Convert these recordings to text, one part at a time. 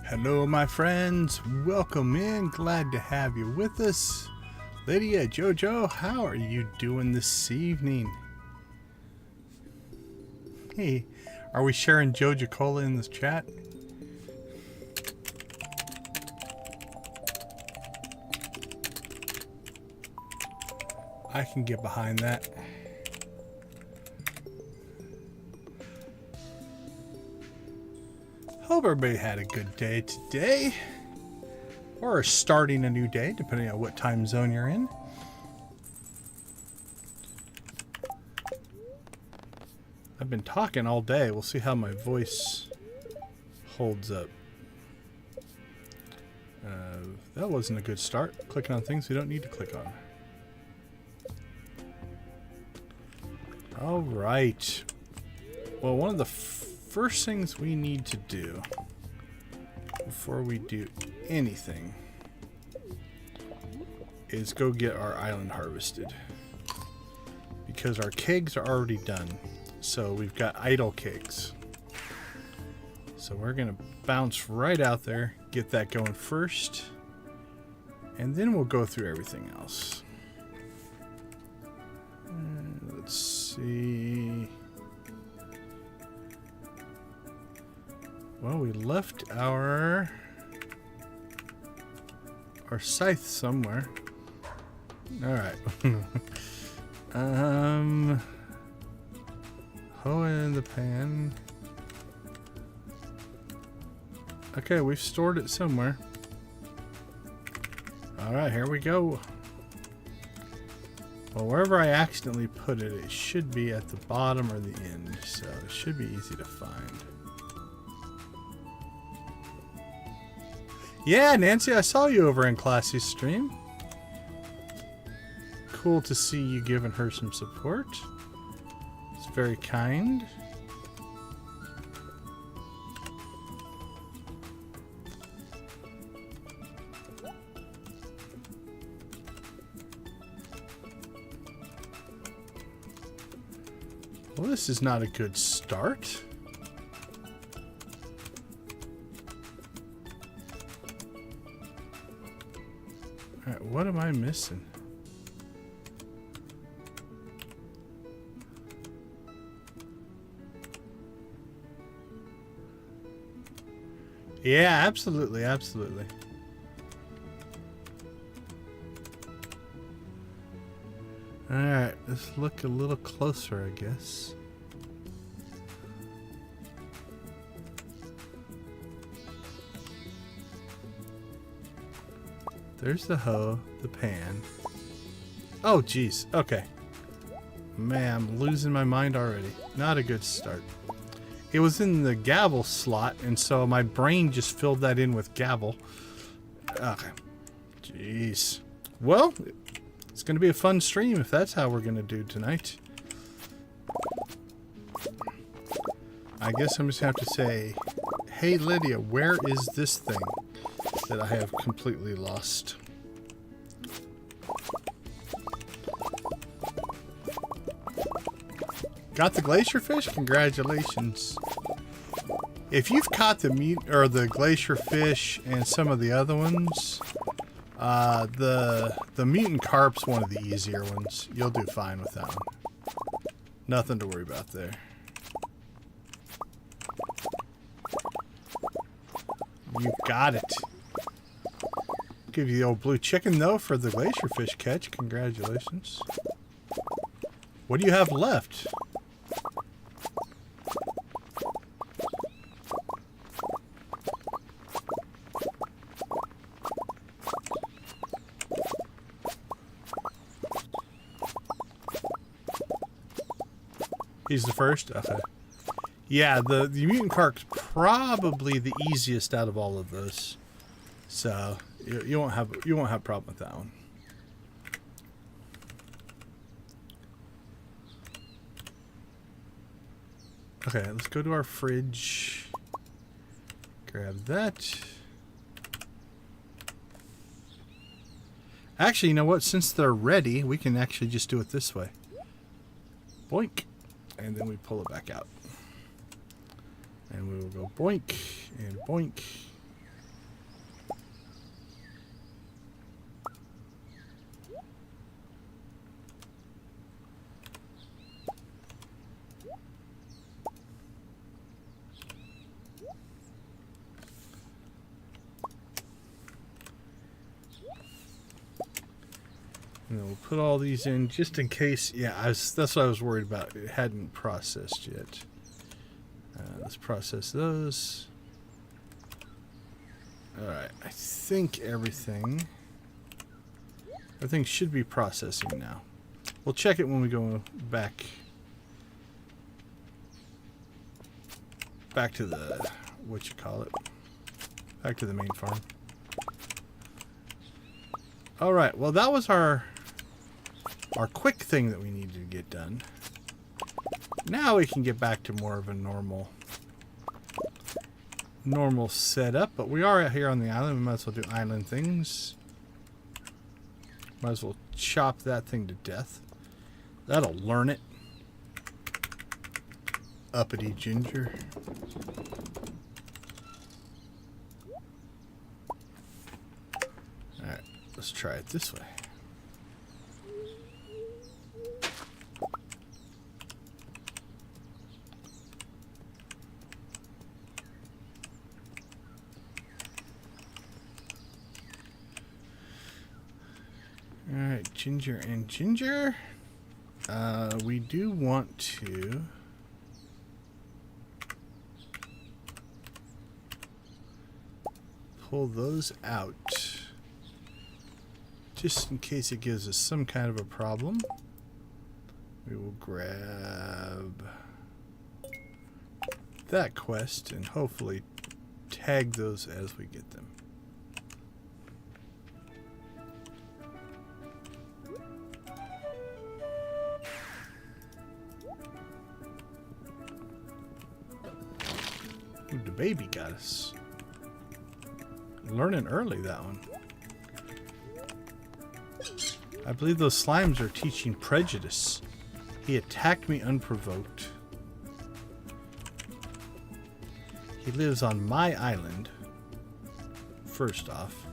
Hello my friends, welcome in, glad to have you with us. Lydia, Jojo, how are you doing this evening? Hey, are we sharing Joja Cola in this chat? I can get behind that. Hope everybody had a good day today, or starting a new day, depending on what time zone you're in. I've been talking all day. We'll see how my voice holds up. That wasn't a good start. Clicking on things we don't need to click on. All right. Well, one of the first things we need to do before we do anything is go get our island harvested, because our kegs are already done. So we've got idle kegs. So we're gonna bounce right out there, get that going first, and then we'll go through everything else. Let's see. Well, we left our scythe somewhere. All right. Hoe in the pan. Okay, we've stored it somewhere. All right, here we go. Well, wherever I accidentally put it, it should be at the bottom or the end, so it should be easy to find. Yeah, Nancy, I saw you over in Classy's stream. Cool to see you giving her some support. It's very kind. Well, this is not a good start. Alright, what am I missing? Yeah, absolutely, absolutely. Alright, let's look a little closer, I guess. There's the hoe, the pan. Oh, geez. Okay. Man, I'm losing my mind already. Not a good start. It was in the gavel slot, and so my brain just filled that in with gavel. Okay. Jeez. Well, it's going to be a fun stream if that's how we're going to do tonight. I guess I'm just going to have to say, hey, Lydia, where is this thing that I have completely lost? Got the glacier fish? Congratulations. If you've caught the glacier fish and some of the other ones, the mutant carp's one of the easier ones. You'll do fine with that one. Nothing to worry about there. You got it. Give you the old blue chicken, though, for the glacier fish catch. Congratulations. What do you have left? He's the first? Okay. Yeah, the mutant carp's probably the easiest out of all of those. So you won't have a problem with that one. Okay, let's go to our fridge. Grab that. Actually, you know what? Since they're ready, we can actually just do it this way. Boink. And then we pull it back out. And we will go boink and boink And then we'll put all these in just in case. Yeah, that's what I was worried about. It hadn't processed yet. Let's process those. Alright, I think everything should be processing now. We'll check it when we go back to the, back to the main farm. Alright, well that was our quick thing that we needed to get done. Now we can get back to more of a normal setup, but we are out here on the island. We might as well do island things. Might as well chop that thing to death. That'll learn it. Uppity ginger. Alright, let's try it this way. Alright, ginger and ginger. We do want to pull those out just in case it gives us some kind of a problem. We will grab that quest and hopefully tag those as we get them. Ooh, the baby got us. Learning early, that one. I believe those slimes are teaching prejudice. He attacked me unprovoked. He lives on my island. First off.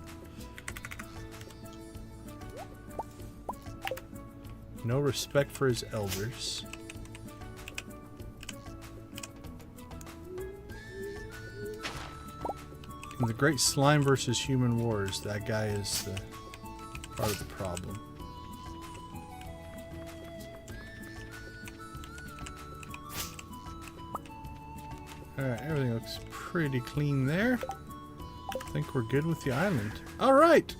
No respect for his elders. In the Great Slime versus Human Wars, that guy is the part of the problem. Alright, everything looks pretty clean there. I think we're good with the island. Alright!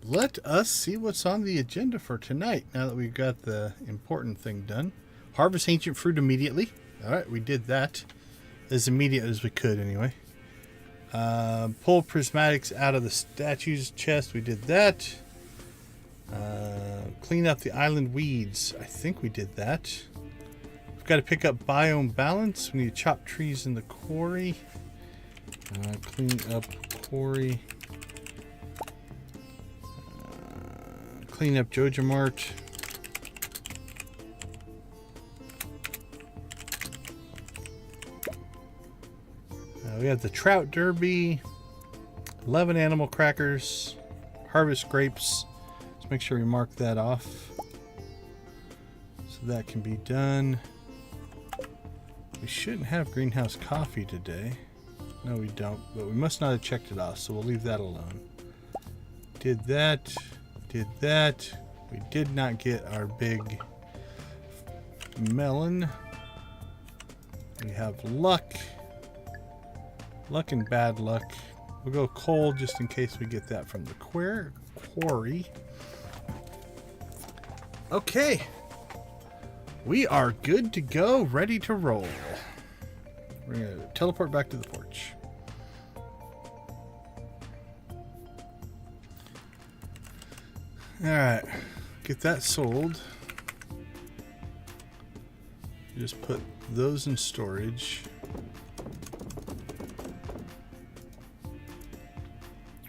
Let us see what's on the agenda for tonight, now that we've got the important thing done. Harvest ancient fruit immediately. Alright, we did that. As immediate as we could, anyway. Pull prismatics out of the statues chest. We did that. Clean up the island weeds. I think we did that. We've got to pick up biome balance. We need to chop trees in the quarry. Clean up quarry. Clean up Joja Mart. We have the Trout Derby, 11 animal crackers, harvest grapes. Let's make sure we mark that off so that can be done. We shouldn't have greenhouse coffee today. No, we don't, but we must not have checked it off, so we'll leave that alone. Did that, did that. We did not get our big melon. We have luck. Luck and bad luck. We'll go coal just in case we get that from the quarry. Okay. We are good to go, ready to roll. We're going to teleport back to the porch. Alright. Get that sold. Just put those in storage.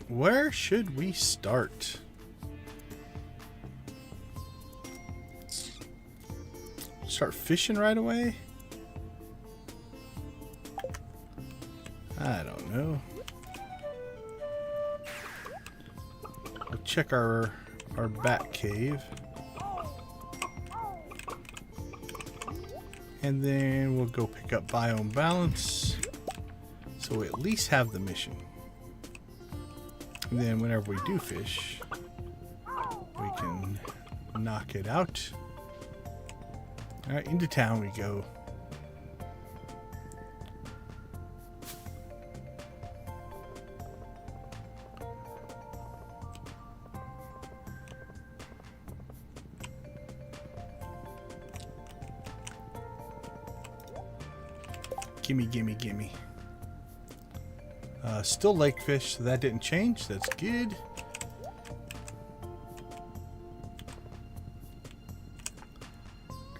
Where should we start? Start fishing right away? I don't know. We'll check our bat cave. And then we'll go pick up biome balance. So we at least have the mission. And then whenever we do fish, we can knock it out. Alright, into town we go. Gimme, gimme, gimme. Still lake fish, so that didn't change. That's good.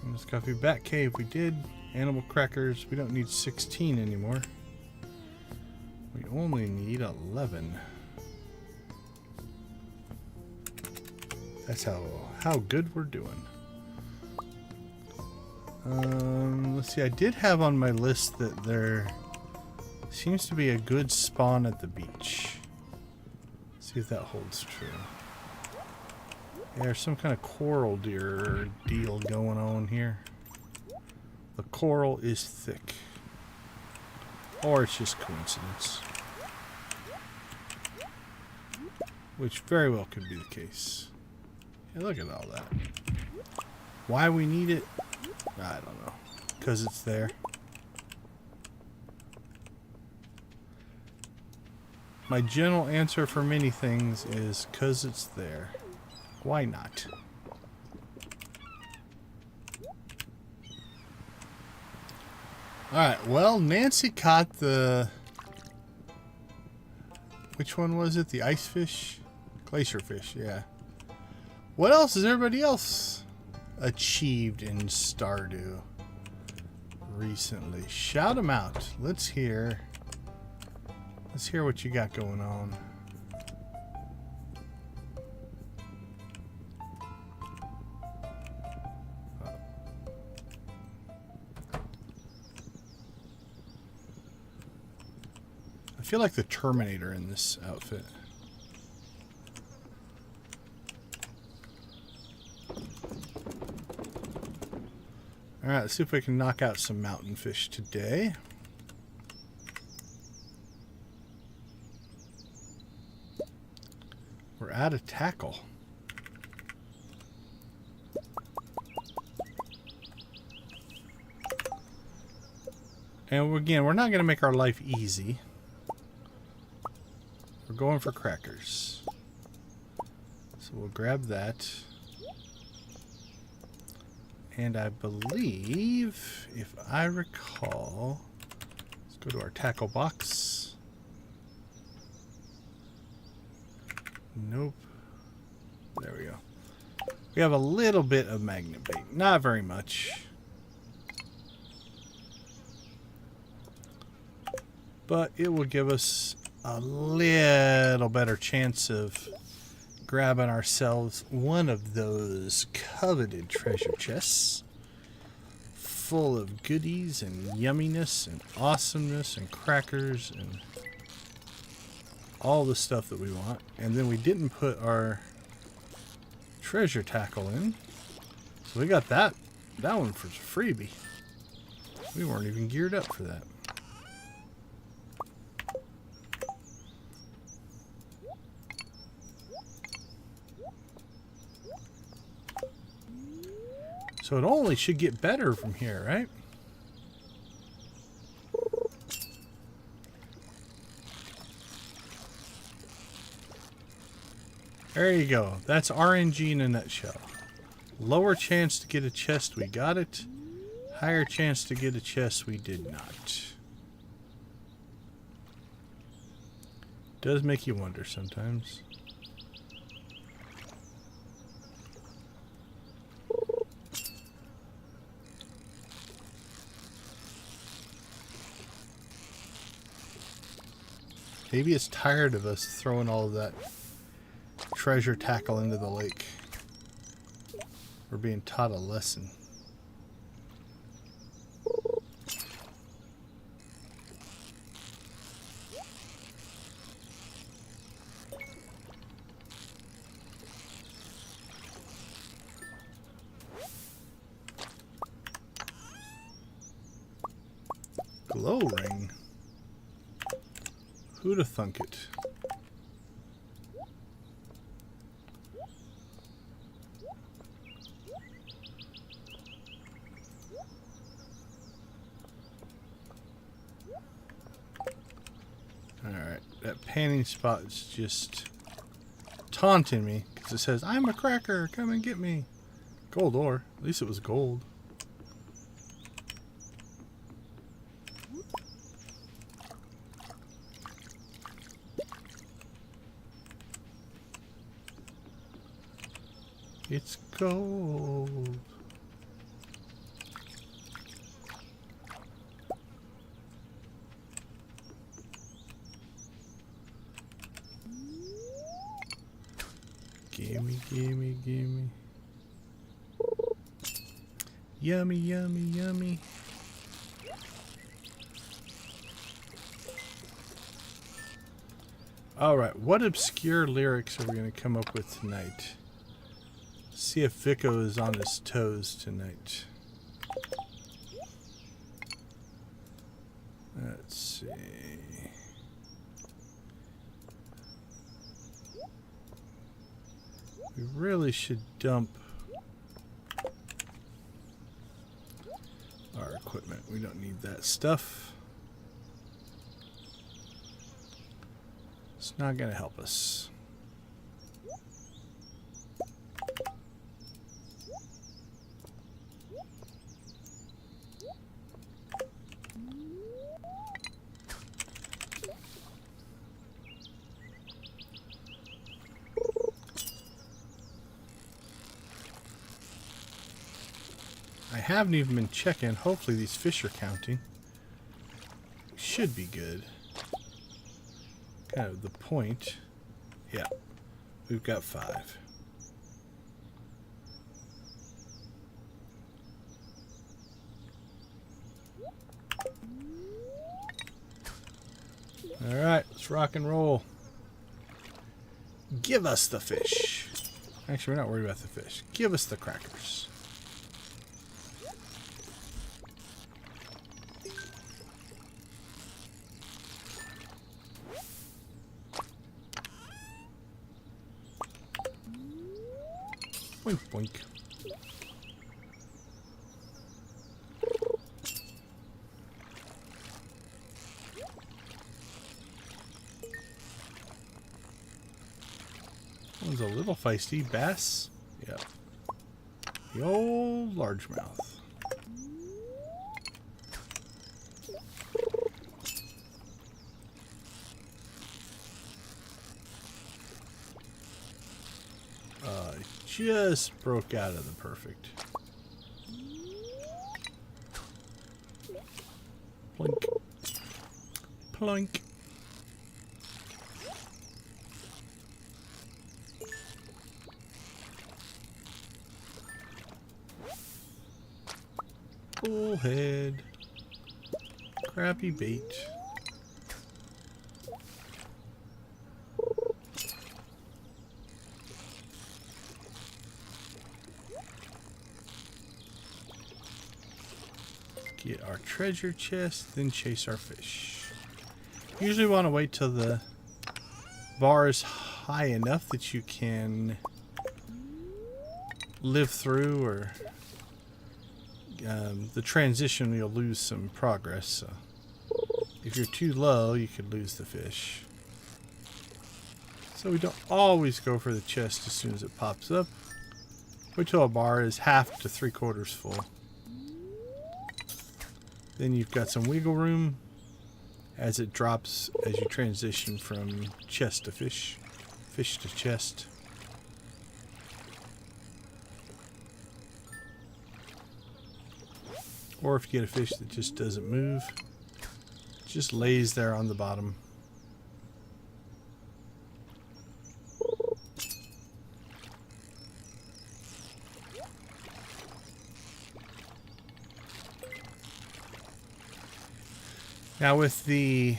Let's coffee bat cave. We did. Animal crackers. We don't need 16 anymore. We only need 11. That's how good we're doing. Let's see. I did have on my list that there seems to be a good spawn at the beach. Let's see if that holds true. Yeah, there's some kind of coral deer deal going on here. The coral is thick. Or it's just coincidence. Which very well could be the case. Yeah, look at all that. Why we need it? I don't know. Because it's there. My general answer for many things is because it's there. Why not? Alright, well, Nancy caught the... Which one was it? The ice fish? Glacier fish, yeah. What else has everybody else achieved in Stardew recently? Shout them out. Let's hear what you got going on. I feel like the Terminator in this outfit. Alright, let's see if we can knock out some mountain fish today. We're out of tackle. And again, we're not going to make our life easy. We're going for crackers. So we'll grab that. And I believe, if I recall, let's go to our tackle box. Nope. There we go. We have a little bit of magnet bait. Not very much. But it will give us a little better chance of grabbing ourselves one of those coveted treasure chests full of goodies and yumminess and awesomeness and crackers and all the stuff that we want. And then we didn't put our treasure tackle in, so we got that one for freebie. We weren't even geared up for that. So it only should get better from here, right? There you go. That's RNG in a nutshell. Lower chance to get a chest, we got it. Higher chance to get a chest, we did not. Does make you wonder sometimes. Maybe it's tired of us throwing all of that treasure tackle into the lake. We're being taught a lesson. Glow ring. Who'da thunk it? Alright, that panning spot is just taunting me because it says, I'm a cracker, come and get me. Gold ore. At least it was gold. It's gold. Gimme, gimme, gimme. Yummy, yummy, yummy. Alright, what obscure lyrics are we going to come up with tonight? See if Vico is on his toes tonight. Let's see. We really should dump our equipment. We don't need that stuff. It's not going to help us. I haven't even been checking. Hopefully these fish are counting. Should be good. Kind of the point. Yeah. We've got 5. Alright, let's rock and roll. Give us the fish. Actually, we're not worried about the fish. Give us the crackers. Boink, boink. One's a little feisty. Bass? Yep. The old largemouth. Just broke out of the perfect. Plink. Plunk. Bullhead. Crappy bait. Get our treasure chest, then chase our fish. Usually want to wait till the bar is high enough that you can live through, or the transition you'll lose some progress. So if you're too low, you could lose the fish. So we don't always go for the chest as soon as it pops up. Wait till a bar is half to 3/4 full. Then you've got some wiggle room as it drops as you transition from chest to fish, fish to chest. Or if you get a fish that just doesn't move, just lays there on the bottom. Now with the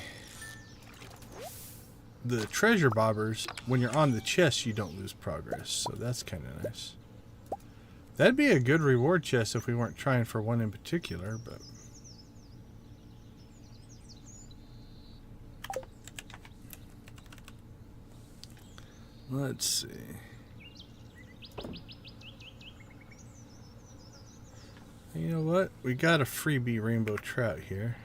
treasure bobbers, when you're on the chest, you don't lose progress, so that's kind of nice. That'd be a good reward chest if we weren't trying for one in particular, but let's see. You know what? We got a freebie rainbow trout here.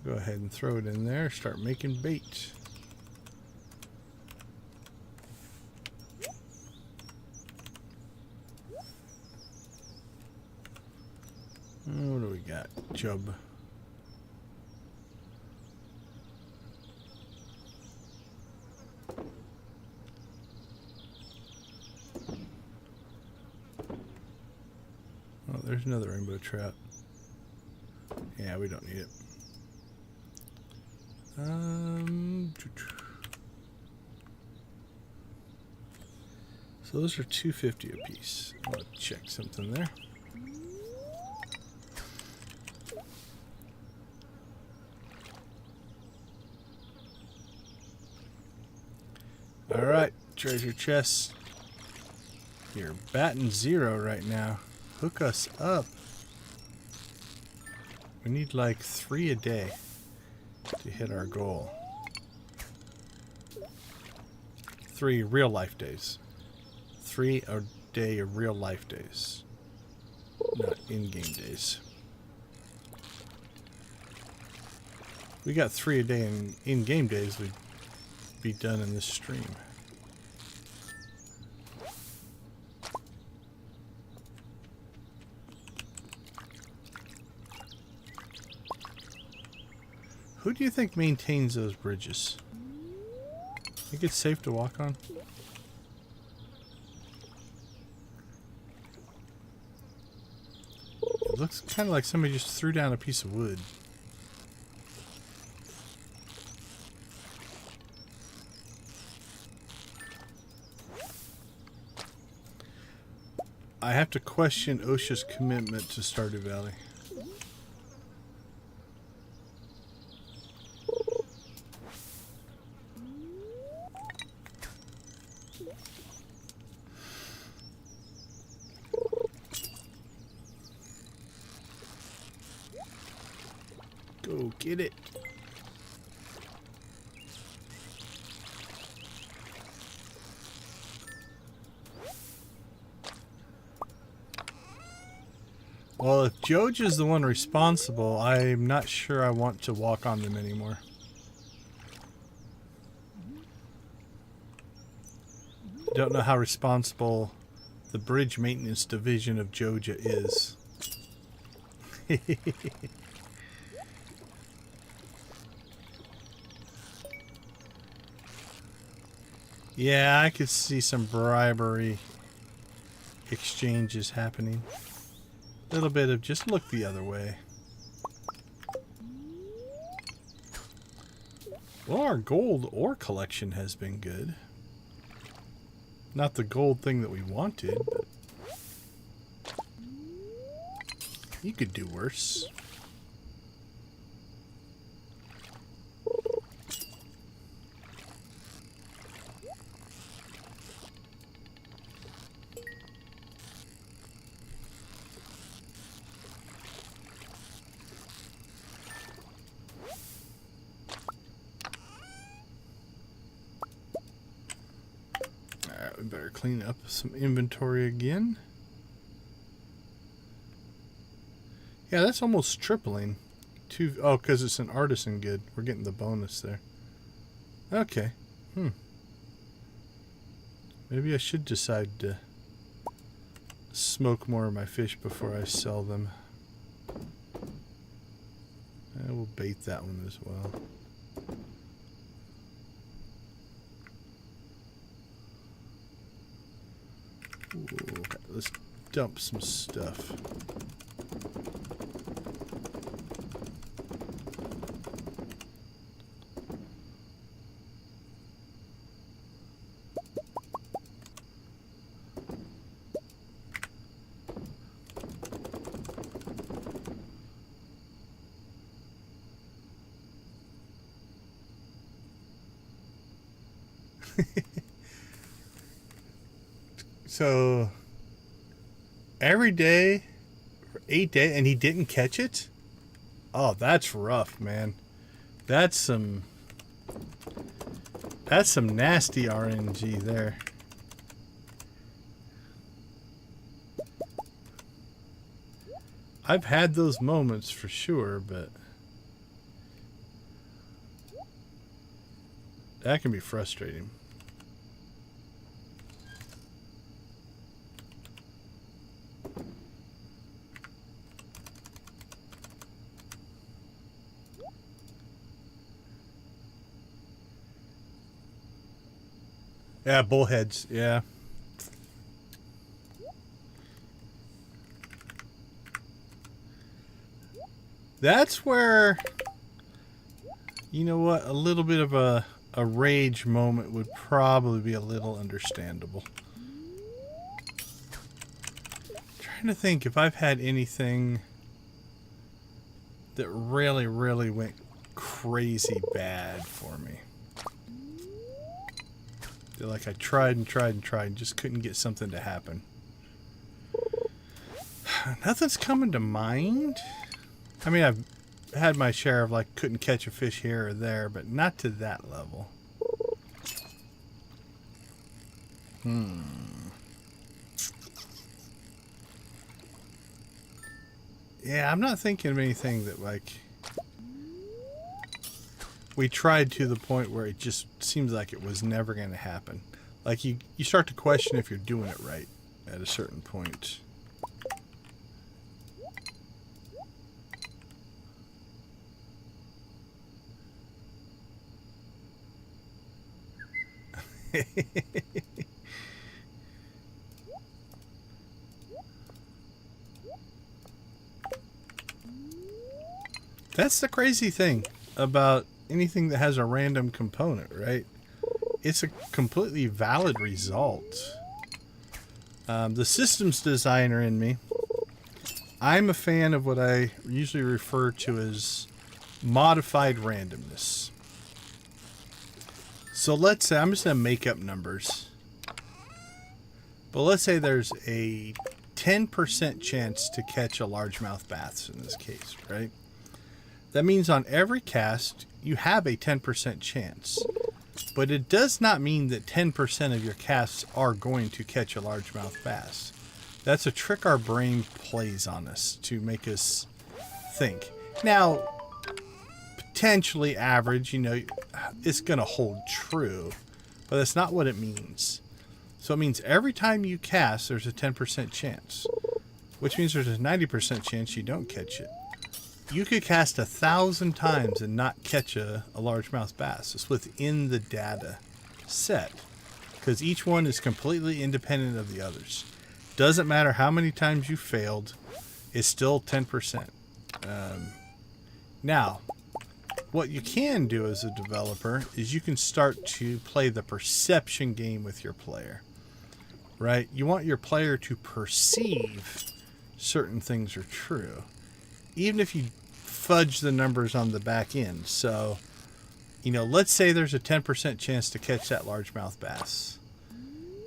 Go ahead and throw it in there. Start making bait. What do we got? Jub. Oh, there's another rainbow trout. Yeah, we don't need it. So those are $2.50 a piece. I'll check something there. All right, treasure chest. You're batting 0 right now. Hook us up. We need like 3 a day to hit our goal. 3 real life days. 3 a day of real life days. Not in-game days. We got 3 a day in-game days, we'd be done in this stream. Who do you think maintains those bridges? Think it's safe to walk on? It looks kind of like somebody just threw down a piece of wood. I have to question OSHA's commitment to Stardew Valley. Go get it. Well, if Joja's the one responsible, I'm not sure I want to walk on them anymore. Don't know how responsible the bridge maintenance division of Joja is. Yeah, I could see some bribery exchanges happening. A little bit of just look the other way. Well, our gold ore collection has been good. Not the gold thing that we wanted, but you could do worse. We better clean up some inventory again. Yeah, that's almost tripling. Oh, because it's an artisan good. We're getting the bonus there. Okay. Maybe I should decide to smoke more of my fish before I sell them. I will bait that one as well. Ooh, okay, let's dump some stuff. So every day for 8 days and he didn't catch it? Oh, that's rough, man. That's some nasty RNG there. I've had those moments for sure, but That can be frustrating. Yeah, bullheads. Yeah. That's where, you know what, a little bit of a rage moment would probably be a little understandable. Trying to think if I've had anything that really, really went crazy bad for me. Feel like I tried and tried and tried and just couldn't get something to happen. Nothing's coming to mind. I mean, I've had my share of like couldn't catch a fish here or there, but not to that level. Yeah, I'm not thinking of anything that like we tried to the point where it just seems like it was never going to happen. Like you start to question if you're doing it right at a certain point. That's the crazy thing about anything that has a random component, right? It's a completely valid result. The systems designer in me, I'm a fan of what I usually refer to as modified randomness. So let's say, I'm just going to make up numbers. But let's say there's a 10% chance to catch a largemouth bass in this case, right? That means on every cast, you have a 10% chance. But it does not mean that 10% of your casts are going to catch a largemouth bass. That's a trick our brain plays on us to make us think. Now, potentially average, you know, it's going to hold true, but that's not what it means. So it means every time you cast, there's a 10% chance, which means there's a 90% chance you don't catch it. You could cast 1,000 times and not catch a largemouth bass. It's within the data set because each one is completely independent of the others. Doesn't matter how many times you failed, it's still 10%. Now, what you can do as a developer is you can start to play the perception game with your player, right? You want your player to perceive certain things are true, even if you fudge the numbers on the back end. So, you know, let's say there's a 10% chance to catch that largemouth bass,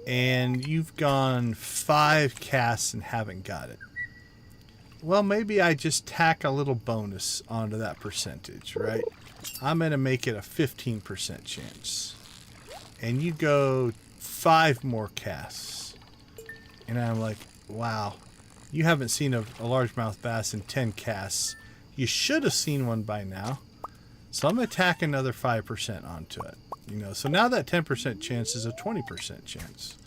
and you've gone 5 casts and haven't got it. Well, maybe I just tack a little bonus onto that percentage, right? I'm going to make it a 15% chance. And you go 5 more casts. And I'm like, wow, you haven't seen a largemouth bass in 10 casts. You should have seen one by now. So I'm going to tack another 5% onto it. You know, so now that 10% chance is a 20% chance.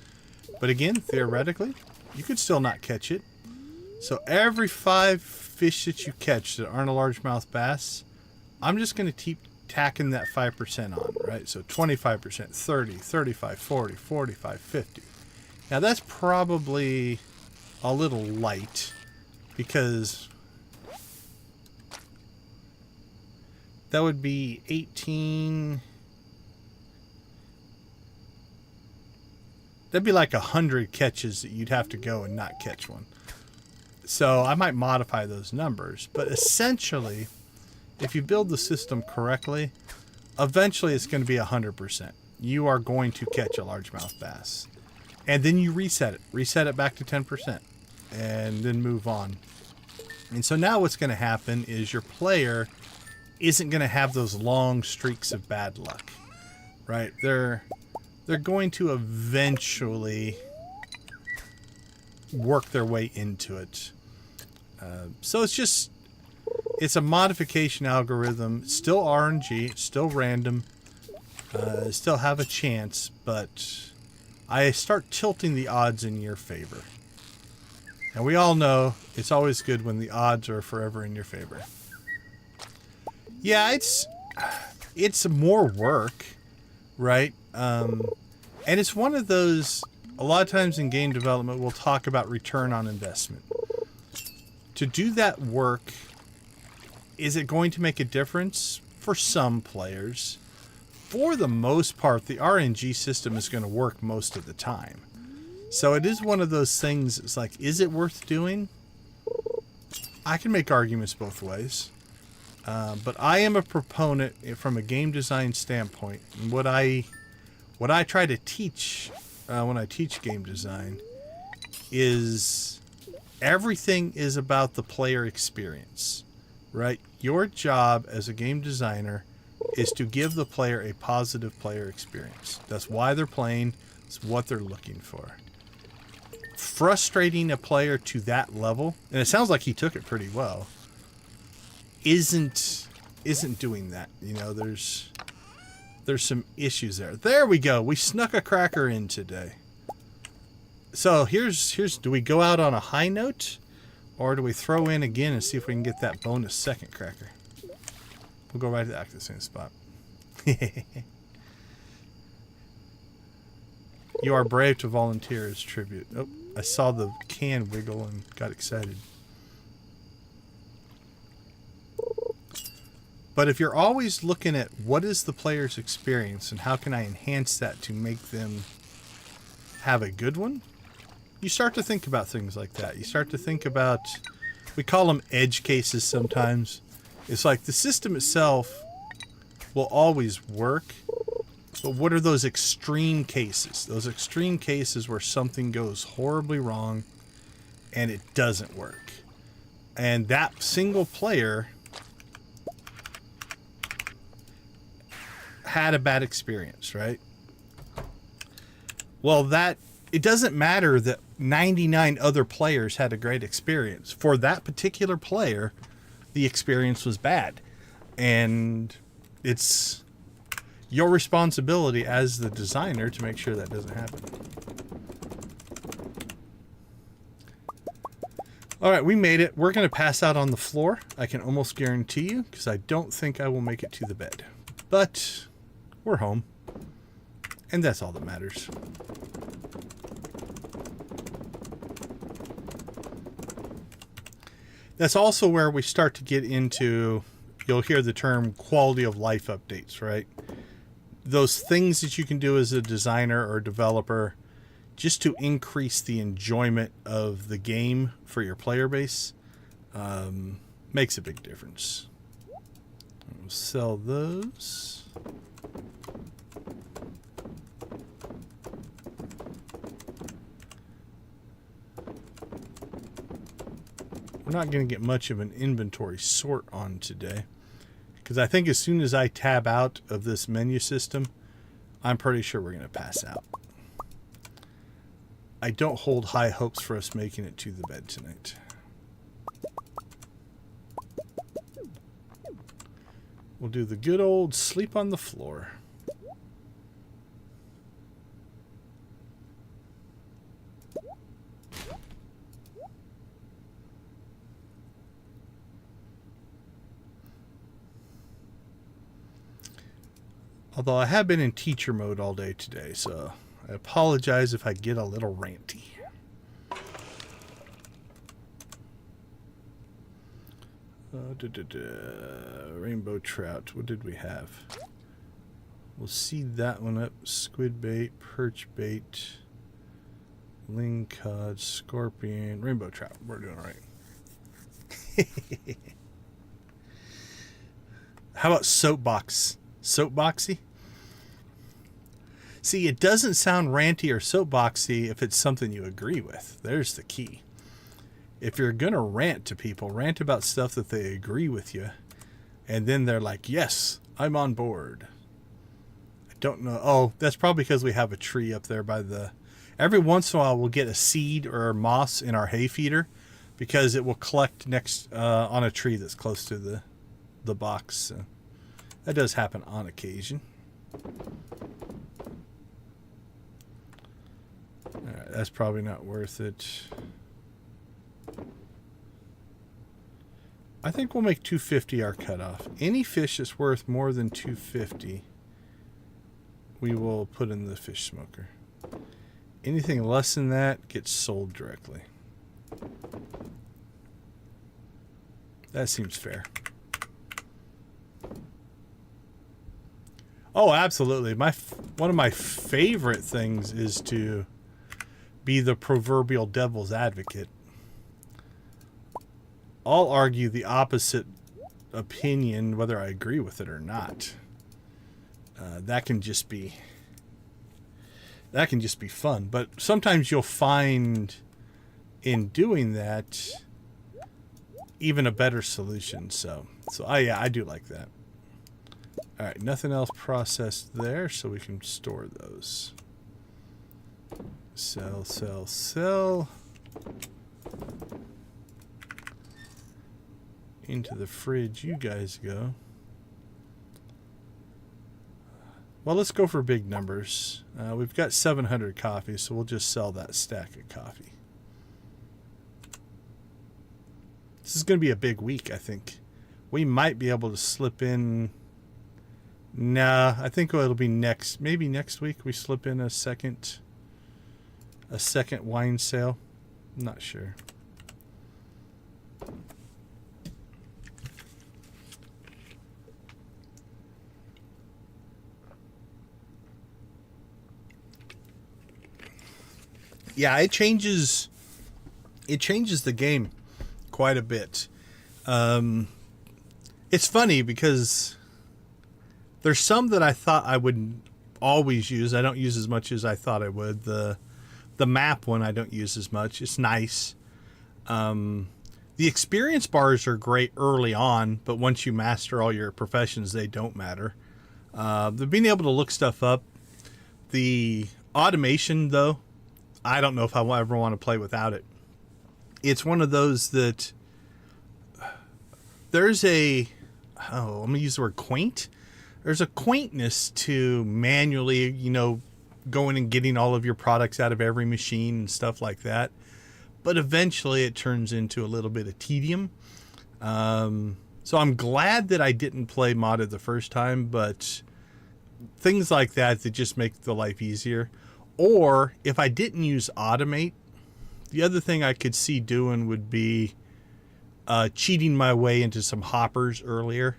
But again, theoretically, you could still not catch it. So every 5 fish that you catch that aren't a largemouth bass, I'm just going to keep tacking that 5% on, right? So 25%, 30, 35, 40, 45, 50. Now that's probably a little light because that would be 18. That'd be like 100 catches that you'd have to go and not catch one. So I might modify those numbers, but essentially, if you build the system correctly, eventually it's going to be 100%. You are going to catch a largemouth bass. And then you reset it back to 10%, and then move on. And so now what's going to happen is your player isn't going to have those long streaks of bad luck, right? They're going to eventually work their way into it. So it's a modification algorithm, still RNG, still random, still have a chance, but I start tilting the odds in your favor. And we all know it's always good when the odds are forever in your favor. Yeah, it's more work, right? And it's one of those, a lot of times in game development, we'll talk about return on investment. To do that work, is it going to make a difference? For some players. For the most part, the RNG system is going to work most of the time. So it is one of those things, it's like, is it worth doing? I can make arguments both ways. But I am a proponent from a game design standpoint. And what I try to teach when I teach game design is everything is about the player experience, right? Your job as a game designer is to give the player a positive player experience. That's why they're playing. It's what they're looking for. Frustrating a player to that level, and it sounds like he took it pretty well, isn't doing that. You know, there's some issues there. There we go. We snuck a cracker in today. So here's do we go out on a high note, or do we throw in again and see if we can get that bonus second cracker? We'll go right to the same spot. You are brave to volunteer as tribute. Oh, I saw the can wiggle and got excited. But if you're always looking at what is the player's experience and how can I enhance that to make them have a good one, you start to think about things like that. You start to think about, we call them edge cases sometimes. It's like the system itself will always work, but what are those extreme cases? Those extreme cases where something goes horribly wrong and it doesn't work. And that single player had a bad experience, right? Well, it doesn't matter that 99 other players had a great experience. For that particular player, the experience was bad. And it's your responsibility as the designer to make sure that doesn't happen. All right, we made it. We're going to pass out on the floor. I can almost guarantee you, because I don't think I will make it to the bed. But we're home. And that's all that matters. That's also where we start to get into, you'll hear the term quality of life updates, right? Those things that you can do as a designer or developer just to increase the enjoyment of the game for your player base makes a big difference. We'll sell those. We're not going to get much of an inventory sort on today, because I think as soon as I tab out of this menu system, I'm pretty sure we're going to pass out. I don't hold high hopes for us making it to the bed tonight. We'll do the good old sleep on the floor. Although I have been in teacher mode all day today, so I apologize if I get a little ranty. Rainbow trout. What did we have? We'll see that one up. Squid bait, perch bait, lingcod, scorpion, rainbow trout. We're doing all right. How about soapbox? Soapboxy? See, it doesn't sound ranty or soapboxy if it's something you agree with. There's the key. If you're going to rant to people, rant about stuff that they agree with you, and then they're like, yes, I'm on board. I don't know. Oh, that's probably because we have a tree up there by the... Every once in a while, we'll get a seed or moss in our hay feeder because it will collect next on a tree that's close to the box. So that does happen on occasion. Alright, that's probably not worth it. I think we'll make 250 our cutoff. Any fish that's worth more than 250, we will put in the fish smoker. Anything less than that gets sold directly. That seems fair. Oh, absolutely. One of my favorite things is to be the proverbial devil's advocate. I'll argue the opposite opinion, whether I agree with it or not. That can just be fun. But sometimes you'll find in doing that even a better solution. So yeah, I do like that. All right, nothing else processed there, so we can store those. Sell, sell, sell. Into the fridge you guys go. Well, let's go for big numbers. We've got 700 coffee, so we'll just sell that stack of coffee. This is going to be a big week, I think. We might be able to slip in... Nah, I think it'll be next... Maybe next week we slip in a second wine sale. I'm not sure. Yeah, it changes the game quite a bit. It's funny because there's some that I thought I would always use. I don't use as much as I thought I would. The map one I don't use as much. It's nice. The experience bars are great early on, but once you master all your professions, they don't matter. The being able to look stuff up. The automation, though, I don't know if I ever want to play without it. It's one of those that there's I'm going to use the word quaint. There's a quaintness to manually, going and getting all of your products out of every machine and stuff like that. But eventually it turns into a little bit of tedium. So I'm glad that I didn't play modded the first time, but things like that just make the life easier. Or if I didn't use automate, the other thing I could see doing would be cheating my way into some hoppers earlier.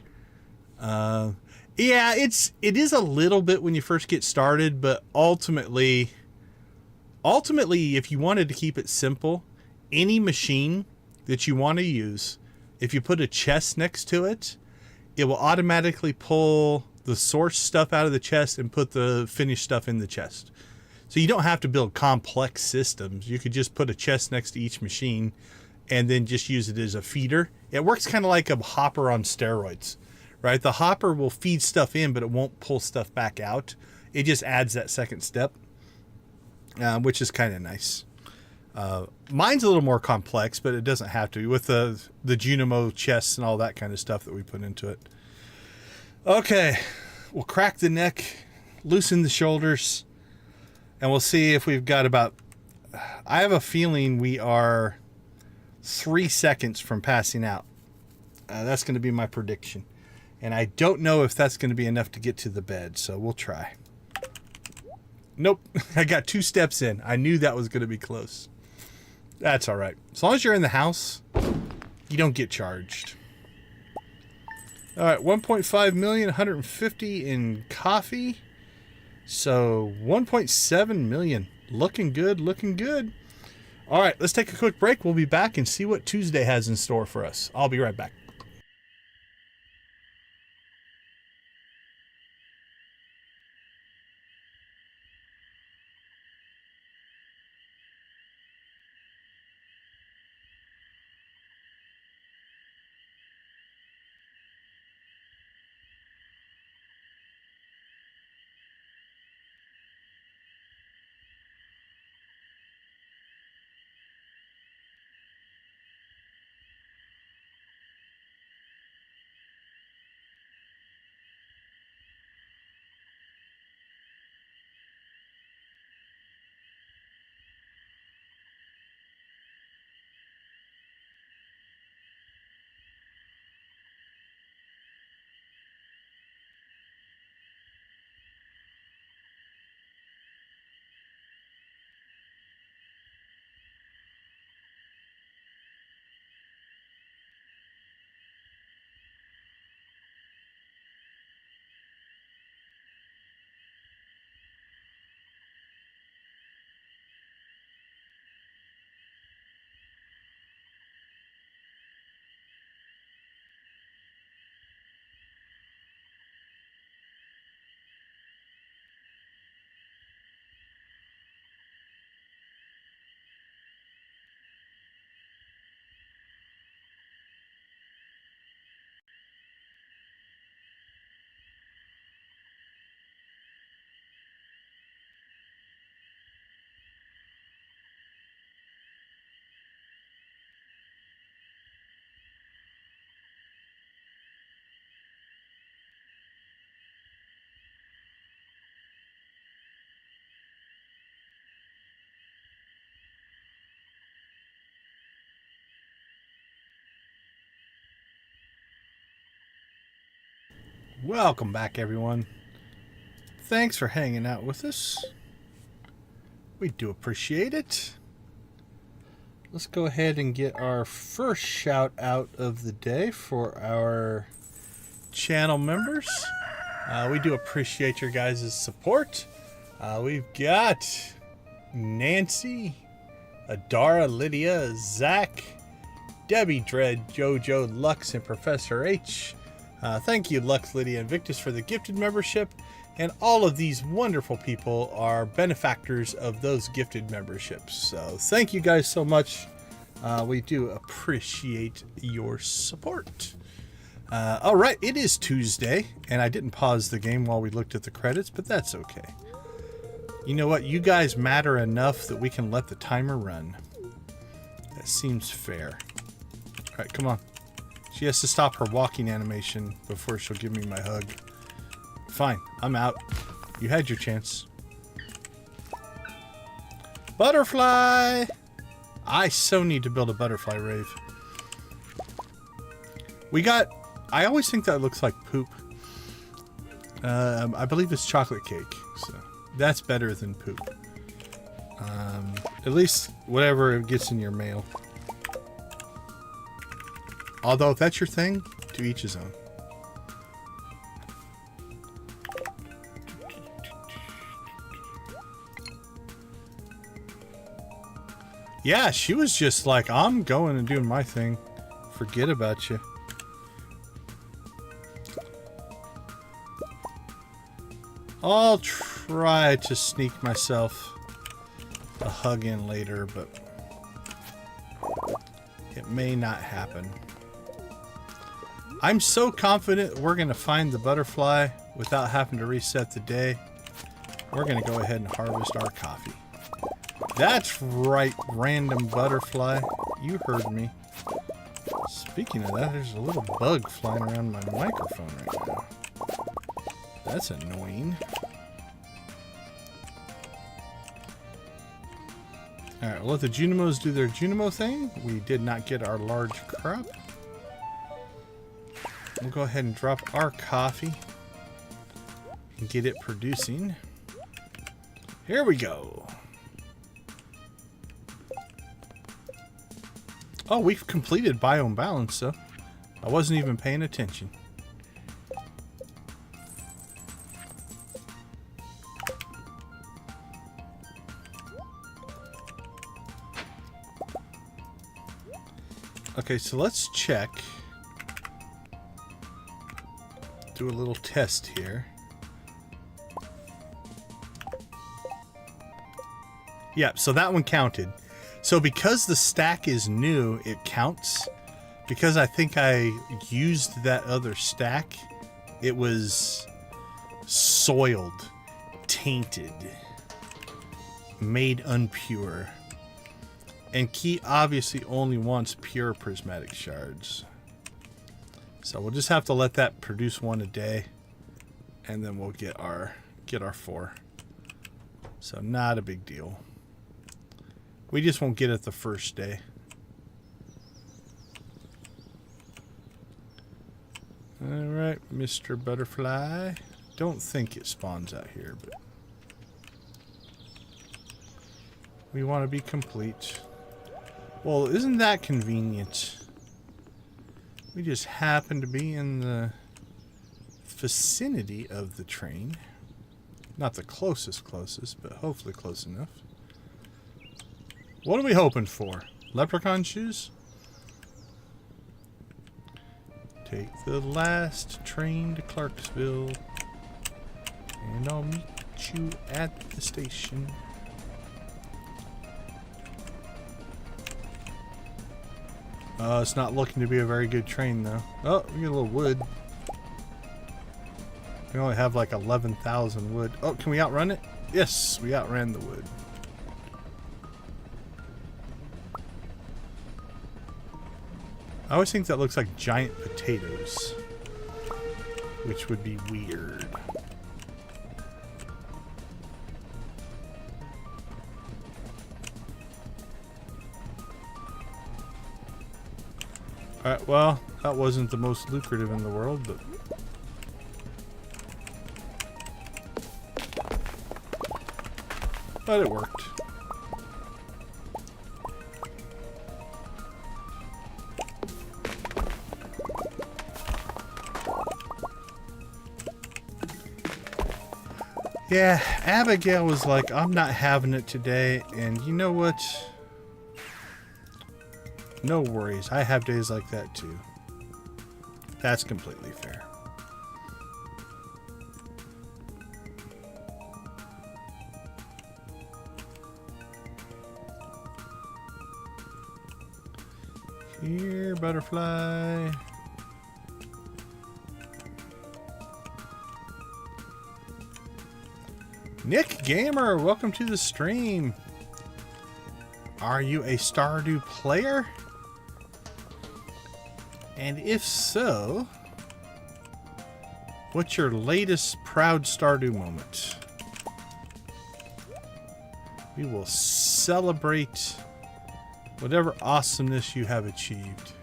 Yeah, it is a little bit when you first get started, but ultimately, if you wanted to keep it simple, any machine that you want to use, if you put a chest next to it, it will automatically pull the source stuff out of the chest and put the finished stuff in the chest. So you don't have to build complex systems. You could just put a chest next to each machine and then just use it as a feeder. It works kind of like a hopper on steroids, right? The hopper will feed stuff in, but it won't pull stuff back out. It just adds that second step, which is kind of nice. Mine's a little more complex, but it doesn't have to be with the Junimo chests and all that kind of stuff that we put into it. Okay, we'll crack the neck, loosen the shoulders, and we'll see if we've got about... I have a feeling we are 3 seconds from passing out. That's going to be my prediction. And I don't know if that's going to be enough to get to the bed, so we'll try. Nope, I got 2 steps in. I knew that was going to be close. That's all right. As long as you're in the house, you don't get charged. All right, 1.5 million, 150 in coffee. So 1.7 million. Looking good, looking good. All right, let's take a quick break. We'll be back and see what Tuesday has in store for us. I'll be right back. Welcome back, everyone. Thanks for hanging out with us. We do appreciate it. Let's go ahead and get our first shout out of the day for our channel members. We do appreciate your guys' support. We've got Nancy, Adara, Lydia, Zach, Debbie Dread, Jojo, Lux, and Professor H. Thank you, Lux, Lydia, and Victus for the gifted membership. And all of these wonderful people are benefactors of those gifted memberships. So thank you guys so much. We do appreciate your support. All right, it is Tuesday, and I didn't pause the game while we looked at the credits, but that's okay. You know what? You guys matter enough that we can let the timer run. That seems fair. All right, come on. She has to stop her walking animation before she'll give me my hug. Fine, I'm out. You had your chance. Butterfly! I so need to build a butterfly rave. We got... I always think that looks like poop. I believe it's chocolate cake, so that's better than poop. At least whatever it gets in your mail. Although if that's your thing, to each his own. Yeah, she was just like, I'm going and doing my thing. Forget about you. I'll try to sneak myself a hug in later, but it may not happen. I'm so confident we're going to find the butterfly without having to reset the day. We're going to go ahead and harvest our coffee. That's right, random butterfly. You heard me. Speaking of that, there's a little bug flying around my microphone right now. That's annoying. Alright, we'll let the Junimos do their Junimo thing. We did not get our large crop. We'll go ahead and drop our coffee and get it producing. Here we go. Oh, we've completed Biome Balance, so I wasn't even paying attention. Okay, so let's check. Do a little test here. Yeah, so that one counted. So because the stack is new, it counts. Because I think I used that other stack, it was soiled, tainted, made unpure. And Key obviously only wants pure prismatic shards. So we'll just have to let that produce one a day, and then we'll get our 4. So not a big deal. We just won't get it the first day. Alright, Mr. Butterfly. Don't think it spawns out here, but we want to be complete. Well, isn't that convenient? We just happen to be in the vicinity of the train. Not the closest, but hopefully close enough. What are we hoping for? Leprechaun shoes? Take the last train to Clarksville, and I'll meet you at the station. It's not looking to be a very good train, though. Oh, we get a little wood. We only have like 11,000 wood. Oh, can we outrun it? Yes, we outran the wood. I always think that looks like giant potatoes, which would be weird. Alright, well, that wasn't the most lucrative in the world, but But it worked. Yeah, Abigail was like, I'm not having it today, and you know what? No worries. I have days like that too. That's completely fair. Here, butterfly. Nick Gamer, welcome to the stream. Are you a Stardew player? And if so, what's your latest proud Stardew moment? We will celebrate whatever awesomeness you have achieved.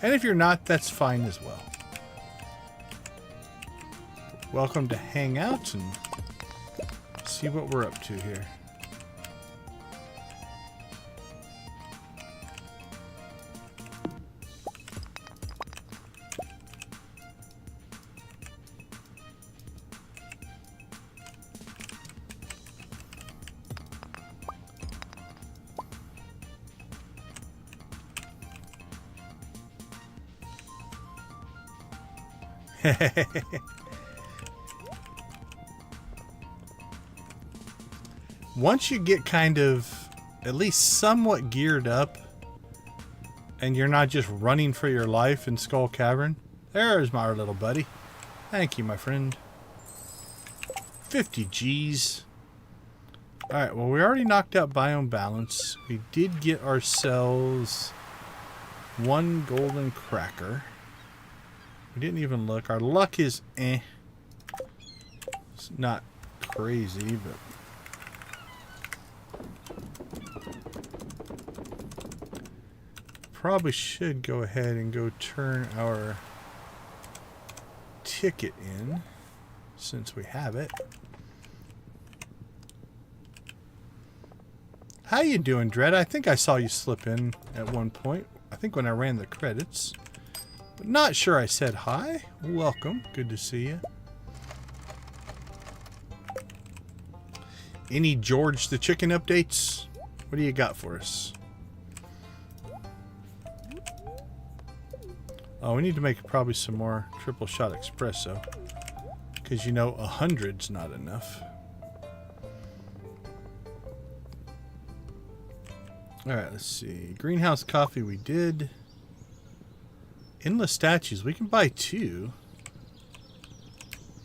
And if you're not, that's fine as well. Welcome to hang out and see what we're up to here. Once you get kind of at least somewhat geared up and you're not just running for your life in Skull Cavern, there's my little buddy. Thank you, my friend. 50 G's. Alright, well, we already knocked out Biome Balance. We did get ourselves one golden cracker. We didn't even look. Our luck is eh. It's not crazy, but probably should go ahead and go turn our ticket in since we have it. How you doing, Dread? I think I saw you slip in at one point. I think when I ran the credits. But not sure I said hi. Welcome. Good to see you. Any George the Chicken updates? What do you got for us? Oh, we need to make probably some more triple shot espresso. Because you know 100's not enough. Alright, let's see. Greenhouse coffee we did. Endless statues. We can buy 2.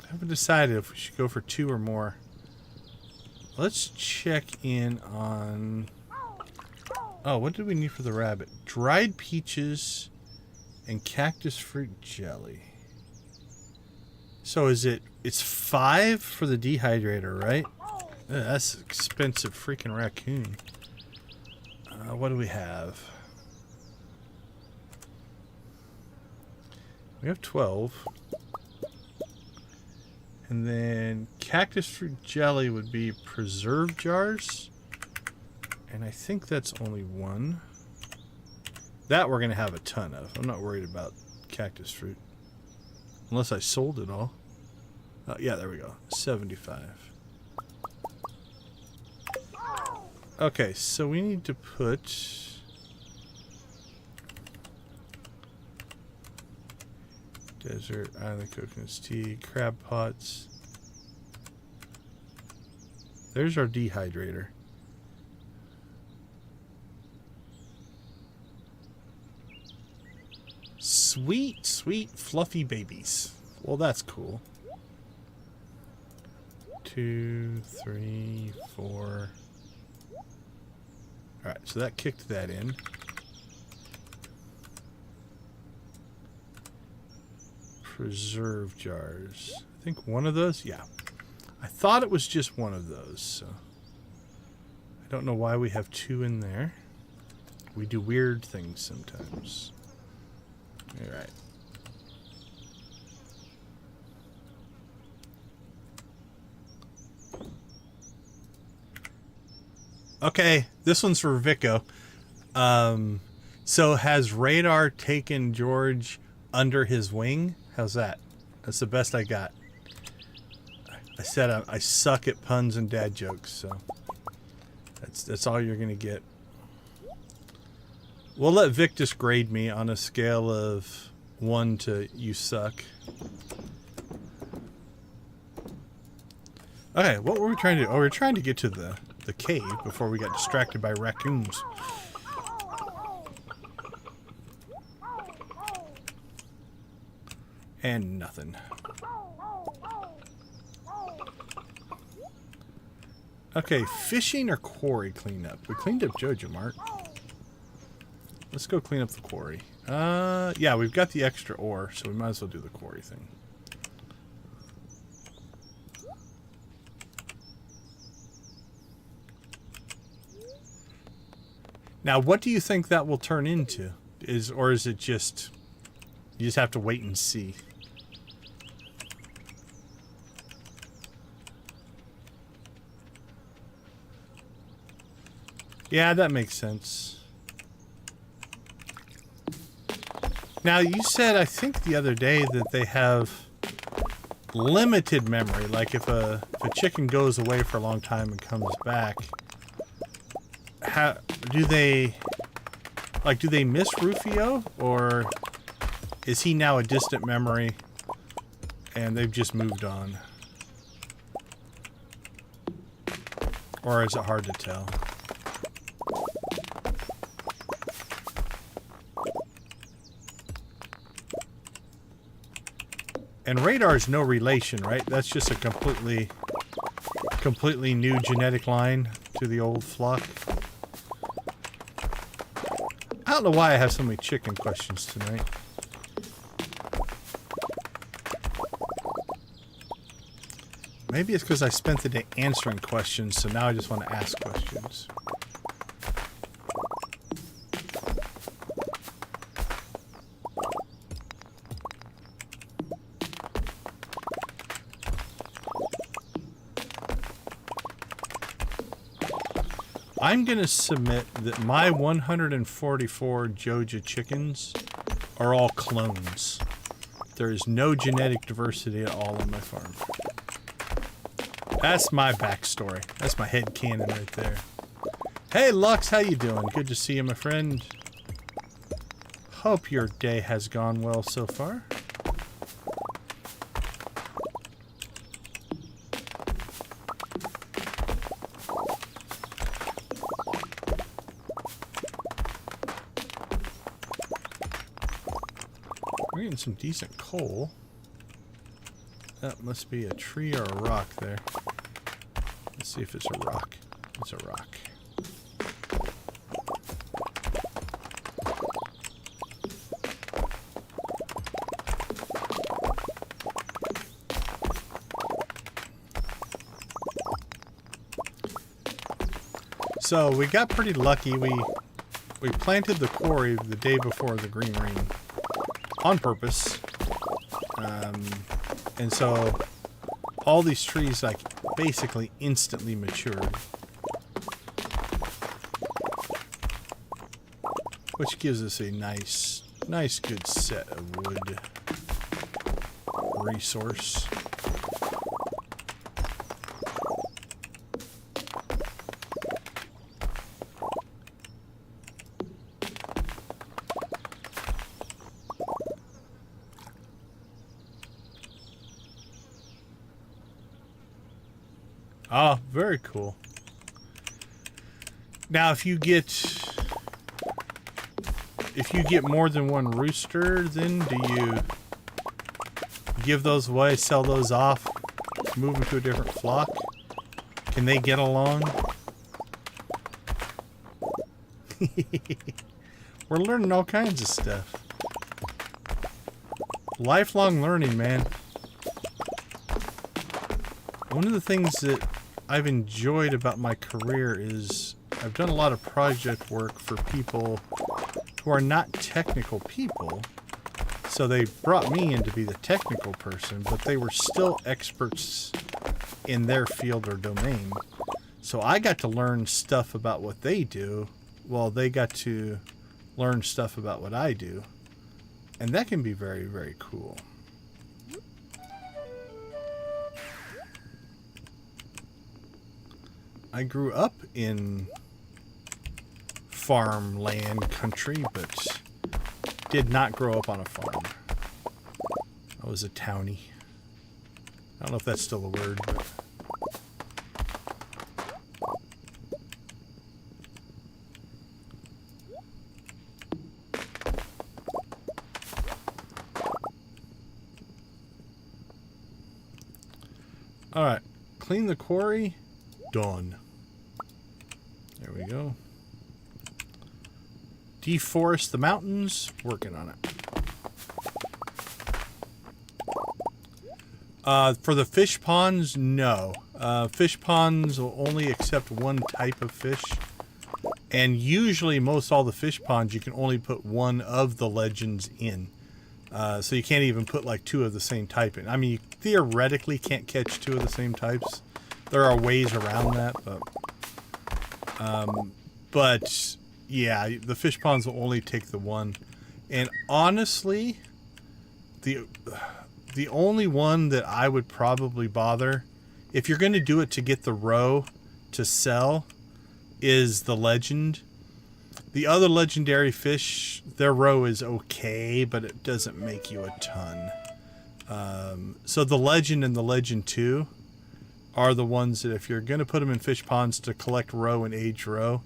I haven't decided if we should go for 2 or more. Let's check in on... Oh, what did we need for the rabbit? Dried peaches and cactus fruit jelly. So is it... It's 5 for the dehydrator, right? Ugh, that's an expensive freaking raccoon. What do we have? We have 12. And then cactus fruit jelly would be preserve jars. And I think that's only 1. That we're going to have a ton of. I'm not worried about cactus fruit. Unless I sold it all. Yeah, there we go. 75. Okay, so we need to put... Desert, island coconuts, tea, crab pots. There's our dehydrator. Sweet, sweet, fluffy babies. Well, that's cool. 2, 3, 4. Alright, so that kicked that in. Preserve jars. I think one of those? Yeah. I thought it was just one of those, so. I don't know why we have 2 in there. We do weird things sometimes. Alright. Okay, this one's for Vico. So has Radar taken George under his wing? How's that? That's the best I got. I said I suck at puns and dad jokes, so that's all you're gonna get. We'll let Vic just grade me on a scale of 1 to you suck. Okay, what were we trying to do? Oh, we were trying to get to the cave before we got distracted by raccoons. And nothing. Okay, fishing or quarry cleanup? We cleaned up Joja Mart. Let's go clean up the quarry. Yeah, we've got the extra ore, so we might as well do the quarry thing. Now, what do you think that will turn into? Or is it just... You just have to wait and see? Yeah, that makes sense. Now, you said, I think the other day, that they have limited memory. Like, if a chicken goes away for a long time and comes back, how do they... Like, do they miss Rufio? Or is he now a distant memory and they've just moved on? Or is it hard to tell? And Radar's no relation, right? That's just a completely new genetic line to the old flock. I don't know why I have so many chicken questions tonight. Maybe it's because I spent the day answering questions, so now I just want to ask questions. I'm going to submit that my 144 Joja chickens are all clones. There is no genetic diversity at all on my farm. That's my backstory. That's my headcanon right there. Hey Lux, how you doing? Good to see you, my friend. Hope your day has gone well so far. We're getting some decent coal. That must be a tree or a rock there. Let's see if it's a rock. It's a rock. So we got pretty lucky. We planted the quarry the day before the green rain on purpose. And so all these trees like basically instantly matured, which gives us a nice good set of wood resource. Oh, very cool. Now, if you get more than one rooster, then do you give those away, sell those off, move them to a different flock? Can they get along? We're learning all kinds of stuff. Lifelong learning, man. One of the things that I've enjoyed about my career is I've done a lot of project work for people who are not technical people. So they brought me in to be the technical person, but they were still experts in their field or domain. So I got to learn stuff about what they do, while they got to learn stuff about what I do. And that can be very, very cool. I grew up in farmland country, but did not grow up on a farm. I was a townie. I don't know if that's still a word, but... Alright, clean the quarry. Done. There we go. Deforest the mountains. Working on it. For the fish ponds, no. Fish ponds will only accept one type of fish. And usually most all the fish ponds you can only put one of the legends in. So you can't even put like two of the same type in. I mean, you theoretically can't catch two of the same types. There are ways around that, but yeah, the fish ponds will only take the one. And honestly, the only one that I would probably bother, if you're going to do it to get the roe to sell, is the legend. The other legendary fish, their roe is okay, but it doesn't make you a ton. So the legend and the legend 2 are the ones that if you're going to put them in fish ponds to collect roe and age roe,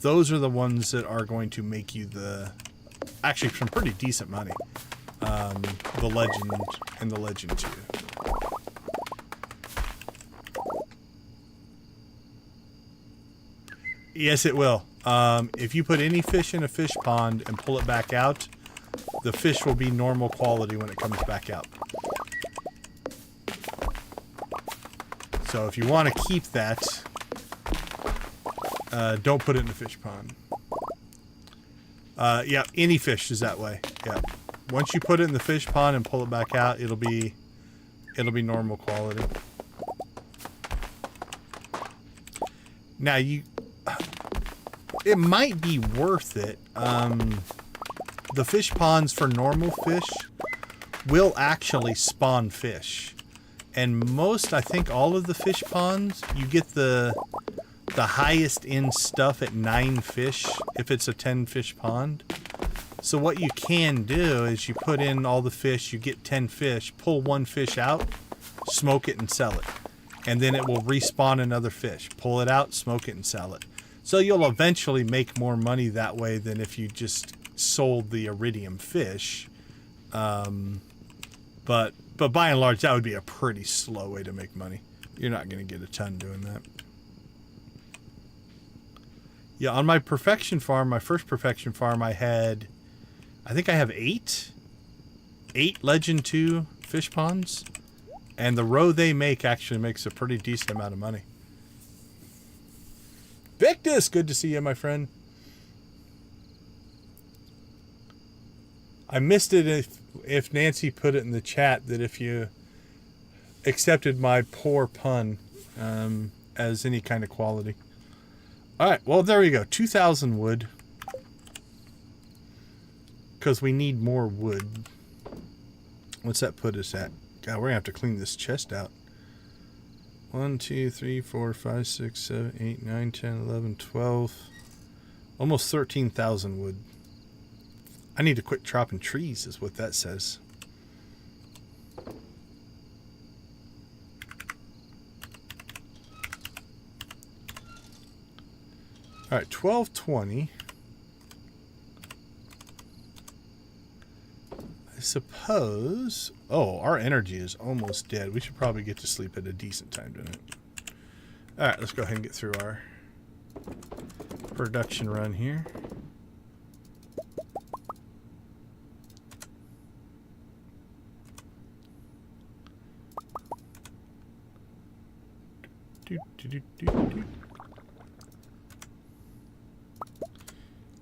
those are the ones that are going to make you actually some pretty decent money. The legend and the legend 2. Yes, it will. If you put any fish in a fish pond and pull it back out, the fish will be normal quality when it comes back out. So if you want to keep that, don't put it in a fish pond. Yeah, any fish is that way. Yeah. Once you put it in the fish pond and pull it back out, it'll be normal quality. Now it might be worth it. The fish ponds for normal fish will actually spawn fish. And most, I think all of the fish ponds, you get the highest end stuff at 9 fish if it's a 10 fish pond. So what you can do is you put in all the fish, you get 10 fish, pull one fish out, smoke it and sell it. And then it will respawn another fish. Pull it out, smoke it and sell it. So you'll eventually make more money that way than if you just sold the iridium fish. But by and large, that would be a pretty slow way to make money. You're not going to get a ton doing that. Yeah, on my perfection farm, my first perfection farm, I think I have 8 Legend 2 fish ponds. And the roe they make actually makes a pretty decent amount of money. Victus, good to see you, my friend. I missed it if Nancy put it in the chat that if you accepted my poor pun as any kind of quality. All right, well, there we go. 2,000 wood. Because we need more wood. What's that put us at? God, we're going to have to clean this chest out. 1, 2, 3, 4, 5, 6, 7, 8, 9, 10, 11, 12. Almost 13,000 wood. I need to quit chopping trees is what that says. Alright, 12:20. I suppose... Oh, our energy is almost dead. We should probably get to sleep at a decent time tonight. Alright, let's go ahead and get through our production run here.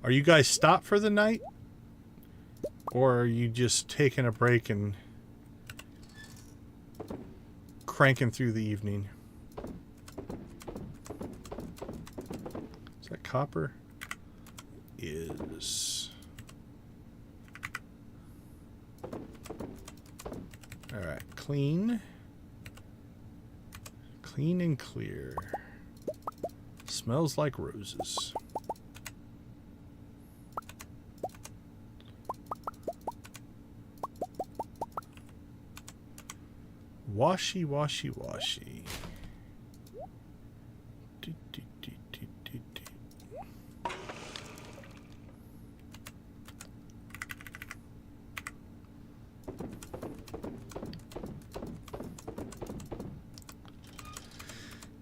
Are you guys stopped for the night? Or are you just taking a break and cranking through the evening? copper is. All right, clean. Clean and clear. Smells like roses. Washy, washy, washy. Do, do, do, do, do, do.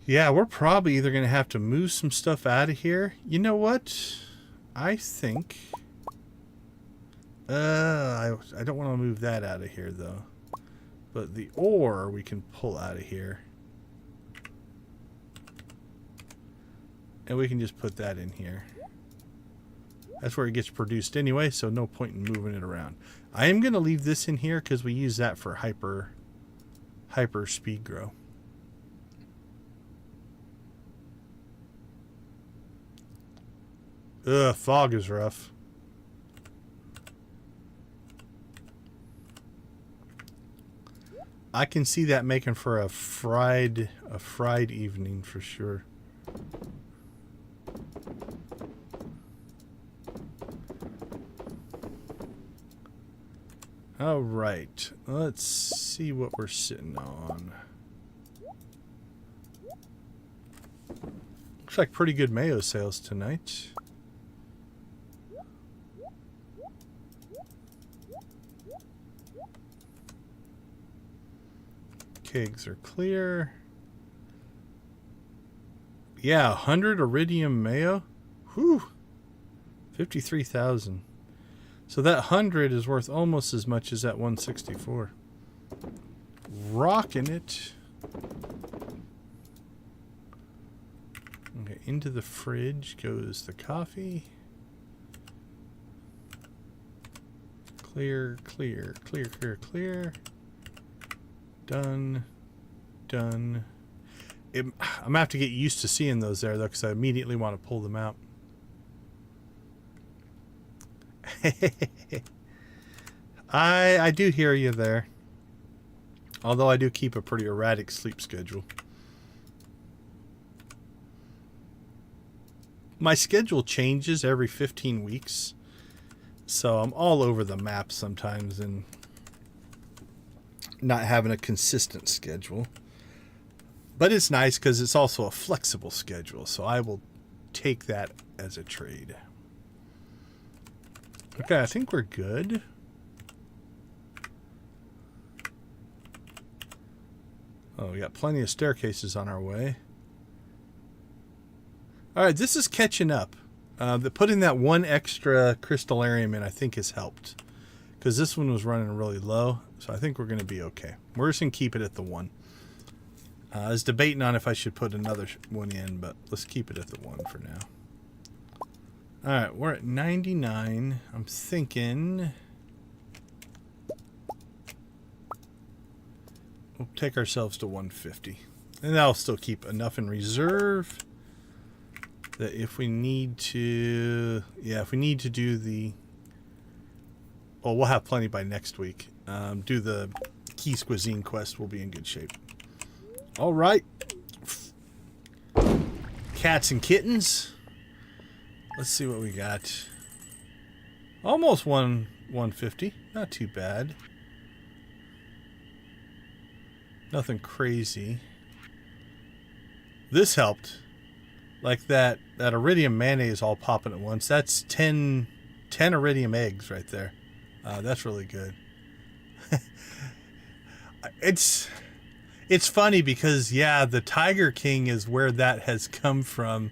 Yeah, we're probably either going to have to move some stuff out of here. You know what? I think... I don't want to move that out of here, though. But the ore we can pull out of here. And we can just put that in here. That's where it gets produced anyway, so no point in moving it around. I am going to leave this in here because we use that for hyper speed grow. Ugh, fog is rough. I can see that making for a fried evening for sure. All right, let's see what we're sitting on. Looks like pretty good Mayo sales tonight. Kegs are clear. Yeah, 100 iridium Mayo. Whew. 53,000. So that 100 is worth almost as much as that 164. Rocking it. Okay, into the fridge goes the coffee. Clear, clear, clear, clear, clear. Done. Done. I'm going to have to get used to seeing those there, though, because I immediately want to pull them out. I do hear you there. Although I do keep a pretty erratic sleep schedule. My schedule changes every 15 weeks. So I'm all over the map sometimes and not having a consistent schedule. But it's nice because it's also a flexible schedule. So I will take that as a trade. Okay, I think we're good. Oh, we got plenty of staircases on our way. Alright, this is catching up. Putting that one extra crystallarium in, I think, has helped. Because this one was running really low. So I think we're going to be okay. We're just going to keep it at the 1. I was debating on if I should put another one in, but let's keep it at the 1 for now. Alright, we're at 99. I'm thinking we'll take ourselves to 150. And that'll still keep enough in reserve that if we need to... Yeah, if we need to do the... Well, we'll have plenty by next week. Do the Keys Cuisine quest, we'll be in good shape. Alright. Cats and kittens. Let's see what we got. Almost 150. Not too bad. Nothing crazy. This helped. Like that iridium mayonnaise all popping at once. That's 10 iridium eggs right there. That's really good. It's funny because, yeah, the Tiger King is where that has come from.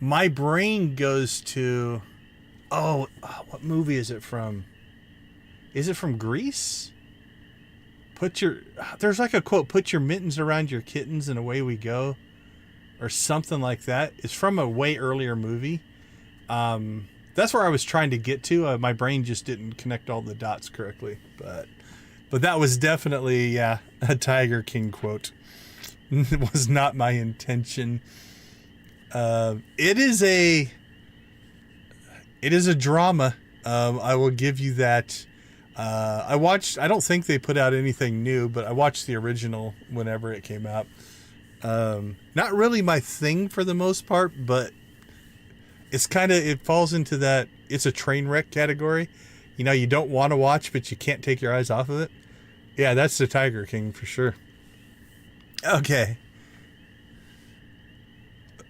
My brain goes to... Oh, what movie is it from? Is it from Greece? There's like a quote, put your mittens around your kittens and away we go. Or something like that. It's from a way earlier movie. That's where I was trying to get to. My brain just didn't connect all the dots correctly. But that was definitely, yeah, a Tiger King quote. It was not my intention. It is a drama. I will give you that. I don't think they put out anything new, but I watched the original whenever it came out. Not really my thing for the most part, but it falls into that it's a train wreck category. You know, you don't want to watch, but you can't take your eyes off of it. Yeah, that's the Tiger King for sure. Okay.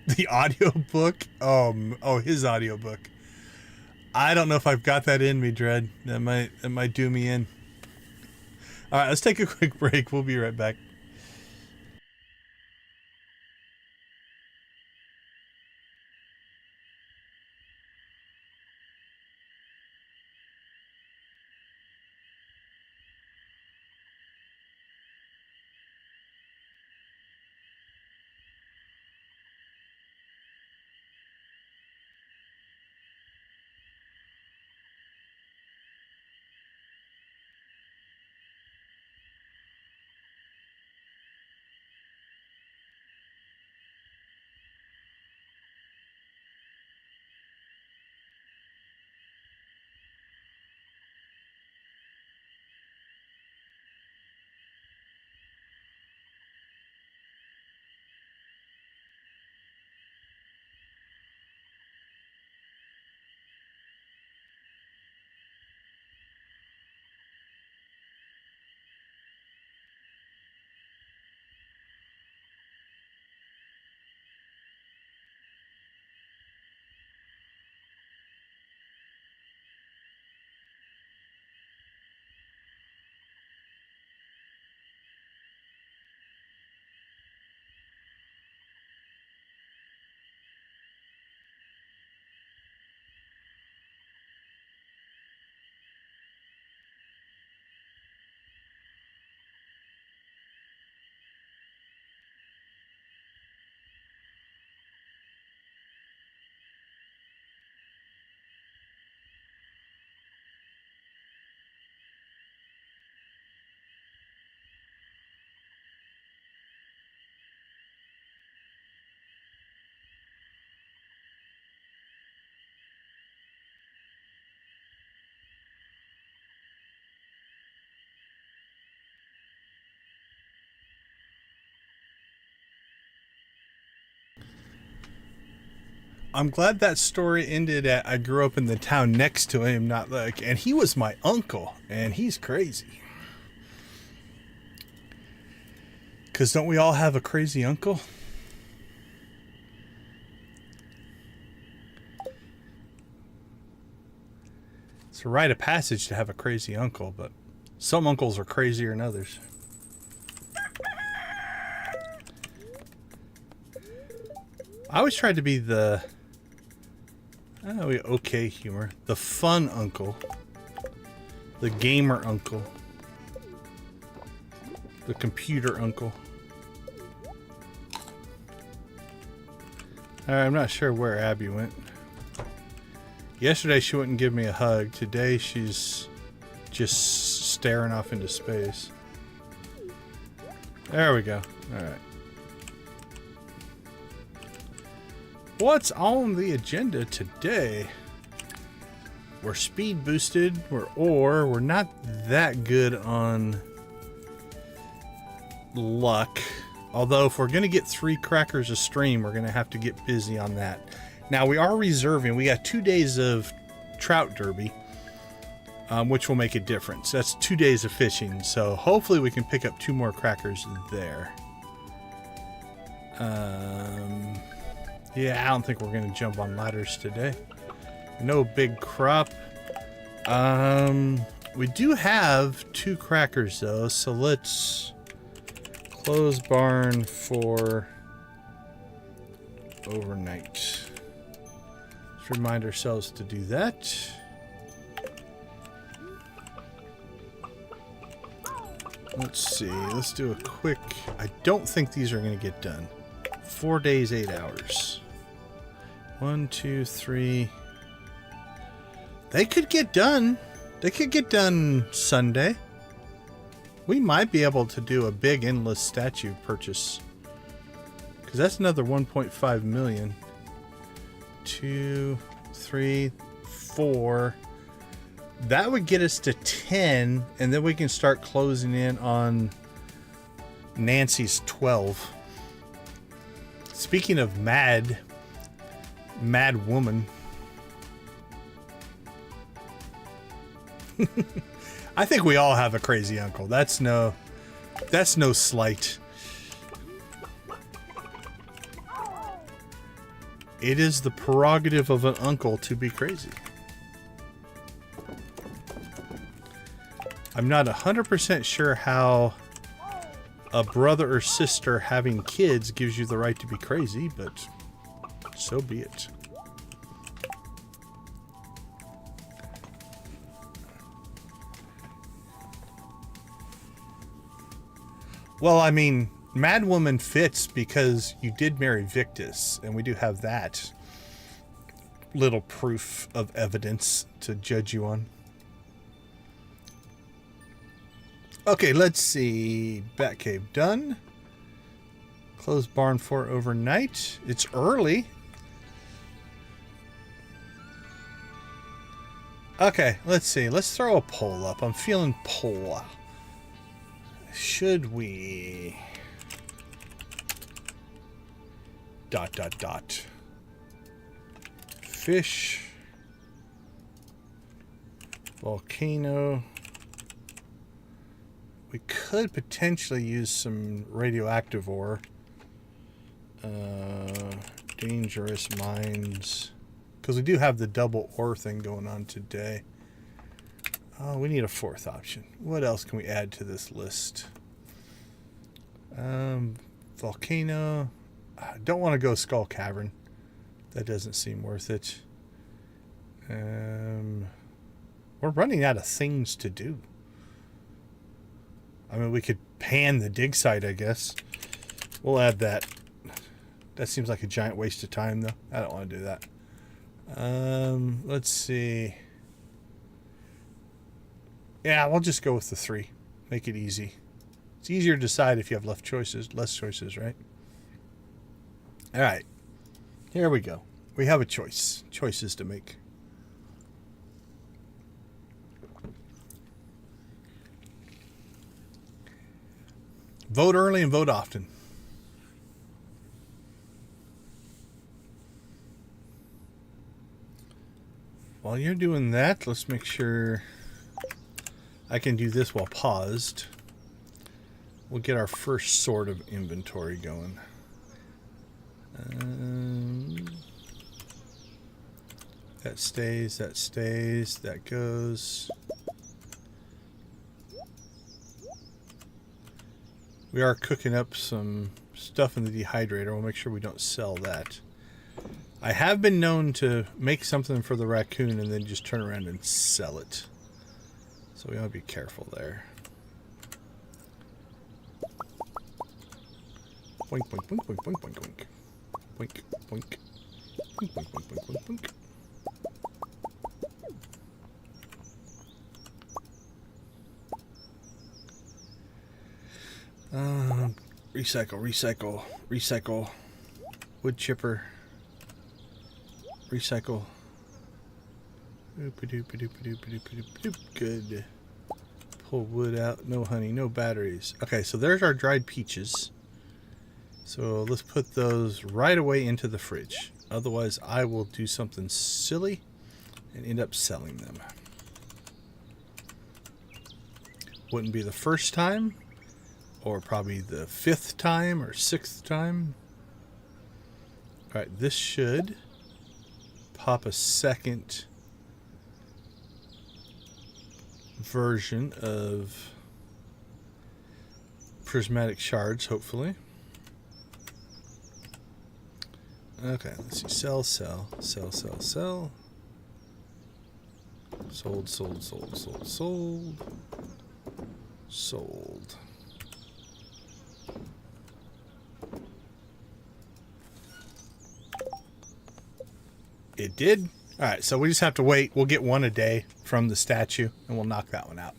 The audiobook? His audiobook. I don't know if I've got that in me, Dread. That might do me in. All right, let's take a quick break. We'll be right back. I'm glad that story ended at I grew up in the town next to him, and he was my uncle, and he's crazy. Because don't we all have a crazy uncle? It's a rite of passage to have a crazy uncle, but some uncles are crazier than others. I always tried to be the okay humor, the fun uncle, the gamer uncle, the computer uncle. I'm not sure where Abby went. Yesterday she wouldn't give me a hug. Today she's just staring off into space. There we go. All right. What's on the agenda today? We're speed boosted, we're not that good on luck. Although if we're gonna get 3 crackers a stream, we're gonna have to get busy on that. Now we are reserving. We got 2 days of trout derby, which will make a difference. That's 2 days of fishing, so hopefully we can pick up 2 more crackers there. Yeah, I don't think we're gonna jump on ladders today. No big crop. We do have 2 crackers though, so let's close barn for overnight. Let's remind ourselves to do that. Let's see, let's do a quick, I don't think these are gonna get done. 4 days, 8 hours. 1, 2, 3. They could get done. They could get done Sunday. We might be able to do a big endless statue purchase. Because that's another 1.5 million. 2, 3, 4. That would get us to 10, and then we can start closing in on Nancy's 12. Speaking of mad woman. I think we all have a crazy uncle. That's no slight. It is the prerogative of an uncle to be crazy. I'm not 100% sure how a brother or sister having kids gives you the right to be crazy, but so be it. Well, I mean, Mad Woman fits because you did marry Victus, and we do have that little proof of evidence to judge you on. Okay, let's see. Batcave done. Close barn for overnight. It's early. Okay, let's see. Let's throw a poll up. I'm feeling poll. Should we... ... Fish. Volcano. We could potentially use some radioactive ore. Dangerous mines. Because we do have the double ore thing going on today. Oh, we need a fourth option. What else can we add to this list? Volcano. I don't want to go Skull Cavern. That doesn't seem worth it. We're running out of things to do. I mean, we could pan the dig site, I guess. We'll add that. That seems like a giant waste of time, though. I don't want to do that. Let's see. Yeah, we'll just go with the 3. Make it easy. It's easier to decide if you have less choices, right? All right. Here we go. We have a choice. Choices to make. Vote early and vote often. While you're doing that, let's make sure I can do this while paused. We'll get our first sort of inventory going. That stays, that goes. We are cooking up some stuff in the dehydrator. We'll make sure we don't sell that. I have been known to make something for the raccoon and then just turn around and sell it. So we want to be careful there. Boink, boink, boink, boink, boink, boink, boink. Boink, boink. Boink, boink, boink, boink, boink, boink. Recycle. Wood chipper. Recycle. Good. Pull wood out. No honey, no batteries. Okay, so there's our dried peaches. So let's put those right away into the fridge. Otherwise, I will do something silly and end up selling them. Wouldn't be the first time, or probably the 5th time or 6th time. All right, this should pop a second version of prismatic shards, hopefully. Okay, let's see. Sell. Sold. It did. All right, so we just have to wait. We'll get one a day from the statue, and we'll knock that one out.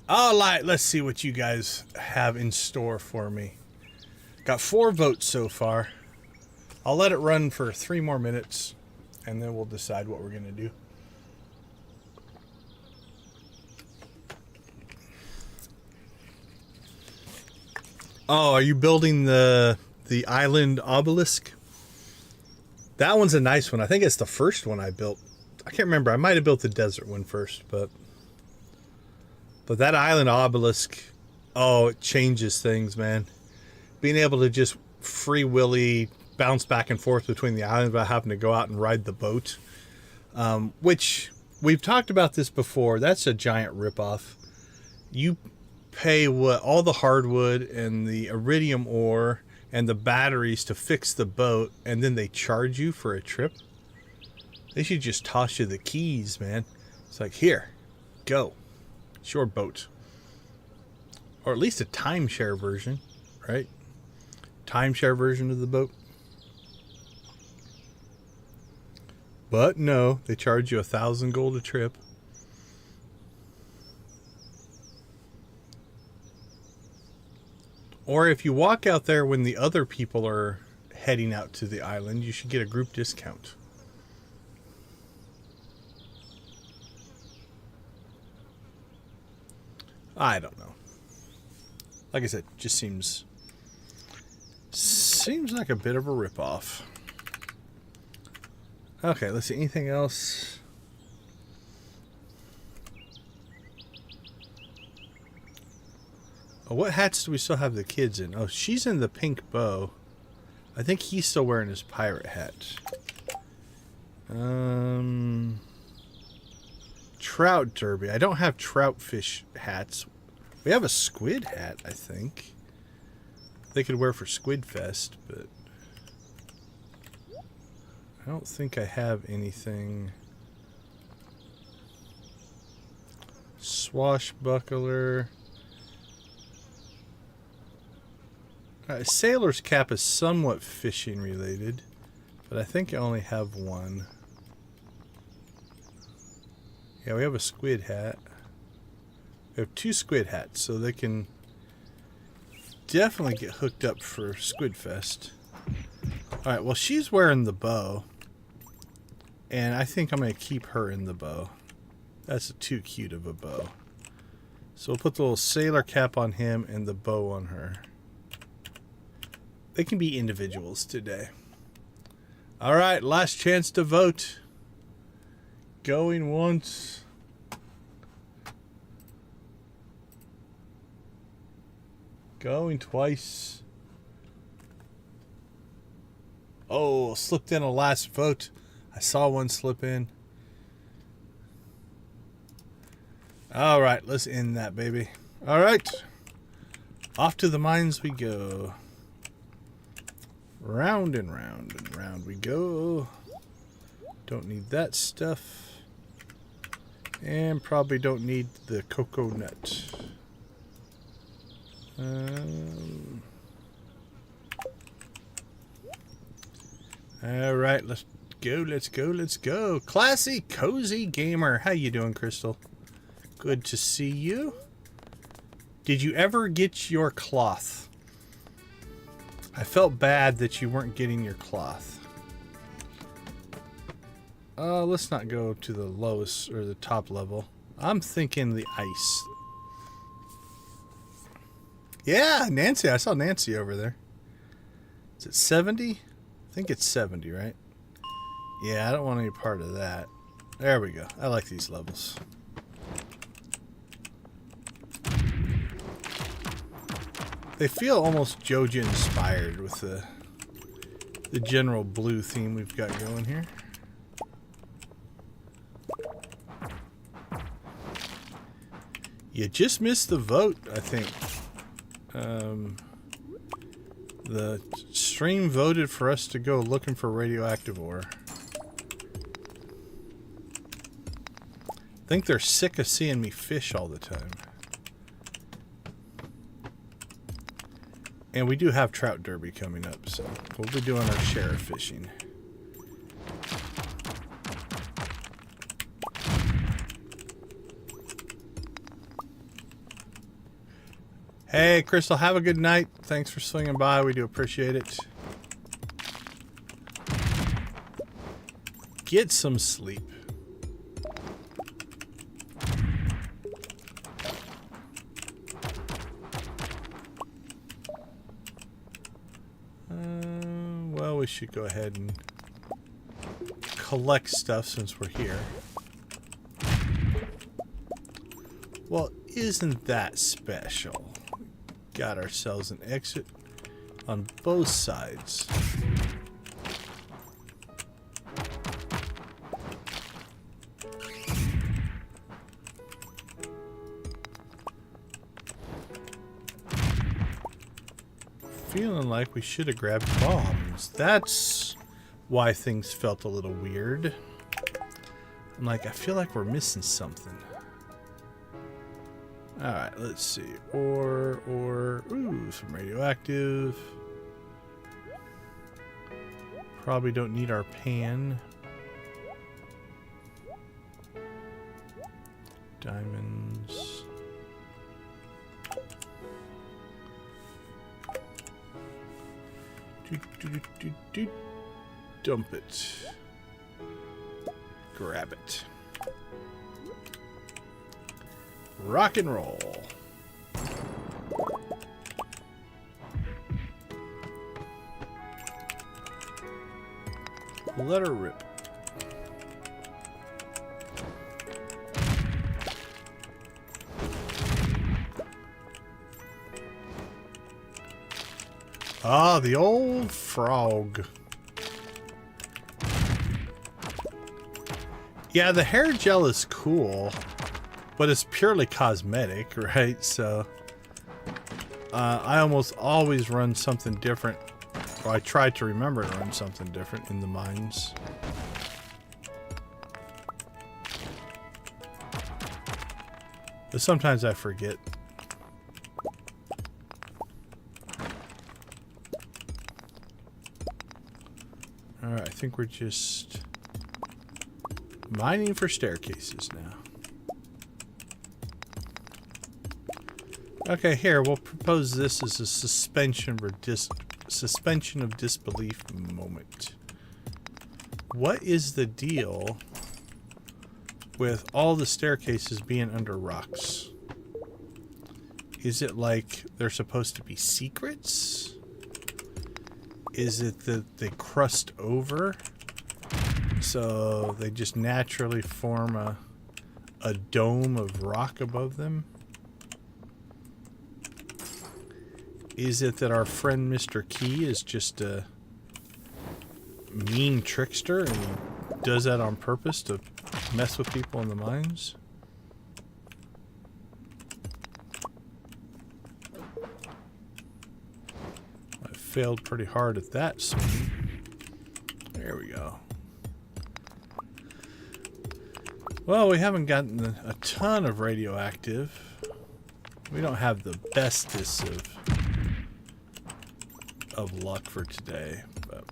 All right, let's see what you guys have in store for me. Got 4 votes so far. I'll let it run for 3 more minutes, and then we'll decide what we're going to do. Oh, are you building the island obelisk? That one's a nice one. I think it's the first one I built. I can't remember. I might have built the desert one first, but that island obelisk, oh, it changes things, man. Being able to just free willy bounce back and forth between the islands without having to go out and ride the boat, which we've talked about this before. That's a giant ripoff. You pay what all the hardwood and the iridium ore and the batteries to fix the boat, and then they charge you for a trip. They should just toss you the keys, man. It's like, here, go. It's your boat. Or at least a timeshare version, right? Timeshare version of the boat. But no, they charge you 1,000 gold a trip. Or if you walk out there when the other people are heading out to the island, you should get a group discount. I don't know. Like I said, just seems like a bit of a ripoff. Okay, let's see. Anything else? Oh, what hats do we still have the kids in? Oh, she's in the pink bow. I think he's still wearing his pirate hat. Trout derby. I don't have trout fish hats. We have a squid hat, I think. They could wear for Squid Fest, but I don't think I have anything. Swashbuckler. Sailor's cap is somewhat fishing related, but I think I only have one. Yeah, we have a squid hat. We have 2 squid hats, so they can definitely get hooked up for Squid Fest. Alright, well, she's wearing the bow, and I think I'm going to keep her in the bow. That's too cute of a bow. So we'll put the little sailor cap on him and the bow on her. They can be individuals today. Alright, last chance to vote. Going once. Going twice. Oh, slipped in a last vote. I saw one slip in. Alright, let's end that, baby. Alright. Off to the mines we go. Round and round and round we go. Don't need that stuff. And probably don't need the cocoa nut. Alright, let's go, let's go, let's go. Classy, cozy gamer. How you doing, Crystal? Good to see you. Did you ever get your cloth? I felt bad that you weren't getting your cloth. Let's not go to the lowest or the top level. I'm thinking the ice. Yeah, Nancy. I saw Nancy over there. Is it 70? I think it's 70, right? Yeah, I don't want any part of that. There we go. I like these levels. They feel almost Joja inspired with the general blue theme we've got going here. You just missed the vote, I think. The stream voted for us to go looking for radioactive ore. I think they're sick of seeing me fish all the time. And we do have trout derby coming up, so we'll be doing our share of fishing. Hey, Crystal, have a good night. Thanks for swinging by. We do appreciate it. get some sleep. Well, we should go ahead and collect stuff since we're here. Well, isn't that special? Got ourselves an exit on both sides. Feeling like we should have grabbed bombs. That's why things felt a little weird. I'm like, I feel like we're missing something. Alright, let's see. Ooh, some radioactive. Probably don't need our pan. Diamonds. Dump it. Grab it. Rock and roll. Let her rip. Ah, the old frog. Yeah, the hair gel is cool, but it's purely cosmetic, right? So I almost always run something different, or I try to remember to run something different in the mines. But sometimes I forget. Alright, I think we're just mining for staircases now. Okay, here, we'll propose this as a suspension of disbelief moment. What is the deal with all the staircases being under rocks? Is it like they're supposed to be secrets? Is it that they crust over, so they just naturally form a dome of rock above them? Is it that our friend Mr. Key is just a mean trickster and does that on purpose to mess with people in the mines? Failed pretty hard at that swing. There we go. Well, we haven't gotten a ton of radioactive. We don't have the bestest of luck for today, but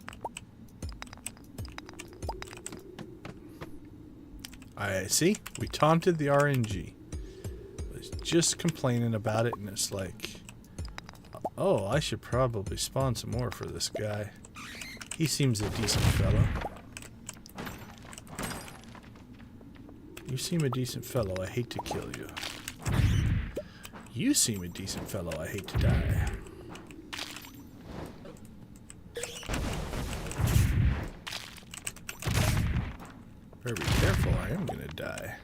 I see. We taunted the RNG. I was just complaining about it, and it's like, oh, I should probably spawn some more for this guy. He seems a decent fellow. You seem a decent fellow. I hate to kill you. You seem a decent fellow. I hate to die. Better be careful. I am gonna die.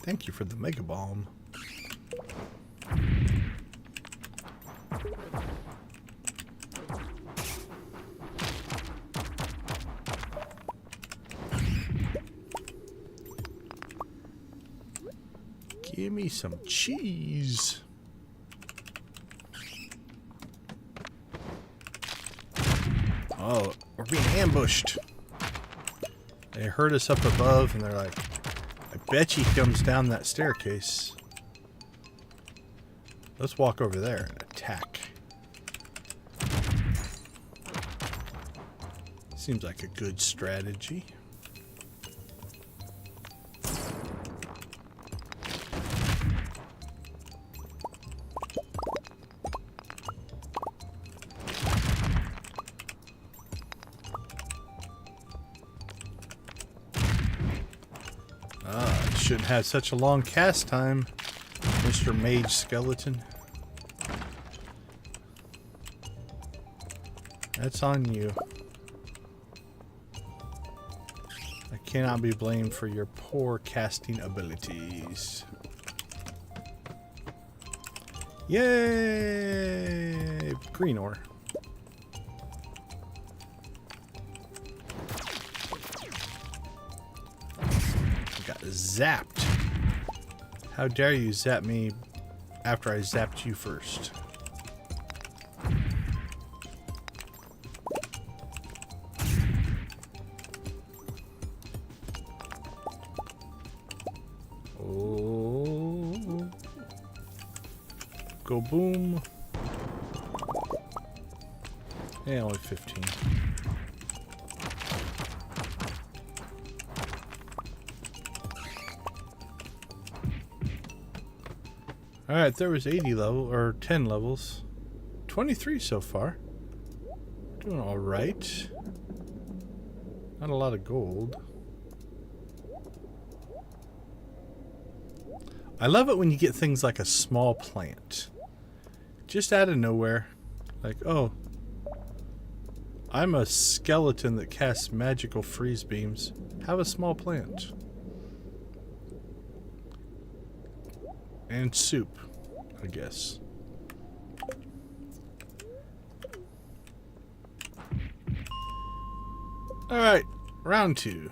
Thank you for the mega bomb. Give me some cheese. Oh, we're being ambushed. They heard us up above and they're like, I bet he comes down that staircase. Let's walk over there and attack. Seems like a good strategy. shouldn't have such a long cast time, Mr. Mage Skeleton. That's on you. I cannot be blamed for your poor casting abilities. Yay! Green ore. Got zapped. How dare you zap me after I zapped you first? Oh. Go boom. Yeah, only 15. Alright, there was 80 level, or 10 levels. 23 so far. Doing alright. Not a lot of gold. I love it when you get things like a small plant. Just out of nowhere. Like, oh, I'm a skeleton that casts magical freeze beams. Have a small plant. And soup, I guess. Alright, round 2.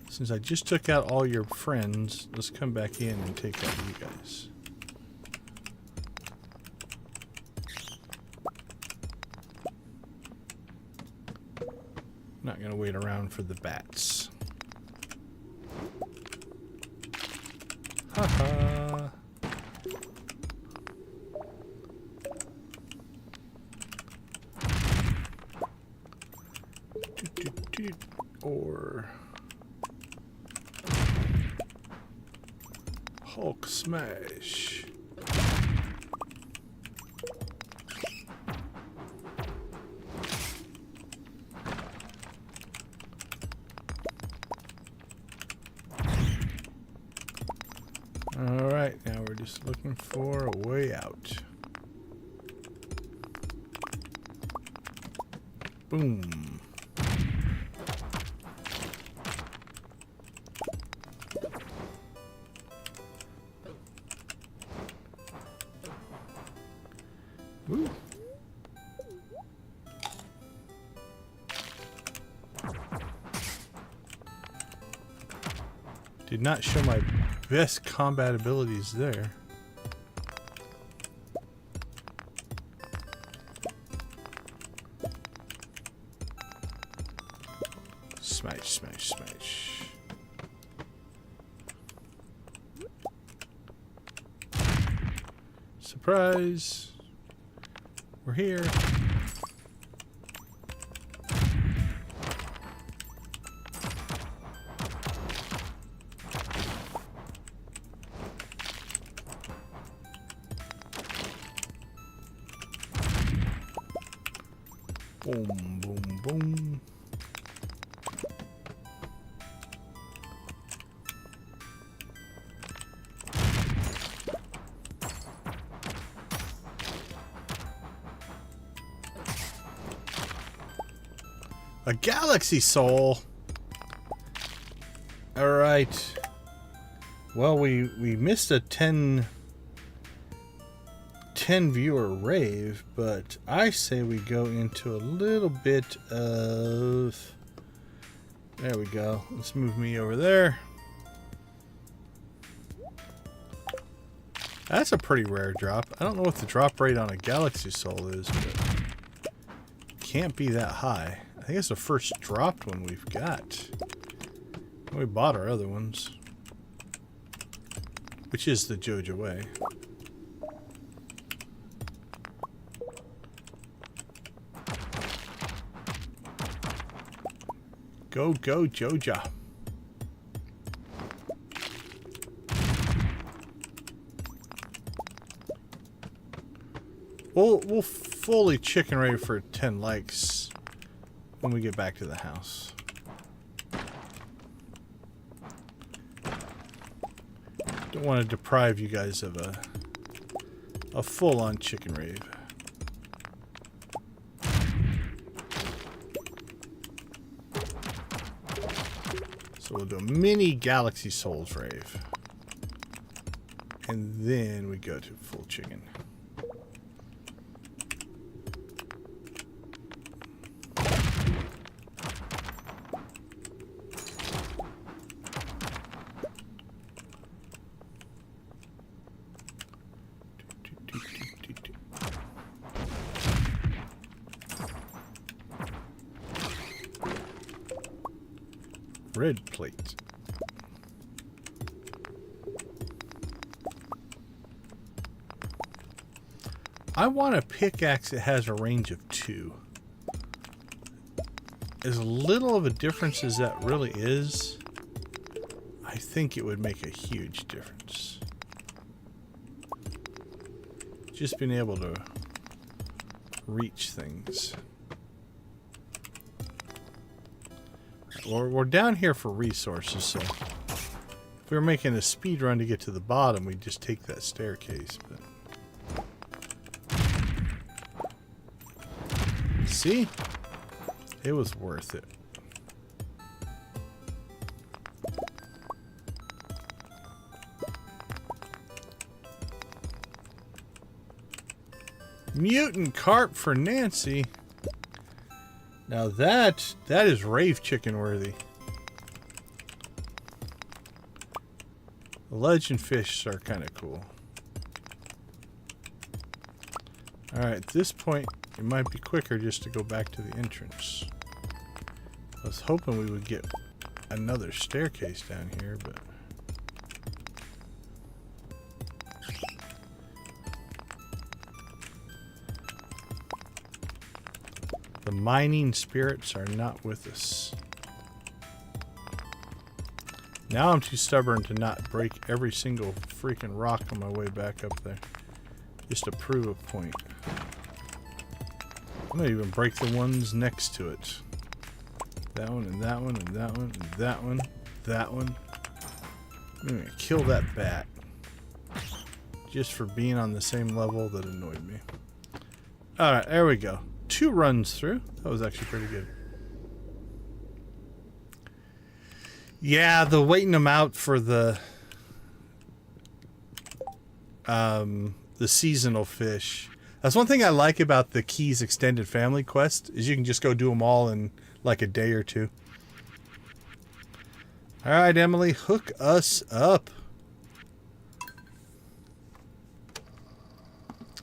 Since I just took out all your friends, let's come back in and take out you guys. Not gonna wait around for the bats. Haha. Or Hulk smash. Alright, now we're just looking for a way out. Boom. Woo. Did not show my best combat abilities there. Smash, smash, smash. Surprise! We're here. Boom, boom, boom. A galaxy soul. All right. Well, we missed a 10 viewer rave, but I say we go into a little bit of. There we go. Let's move me over there. That's a pretty rare drop. I don't know what the drop rate on a galaxy soul is, but can't be that high. I think it's the first dropped one we've got. We bought our other ones, which is the Joja way. Go, go, Joja. We'll fully chicken ready for 10 likes when we get back to the house. Don't want to deprive you guys of a full-on chicken rave. So we'll do a mini Galaxy Souls rave. And then we go to full chicken. Red plate. I want a pickaxe that has a range of 2. As little of a difference as that really is, I think it would make a huge difference. Just being able to reach things. We're down here for resources, so if we were making a speed run to get to the bottom, we'd just take that staircase. But see? It was worth it. Mutant carp for Nancy. Now that is rave chicken worthy. The legend fish are kind of cool. Alright, at this point it might be quicker just to go back to the entrance. I was hoping we would get another staircase down here, but the mining spirits are not with us. Now I'm too stubborn to not break every single freaking rock on my way back up there. Just to prove a point. I'm gonna even break the ones next to it. That one and that one and that one and that one. That one. I'm gonna kill that bat. Just for being on the same level that annoyed me. Alright, there we go. 2 runs through. That was actually pretty good. Yeah, the waiting them out for the seasonal fish. That's one thing I like about the Keys Extended Family Quest is you can just go do them all in like a day or 2. All right, Emily, hook us up.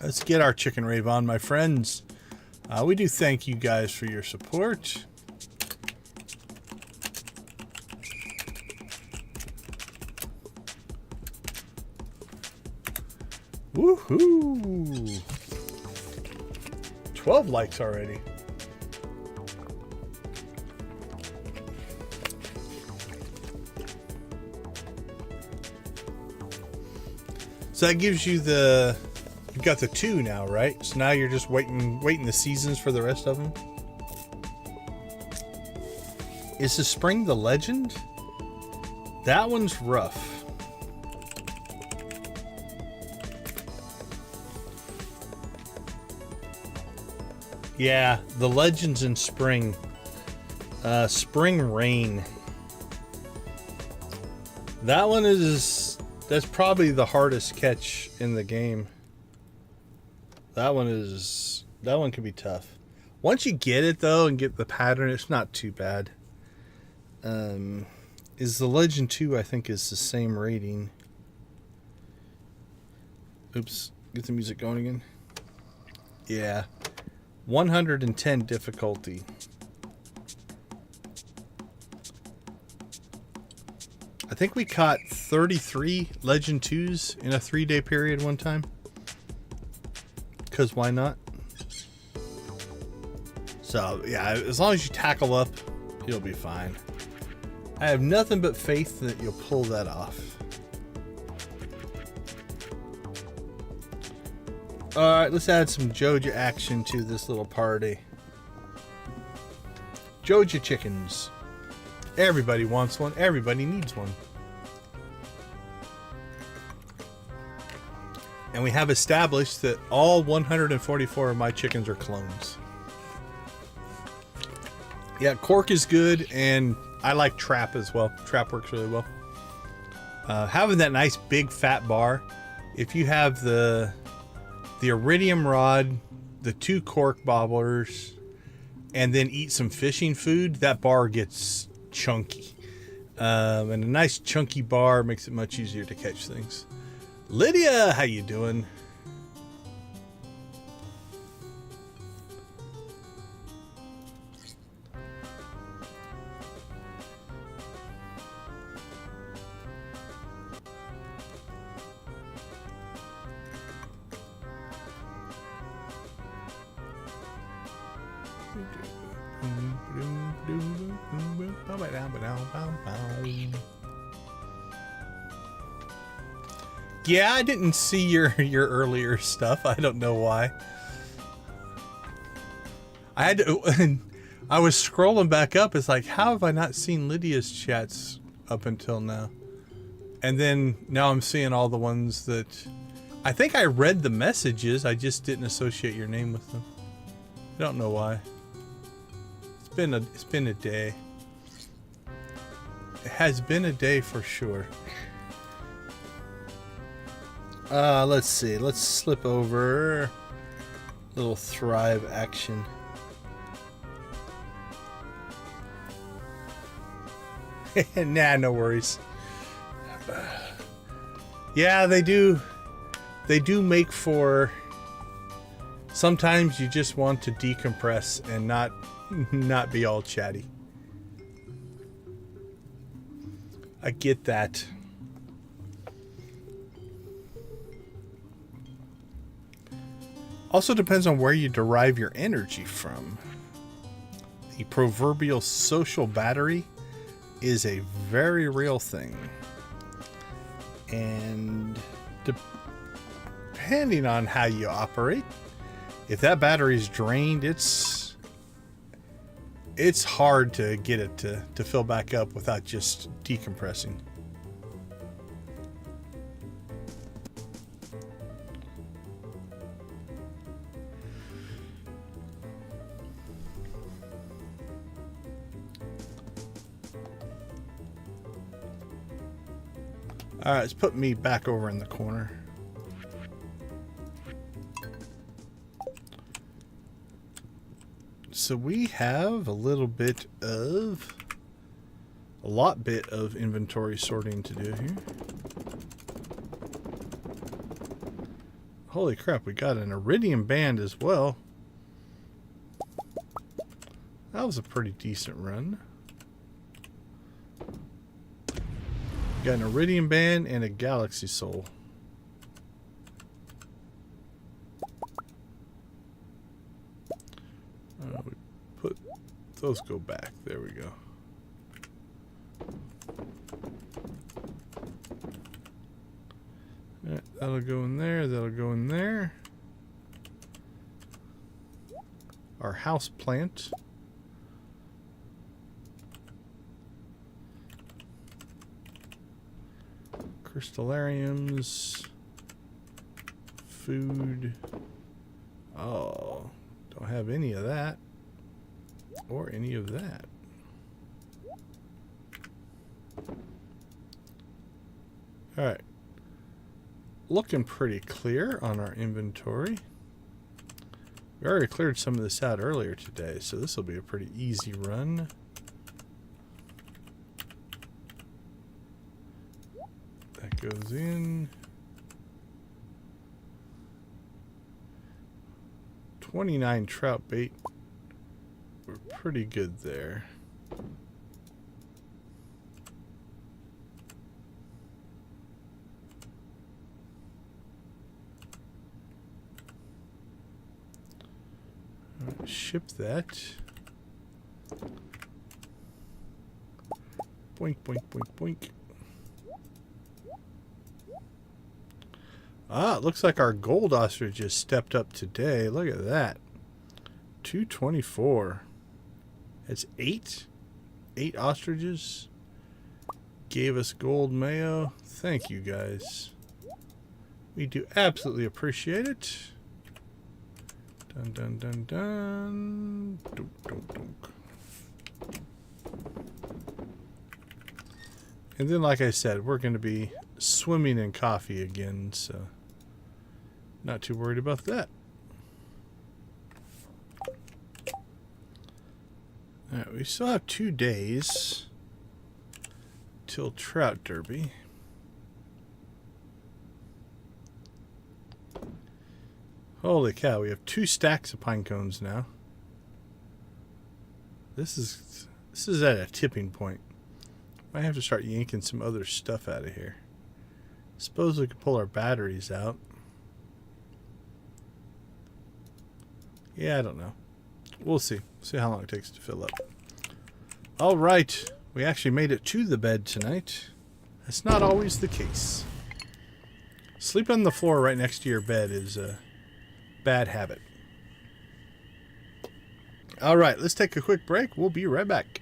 Let's get our chicken rave on, my friends. We do thank you guys for your support. Woohoo! 12 likes already. So that gives you the... You got the 2 now, right? So now you're just waiting the seasons for the rest of them. Is the spring the legend? That one's rough. Yeah, the legends in spring. Spring rain. That one is... That's probably the hardest catch in the game. That one can be tough. Once you get it though and get the pattern, it's not too bad. Is the Legend 2 I think is the same rating. Oops, get the music going again. Yeah. 110 difficulty. I think we caught 33 Legend 2s in a 3-day period one time. Because why not? So, yeah, as long as you tackle up, you'll be fine. I have nothing but faith that you'll pull that off. Alright, let's add some Joja action to this little party. Joja chickens. Everybody wants one. Everybody needs one. And we have established that all 144 of my chickens are clones. Yeah, cork is good, and I like trap as well. Trap works really well. Having that nice big fat bar, if you have the iridium rod, the 2 cork bobblers, and then eat some fishing food, that bar gets chunky. And a nice chunky bar makes it much easier to catch things. Lydia, how you doing? Yeah, I didn't see your earlier stuff. I don't know why. I had to, I was scrolling back up. It's like, how have I not seen Lydia's chats up until now? And then now I'm seeing all the ones that I think I read the messages. I just didn't associate your name with them. I don't know why. It's been a day. It has been a day for sure. Let's see. Let's slip over. Little Thrive action. Nah, no worries. Yeah, they do. They do make for. Sometimes you just want to decompress and not be all chatty. I get that. Also depends on where you derive your energy from. The proverbial social battery is a very real thing. And depending on how you operate, if that battery's drained, it's hard to get it to fill back up without just decompressing. Alright, let's put me back over in the corner. So we have a lot of inventory sorting to do here. Holy crap, we got an iridium band as well. That was a pretty decent run. Got an iridium band and a galaxy soul. We put those go back. There we go. All right, that'll go in there. That'll go in there. Our house plant. Crystallariums, food. Oh, don't have any of that or any of that. All right, looking pretty clear on our inventory. We already cleared some of this out earlier today, so this will be a pretty easy run. Goes in. 29 trout bait. We're pretty good there. All right, ship that. Boink, boink, boink, boink. Ah, it looks like our gold ostrich just stepped up today. Look at that. 224. It's 8. 8 ostriches. Gave us gold Mayo. Thank you guys. We do absolutely appreciate it. Dun dun dun dun. Dunk, dunk, dunk. And then, like I said, we're going to be swimming in coffee again, so not too worried about that. Alright, we still have 2 days till Trout Derby. Holy cow, we have 2 stacks of pine cones now. This is at a tipping point. I have to start yanking some other stuff out of here. Suppose we could pull our batteries out. Yeah, I don't know. We'll see. See how long it takes to fill up. Alright. We actually made it to the bed tonight. That's not always the case. Sleep on the floor right next to your bed is a bad habit. Alright, let's take a quick break. We'll be right back.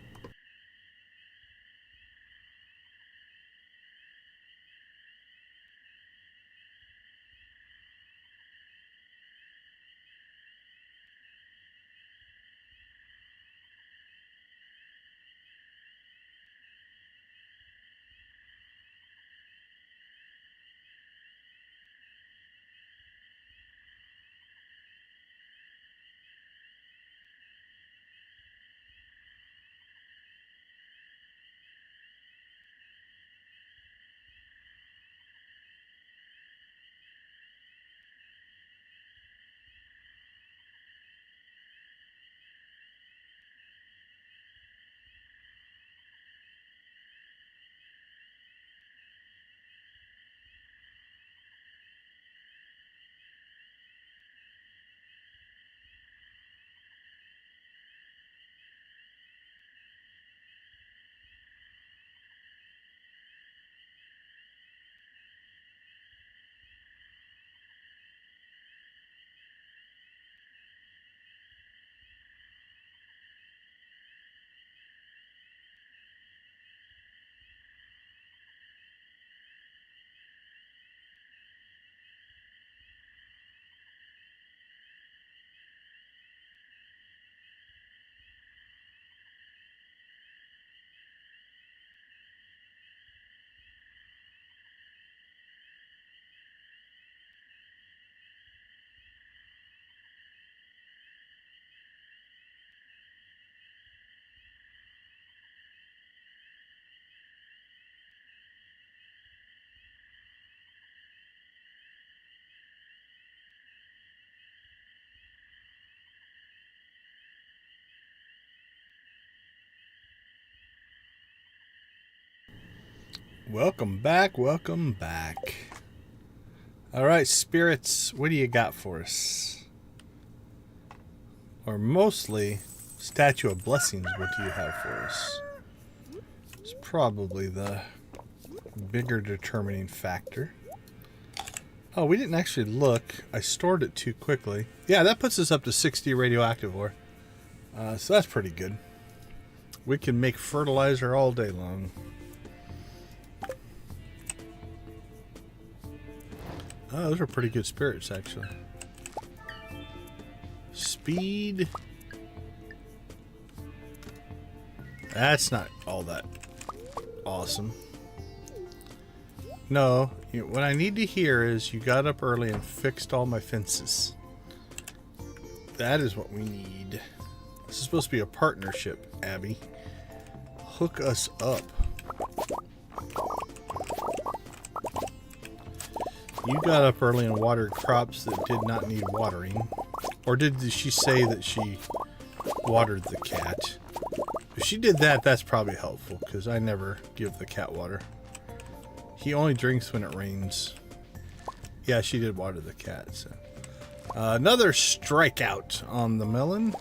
Welcome back, welcome back. Alright, spirits, what do you got for us? Or mostly, Statue of Blessings, what do you have for us? It's probably the bigger determining factor. Oh, we didn't actually look. I stored it too quickly. Yeah, that puts us up to 60 radioactive ore. So that's pretty good. We can make fertilizer all day long. Oh, those are pretty good spirits, actually. Speed. That's not all that awesome. No, what I need to hear is you got up early and fixed all my fences. That is what we need. This is supposed to be a partnership, Abby. Hook us up. You got up early and watered crops that did not need watering. Or did she say that she watered the cat? If she did that, that's probably helpful, because I never give the cat water. He only drinks when it rains. Yeah, she did water the cat. So. Another strikeout on the melon.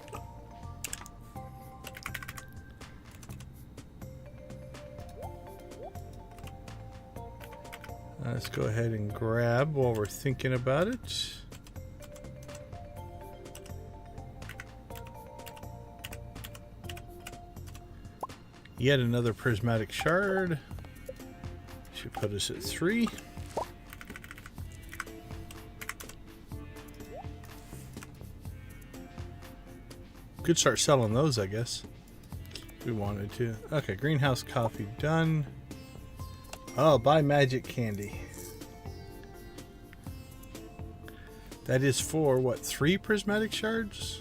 Let's go ahead and grab while we're thinking about it. Yet another prismatic shard. Should put us at 3. Could start selling those, I guess. If we wanted to. Okay, greenhouse coffee done. Oh, buy magic candy. That is for, what, 3 prismatic shards?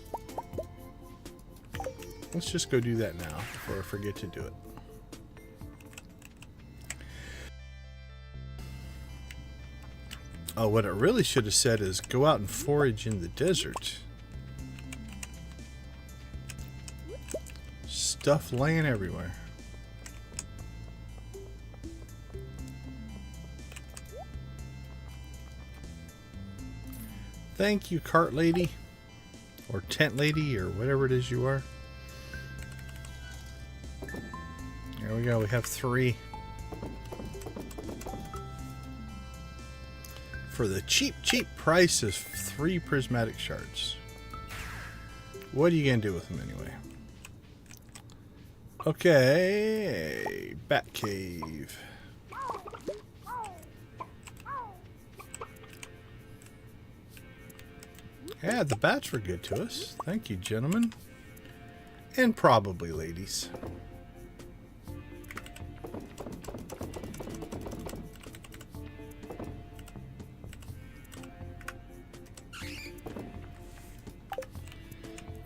Let's just go do that now before I forget to do it. Oh, what it really should have said is go out and forage in the desert. Stuff laying everywhere. Thank you, cart lady. Or tent lady, or whatever it is you are. There we go, we have 3. For the cheap, cheap price of 3 prismatic shards. What are you going to do with them anyway? Okay, bat cave. Yeah, the bats were good to us. Thank you, gentlemen. And probably ladies.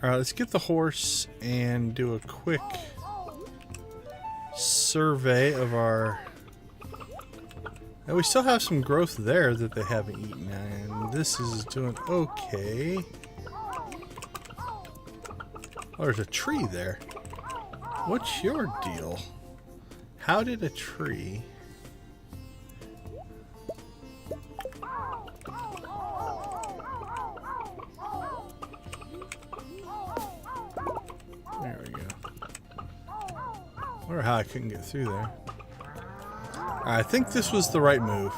Alright, let's get the horse and do a quick survey of our... And we still have some growth there that they haven't eaten, and this is doing okay. Oh, there's a tree there. What's your deal? How did a tree... There we go. I wonder how I couldn't get through there. I think this was the right move.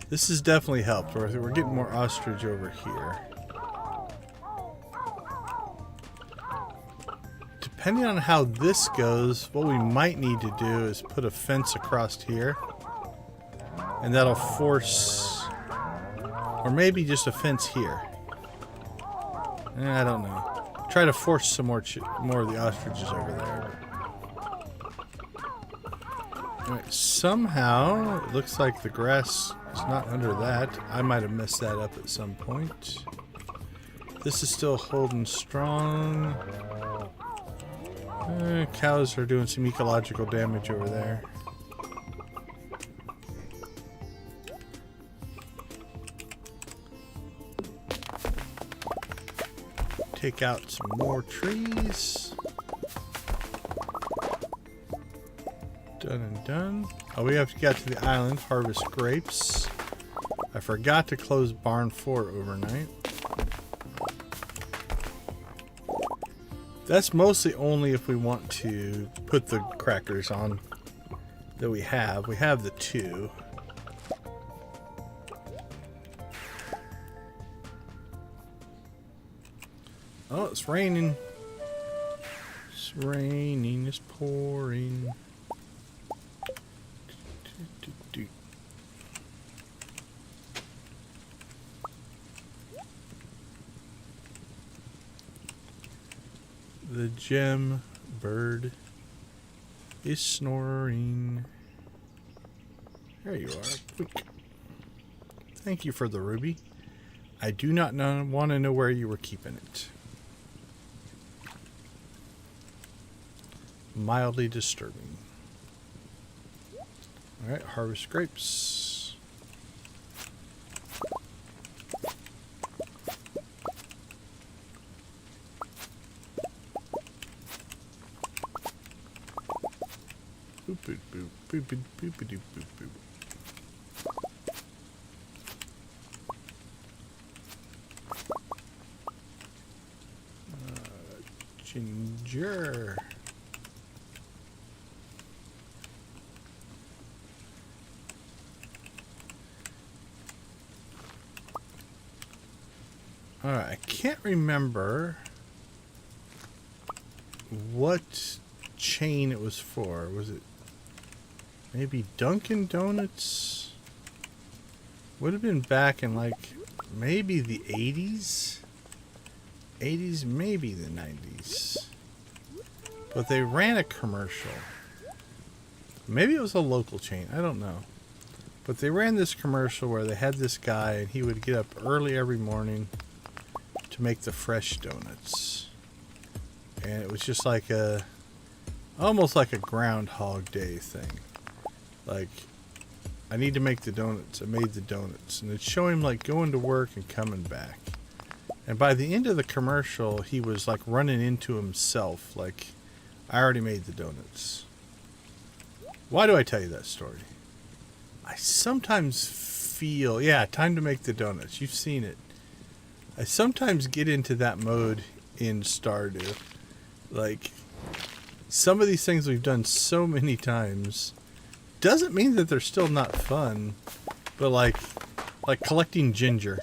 This has definitely helped. We're getting more ostrich over here. Depending on how this goes, what we might need to do is put a fence across here. And that'll force... Or maybe just a fence here. I don't know. Try to force some more of the ostriches over there. Alright, somehow it looks like the grass is not under that. I might have messed that up at some point. This is still holding strong. Cows are doing some ecological damage over there. Take out some more trees. Done and done. Oh, we have to get to the island, harvest grapes. I forgot to close barn 4 overnight. That's mostly only if we want to put the crackers on that we have. We have the 2. Oh, it's raining. It's raining, it's pouring. The gem bird is snoring. There you are. Thank you for the ruby. I do not want to know where you were keeping it. Mildly disturbing. Alright, harvest grapes. Boop, boop, boop, boop, boop, boop, boop, boop, boop. Ginger. Alright, I can't remember what chain it was for. Was it maybe Dunkin' Donuts? Would have been back in like maybe the 80s? 80s, maybe the 90s. But they ran a commercial. Maybe it was a local chain. I don't know. But they ran this commercial where they had this guy and he would get up early every morning to make the fresh donuts. And it was just like a... almost like a Groundhog Day thing. Like, I need to make the donuts. I made the donuts. And it'd show him like going to work and coming back. And by the end of the commercial, he was like running into himself. Like, I already made the donuts. Why do I tell you that story? I sometimes feel... yeah, time to make the donuts. You've seen it. I sometimes get into that mode in Stardew. Like, some of these things we've done so many times doesn't mean that they're still not fun. But like collecting ginger.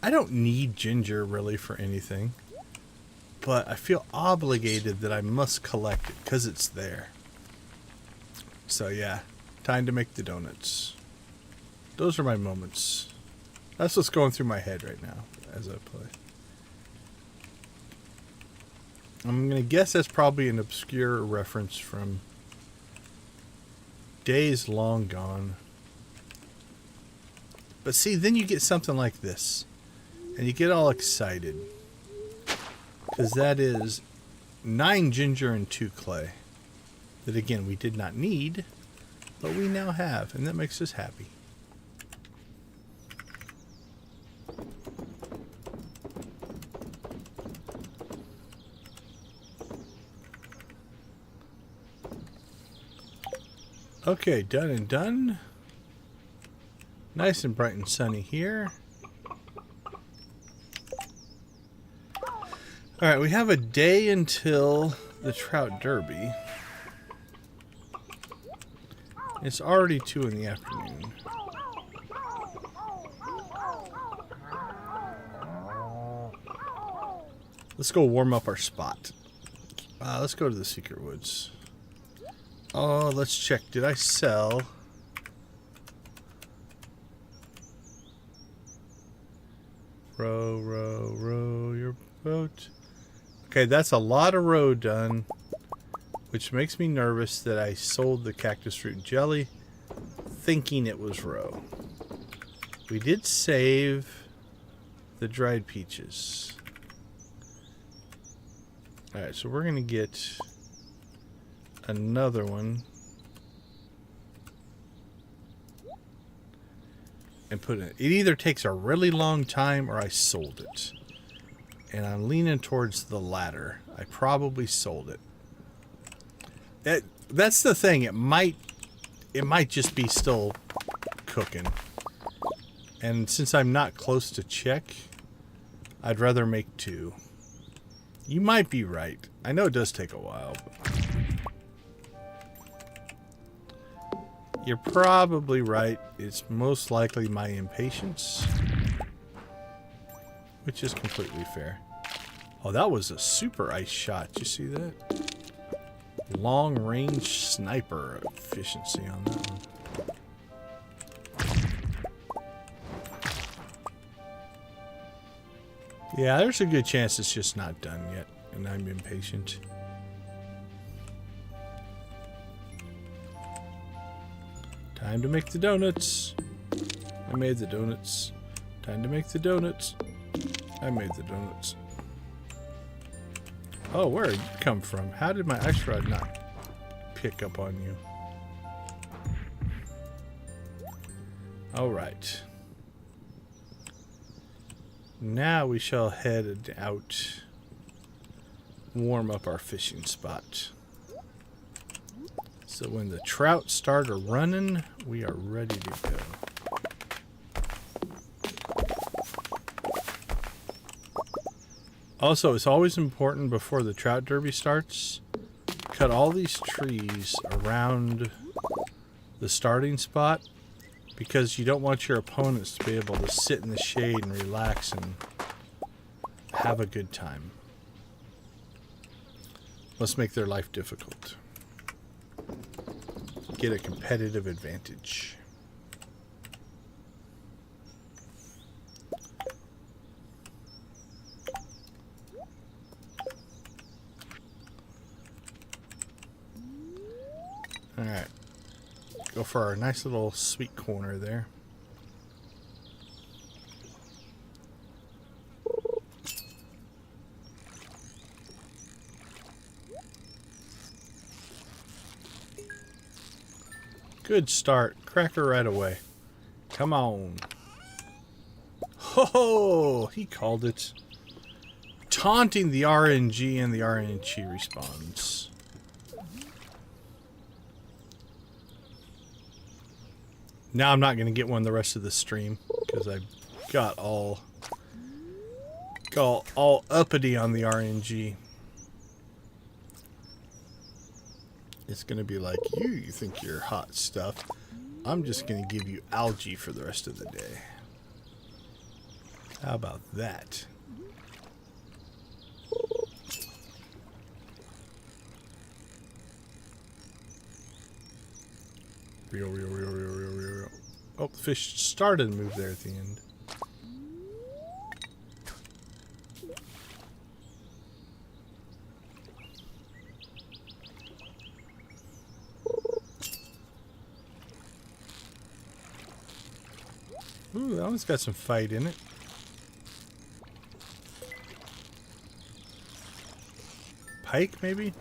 I don't need ginger really for anything. But I feel obligated that I must collect it because it's there. So yeah, time to make the donuts. Those are my moments. That's what's going through my head right now as I play. I'm going to guess that's probably an obscure reference from days long gone. But see, then you get something like this. And you get all excited. Because that is 9 ginger and 2 clay. That again, we did not need. But we now have. And that makes us happy. Okay, done and done. Nice and bright and sunny here. Alright, we have a day until the Trout Derby. It's already 2 in the afternoon. Let's go warm up our spot. Let's go to the Secret Woods. Oh, let's check. Did I sell? Row, row, row your boat. Okay, that's a lot of row done, which makes me nervous that I sold the cactus fruit jelly thinking it was row. We did save the dried peaches. Alright, so we're going to get another one and put it. It either takes a really long time or I sold it. And I'm leaning towards the latter. I probably sold it. That's the thing. It might just be still cooking. And since I'm not close to check, I'd rather make 2. You might be right. I know it does take a while. But you're probably right. It's most likely my impatience. Which is completely fair. Oh, that was a super ice shot. Did you see that? Long range sniper efficiency on that one. Yeah, there's a good chance it's just not done yet, and I'm impatient. Time to make the donuts. I made the donuts. Time to make the donuts. I made the donuts. Oh, where did you come from? How did my ice rod not pick up on you? Alright. Now we shall head out, warm up our fishing spot. So when the trout start running, we are ready to go. Also, it's always important before the trout derby starts, cut all these trees around the starting spot because you don't want your opponents to be able to sit in the shade and relax and have a good time. Let's make their life difficult. Get a competitive advantage. Alright. Go for our nice little sweet corner there. Good start. Cracker right away. Come on. Ho! He called it. Taunting the RNG, and the RNG responds. Now I'm not going to get one the rest of the stream because I got all uppity on the RNG. It's going to be like, you think you're hot stuff. I'm just going to give you algae for the rest of the day. How about that? Real. Oh, the fish started to move there at the end. Ooh, that one's got some fight in it. Pike, maybe?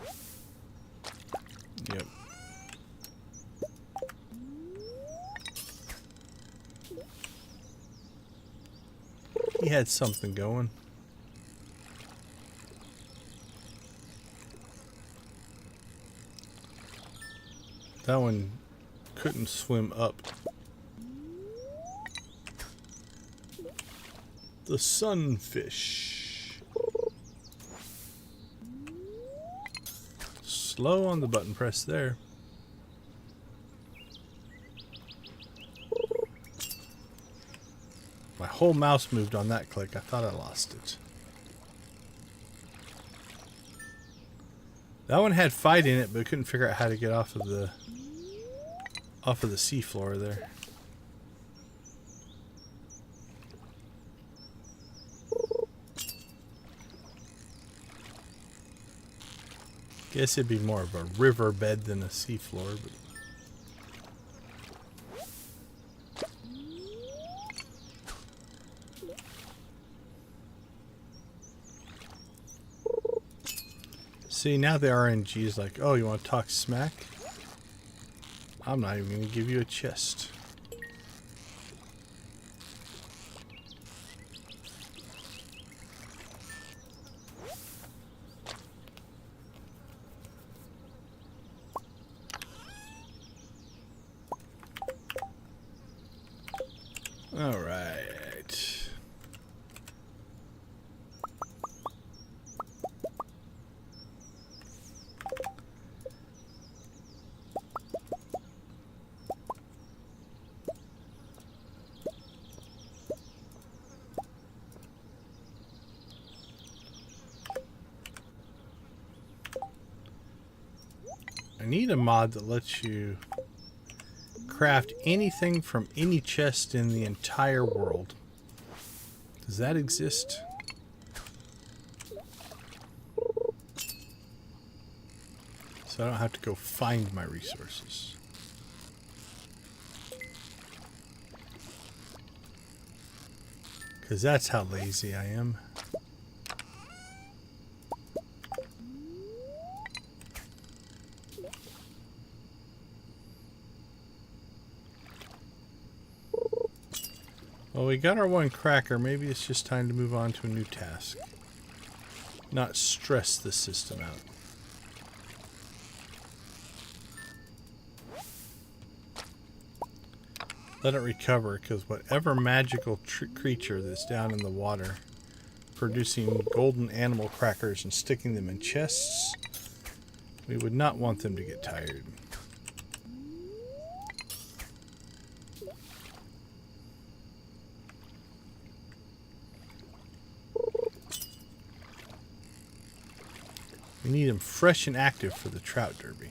Yep. He had something going. That one couldn't swim up. The sunfish. Slow on the button press there. My whole mouse moved on that click. I thought I lost it. That one had fight in it, but couldn't figure out how to get off of the seafloor there. Guess it'd be more of a riverbed than a seafloor, but see, now the RNG is like, oh, you want to talk smack? I'm not even going to give you a chest. All right. I need a mod that lets you craft anything from any chest in the entire world. Does that exist? So I don't have to go find my resources. Because that's how lazy I am. Well, we got our one cracker. Maybe it's just time to move on to a new task. Not stress the system out. Let it recover, because whatever magical creature that's down in the water producing golden animal crackers and sticking them in chests, we would not want them to get tired. We need them fresh and active for the trout derby.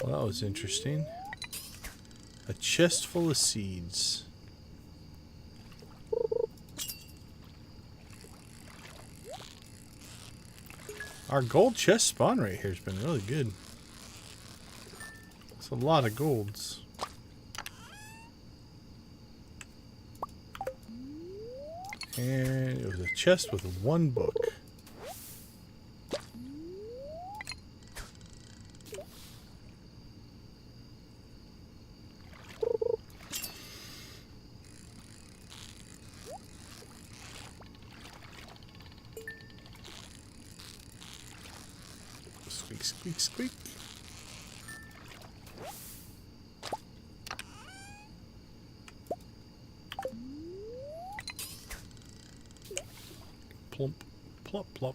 Well, that was interesting. A chest full of seeds. Our gold chest spawn rate here has been really good. It's a lot of golds. And it was a chest with one book. Squeak, squeak, squeak. Plump, plop, plop.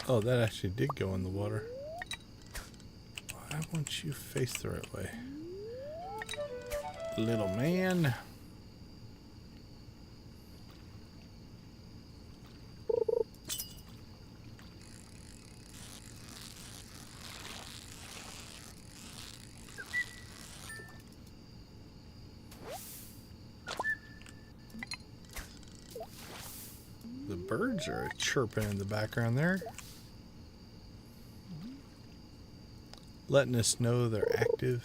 Oh, that actually did go in the water. Why won't you face the right way? Little man. The birds are chirping in the background there, letting us know they're active.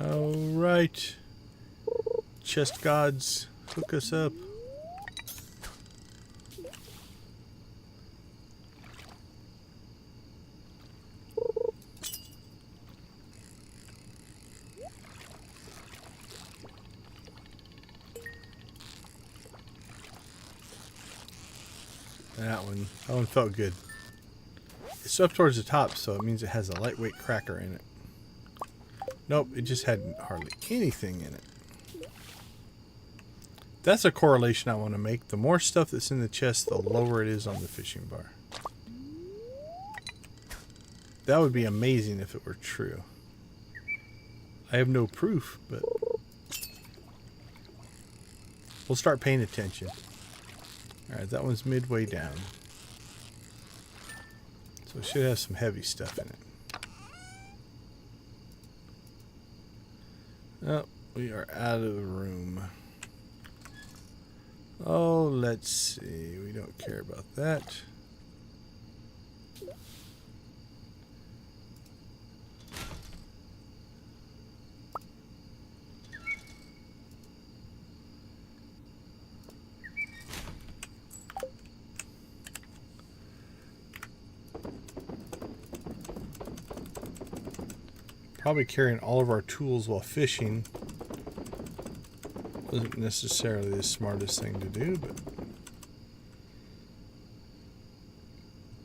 All right. Chest gods, hook us up. That one felt good. It's up towards the top, so it means it has a lightweight cracker in it. Nope, it just had hardly anything in it. That's a correlation I want to make. The more stuff that's in the chest, the lower it is on the fishing bar. That would be amazing if it were true. I have no proof, but we'll start paying attention. Alright, that one's midway down. So it should have some heavy stuff in it. Oh, we are out of the room. Oh, let's see. We don't care about that. Probably carrying all of our tools while fishing wasn't necessarily the smartest thing to do,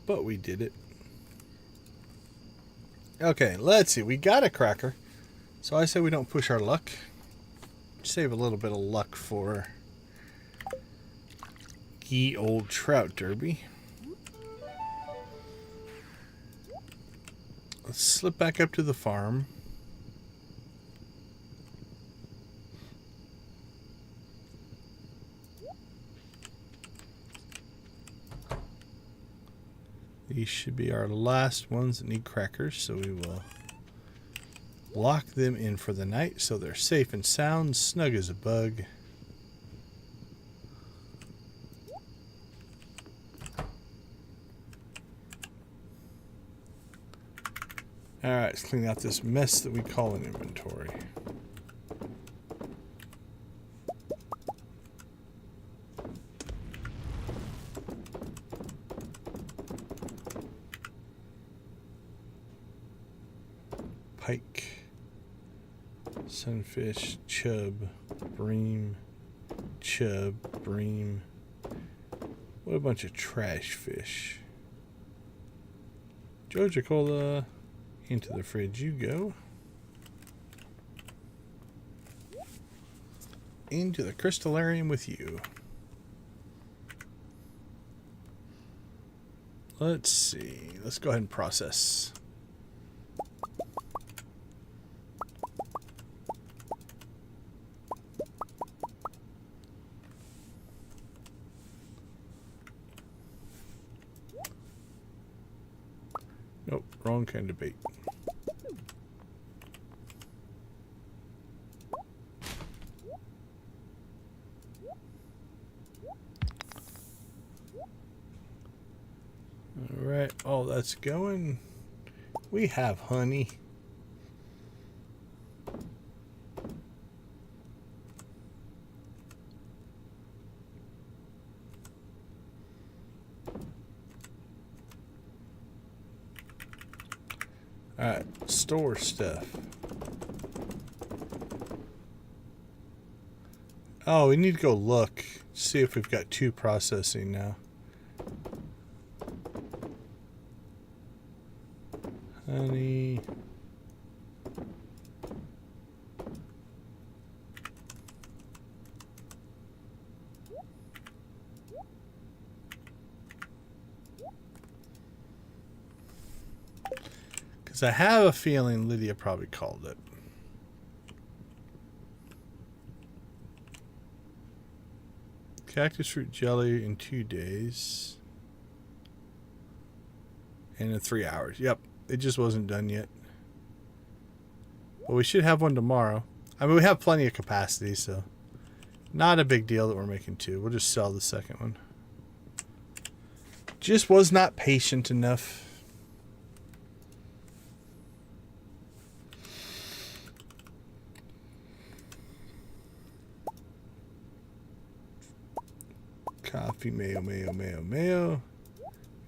but we did it. Okay, let's see. We got a cracker. So I say we don't push our luck. Save a little bit of luck for ye old trout derby. Let's slip back up to the farm. These should be our last ones that need crackers, so we will lock them in for the night so they're safe and sound, snug as a bug. Alright, let's clean out this mess that we call an inventory. Pike, sunfish, chub. bream, chub, bream. What a bunch of trash fish. Joja Cola, into the fridge you go. Into the crystallarium with you. Let's see. Let's go ahead and process. Nope, wrong kind of bait. Alright, all that's going. We have honey. Alright, store stuff. Oh, we need to go look. See if we've got 2 processing now. Honey. Because I have a feeling Lydia probably called it. Cactus fruit jelly in 2 days. And in 3 hours. Yep. It just wasn't done yet. But we should have one tomorrow. I mean, we have plenty of capacity, so not a big deal that we're making 2. We'll just sell the second one. Just was not patient enough. Coffee, mayo, mayo, mayo, mayo.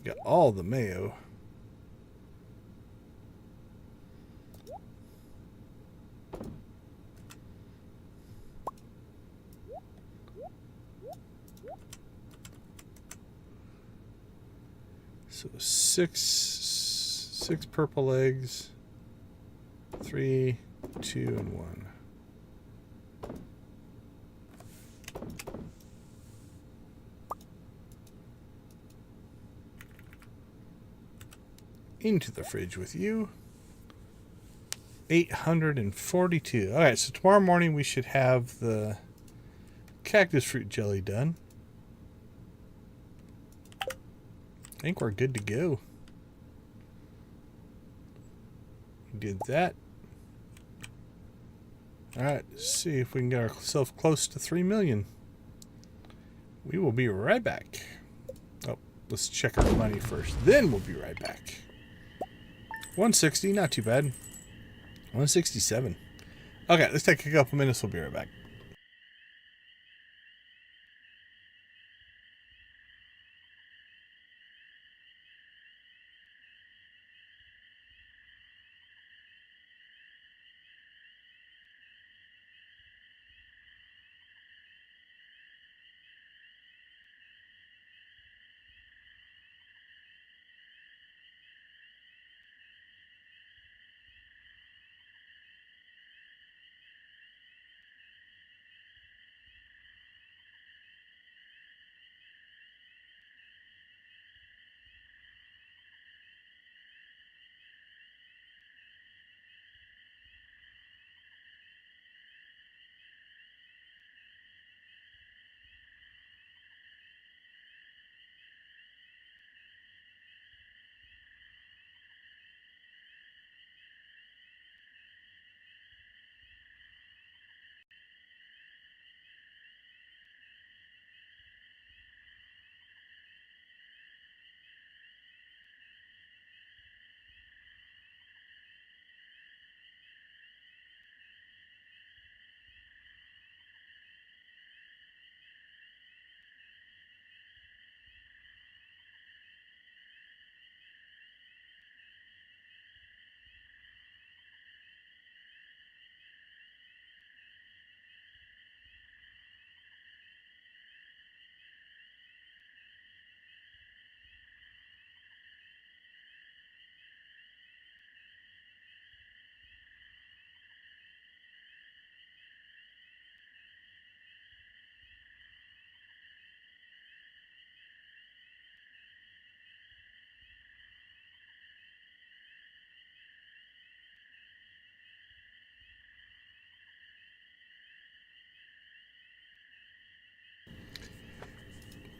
Got all the mayo. So six purple eggs, 3, 2, and 1. Into the fridge with you. 842. All right, so tomorrow morning we should have the cactus fruit jelly done. I think we're good to go. We did that. Alright, let's see if we can get ourselves close to 3 million. We will be right back. Oh, let's check our money first. Then we'll be right back. 160, not too bad. 167. Okay, let's take a couple minutes. We'll be right back.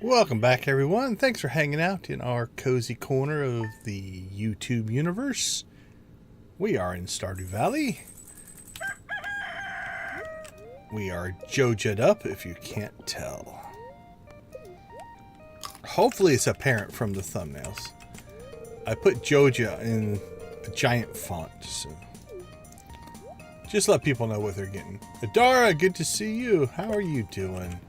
Welcome back, everyone. Thanks for hanging out in our cozy corner of the YouTube universe. We are in Stardew Valley. We are Joja'd up, if you can't tell. Hopefully it's apparent from the thumbnails. I put Joja in a giant font, so just let people know what they're getting. Adara, good to see you. How are you doing?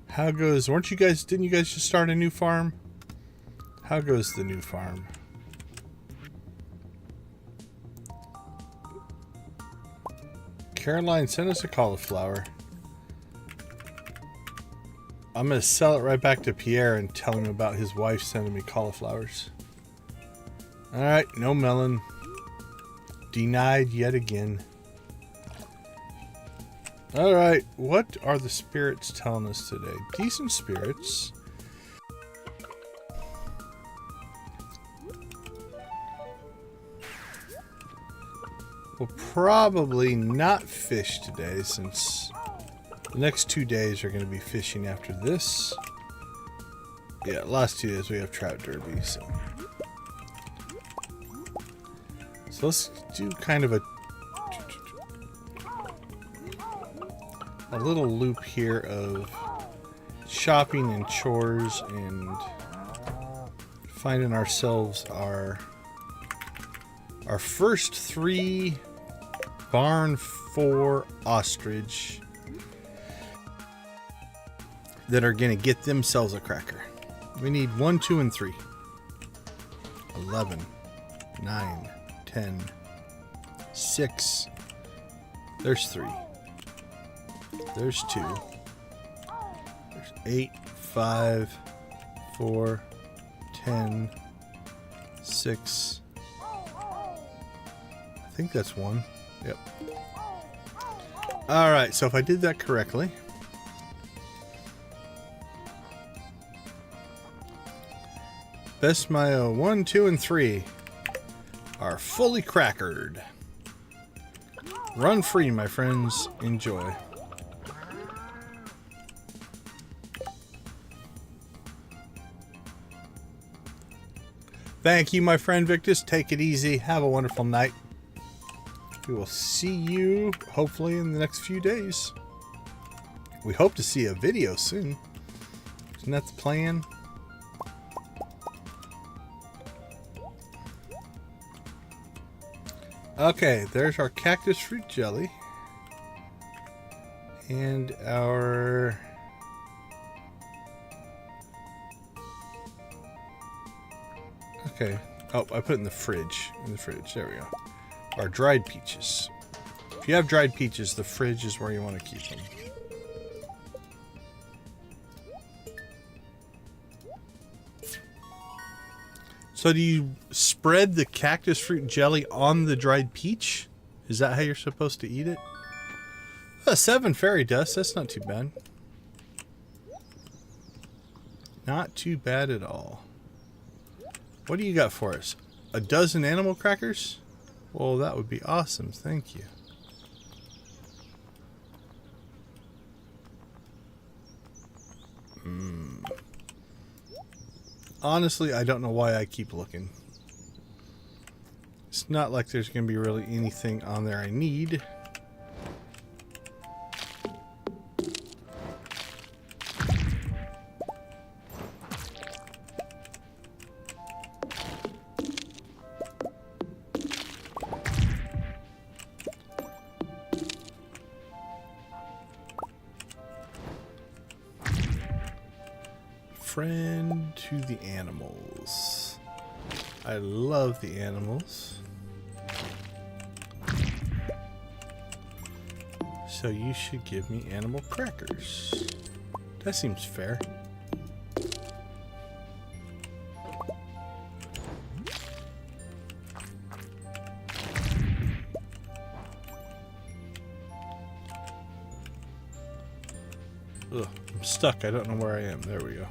How goes, didn't you guys just start a new farm? How goes the new farm? Caroline, send us a cauliflower. I'm going to sell it right back to Pierre and tell him about his wife sending me cauliflowers. Alright, no melon. Denied yet again. Alright, what are the spirits telling us today? Decent spirits. We'll probably not fish today since the next 2 days are going to be fishing after this. Yeah, last 2 days we have Trout Derby, so let's do kind of a little loop here of shopping and chores and finding ourselves our first 3 barn 4 ostrich that are going to get themselves a cracker. We need 1, 2, and 3. 11, 9, 10, 6. There's 3. There's 2. There's 8, 5, 4, 10, 6. I think that's 1. Yep. Alright, so if I did that correctly, best Mayo 1, 2, and 3 are fully crackered. Run free, my friends. Enjoy. Thank you, my friend Victus. Take it easy. Have a wonderful night. We will see you, hopefully, in the next few days. We hope to see a video soon. Isn't that the plan? Okay, there's our cactus fruit jelly. And our... Okay. Oh, I put it in the fridge. There we go. Our dried peaches. If you have dried peaches, the fridge is where you want to keep them. So do you spread the cactus fruit jelly on the dried peach? Is that how you're supposed to eat it? 7 fairy dust. That's not too bad. Not too bad at all. What do you got for us? A dozen animal crackers? Well, that would be awesome. Thank you. Honestly, I don't know why I keep looking. It's not like there's going to be really anything on there I need. Friend to the animals. I love the animals. So you should give me animal crackers. That seems fair. Ugh, I'm stuck. I don't know where I am. There we go.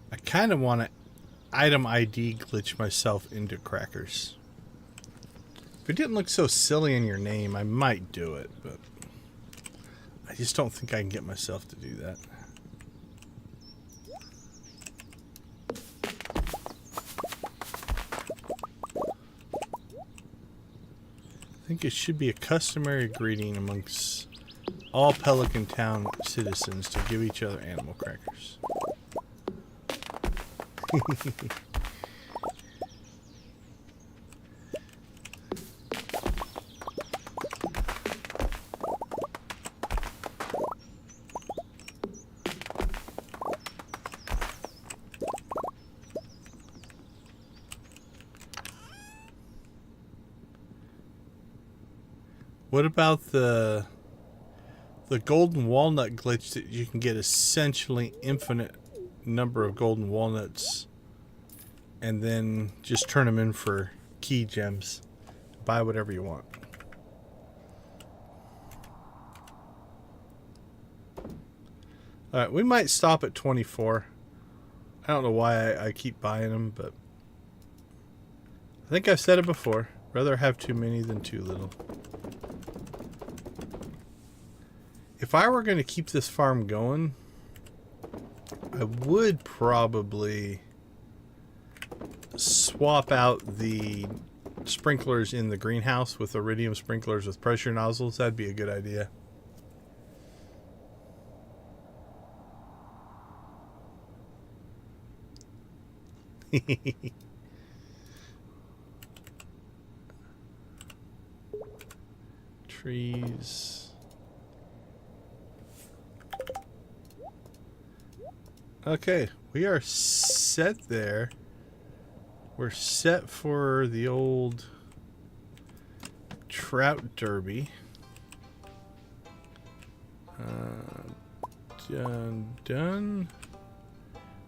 I kind of want to item ID glitch myself into crackers. If it didn't look so silly in your name, I might do it, but I just don't think I can get myself to do that. I think it should be a customary greeting amongst all Pelican Town citizens to give each other animal crackers. What about the golden walnut glitch that you can get essentially infinite number of golden walnuts and then just turn them in for key gems? Buy whatever you want. Alright, we might stop at 24. I don't know why I keep buying them, but I think I've said it before. Rather have too many than too little. If I were going to keep this farm going, I would probably swap out the sprinklers in the greenhouse with iridium sprinklers with pressure nozzles. That'd be a good idea. Trees. Okay, we are set there. We're set for the old Trout Derby. Done.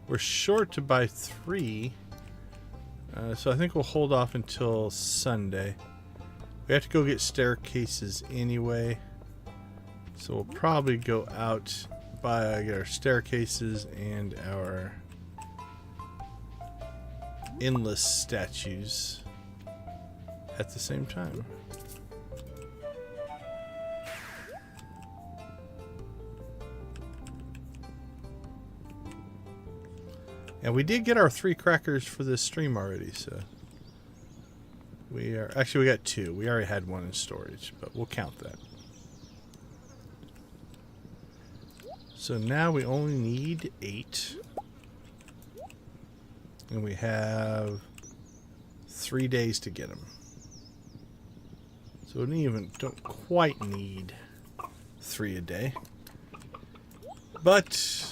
We're short to buy 3. So I think we'll hold off until Sunday. We have to go get staircases anyway. So we'll probably go out, get our staircases and our endless statues at the same time. And we did get our 3 crackers for this stream already, so we are actually, we got 2. We already had 1 in storage, but we'll count that. So now we only need 8. And we have 3 days to get them. So we don't quite need 3 a day. But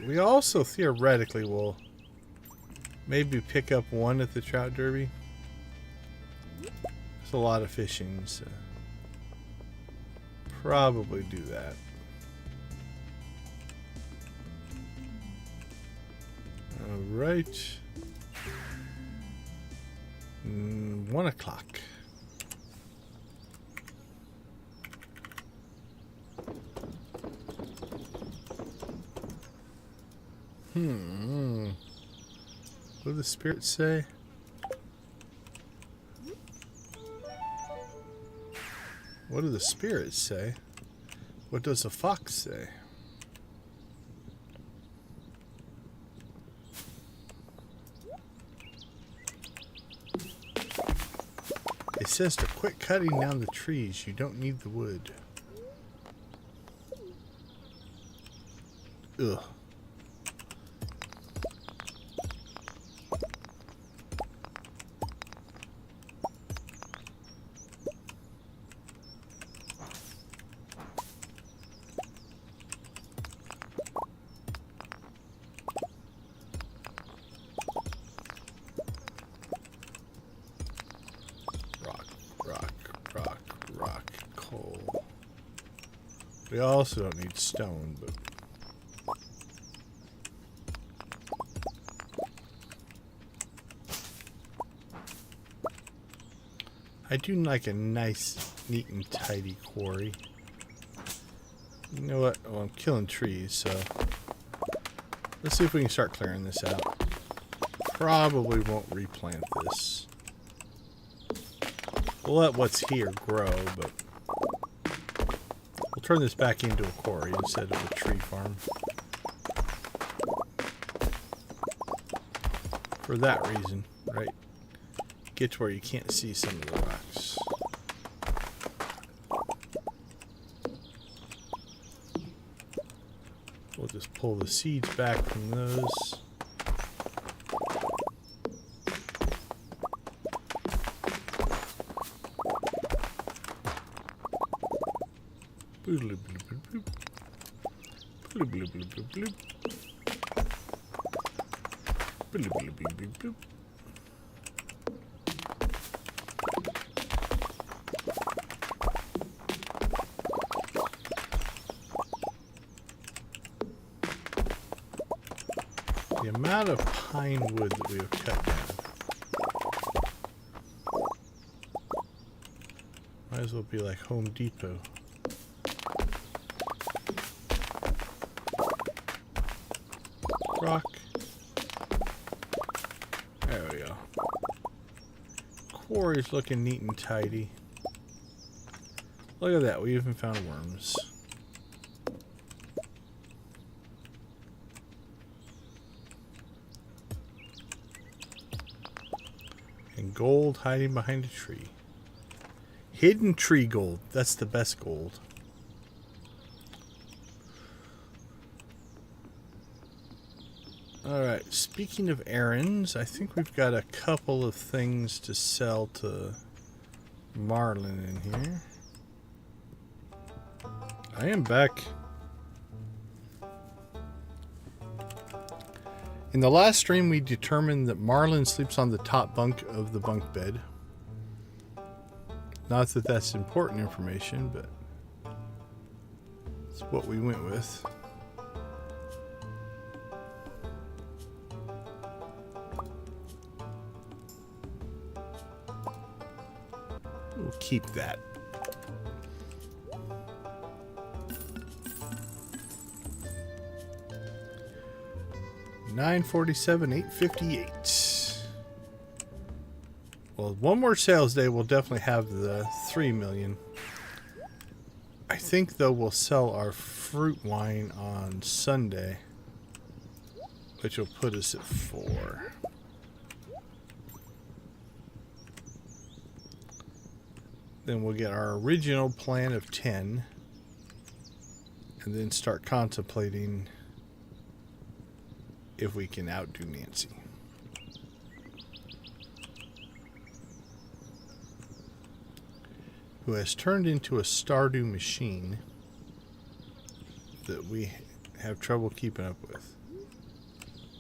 we also theoretically will maybe pick up 1 at the Trout Derby. There's a lot of fishing, so probably do that. Alright. 1 o'clock. What do the spirits say? What do the spirits say? What does the fox say? It says to quit cutting down the trees. You don't need the wood. Ugh. We also don't need stone, but I do like a nice, neat and tidy quarry. You know what? Well, I'm killing trees, so let's see if we can start clearing this out. Probably won't replant this. We'll let what's here grow, but we'll turn this back into a quarry instead of a tree farm. For that reason, right? Get to where you can't see some of the rocks. We'll just pull the seeds back from those. Bloop, bloop, bloop, bloop. Bloop, bloop, bloop, bloop, bloop. Bloop, bloop, bloop, bloop, bloop. The amount of pine wood that we have cut down. Might as well be like Home Depot. Rock. There we go. Quarry's looking neat and tidy. Look at that, we even found worms. And gold hiding behind a tree. Hidden tree gold. That's the best gold. Alright, speaking of errands, I think we've got a couple of things to sell to Marlin in here. I am back. In the last stream, we determined that Marlin sleeps on the top bunk of the bunk bed. Not that that's important information, but it's what we went with. We'll keep that. $947, $858. Well, one more sales day, we'll definitely have the 3 million. I think though we'll sell our fruit wine on Sunday, which will put us at 4. Then we'll get our original plan of 10 and then start contemplating if we can outdo Nancy. Who has turned into a Stardew machine that we have trouble keeping up with.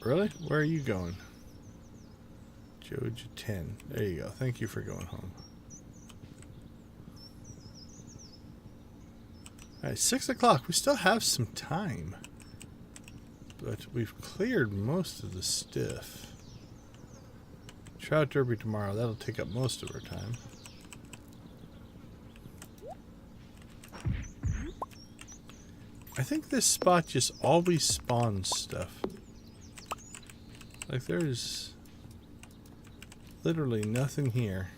Really? Where are you going? Joja 10. There you go. Thank you for going home. Alright, 6 o'clock. We still have some time. But we've cleared most of the stiff. Trout Derby tomorrow. That'll take up most of our time. I think this spot just always spawns stuff. Like there's literally nothing here.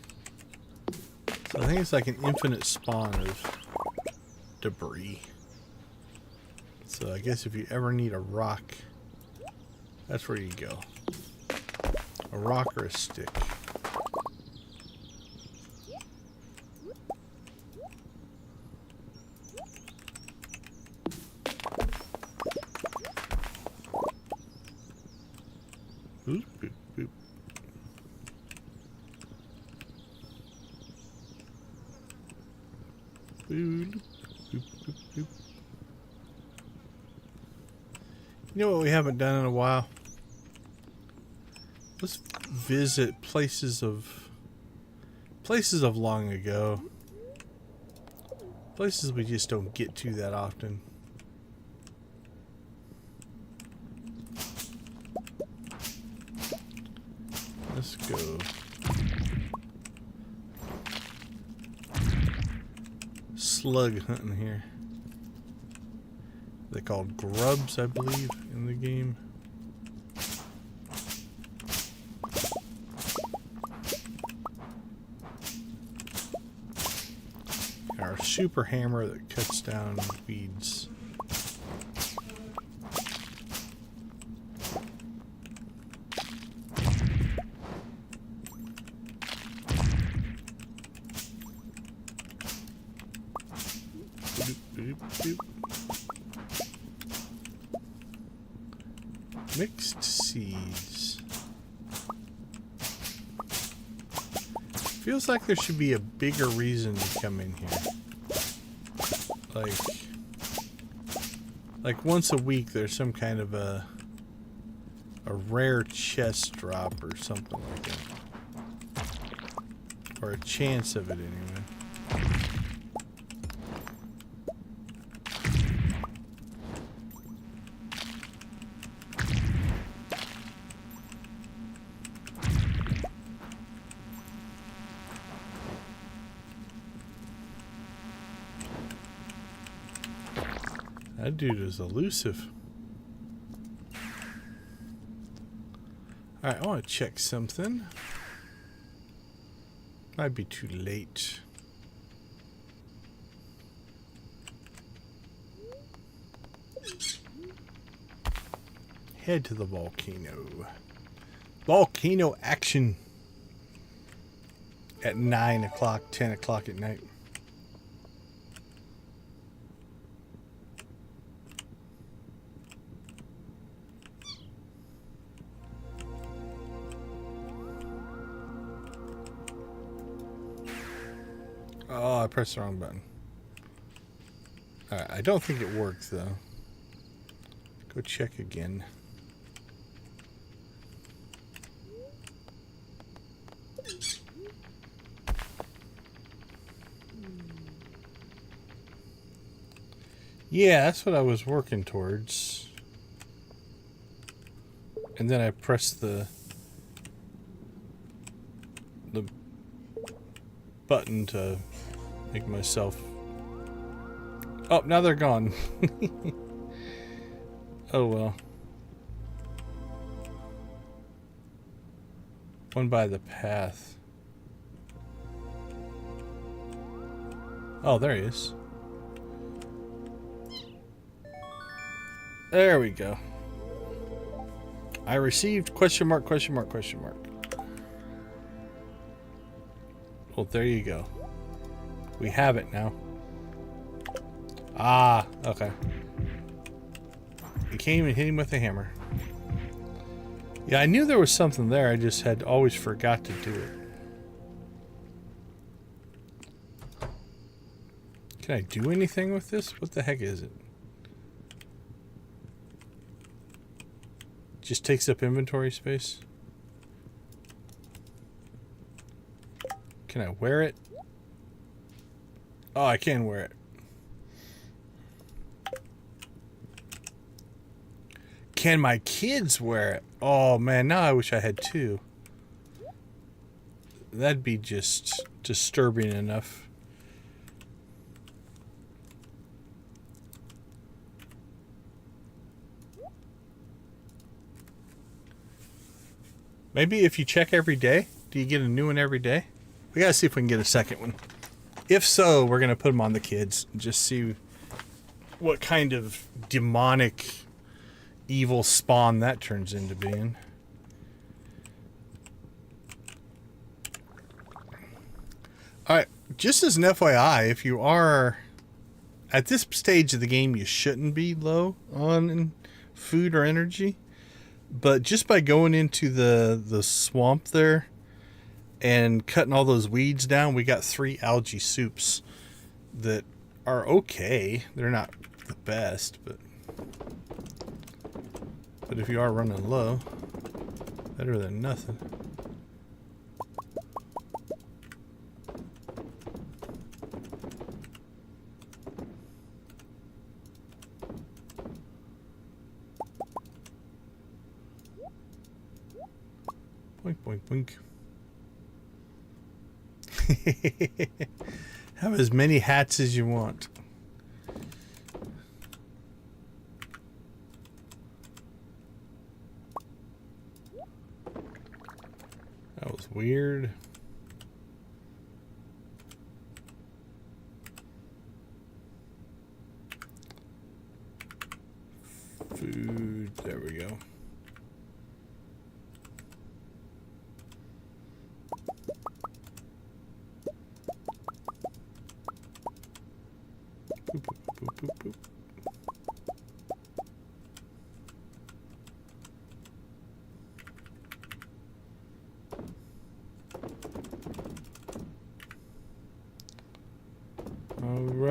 So I think it's like an infinite spawn of debris. So I guess if you ever need a rock, that's where you go. A rock or a stick. Boop, boop, boop. Boop, boop, boop, boop. You know what we haven't done in a while? Let's visit places of long ago. Places we just don't get to that often. Let's go. Slug hunting here. They're called grubs, I believe, in the game. our super hammer that cuts down weeds. Mixed seeds. Feels like there should be a bigger reason to come in here. Like once a week there's some kind of a rare chest drop or something like that. Or a chance of it anyway. That dude is elusive. Alright, I want to check something. Might be too late. Head to the volcano. Volcano action. At 9 o'clock, 10 o'clock at night. Oh, I pressed the wrong button. Alright, I don't think it worked though. Go check again. Yeah, that's what I was working towards. And then I pressed the button to make myself... Oh, now they're gone. Oh well. One by the path. Oh, there he is. There we go. I received question mark, question mark, question mark. Well, there you go. We have it now. Ah, okay. You can't even hit him with a hammer. Yeah, I knew there was something there. I just had always forgot to do it. Can I do anything with this? What the heck is it? Just takes up inventory space. Can I wear it? Oh, I can wear it. Can my kids wear it? Oh man, now I wish I had two. That'd be just disturbing enough. Maybe if you check every day, do you get a new one every day? We gotta see if we can get a second one. If so, we're gonna put them on the kids and just see what kind of demonic evil spawn that turns into being. Alright, just as an FYI, if you are at this stage of the game, you shouldn't be low on food or energy. But just by going into the swamp there and cutting all those weeds down, we got 3 algae soups that are okay. They're not the best, but if you are running low, better than nothing. Boink, boink, boink. Have as many hats as you want. That was weird.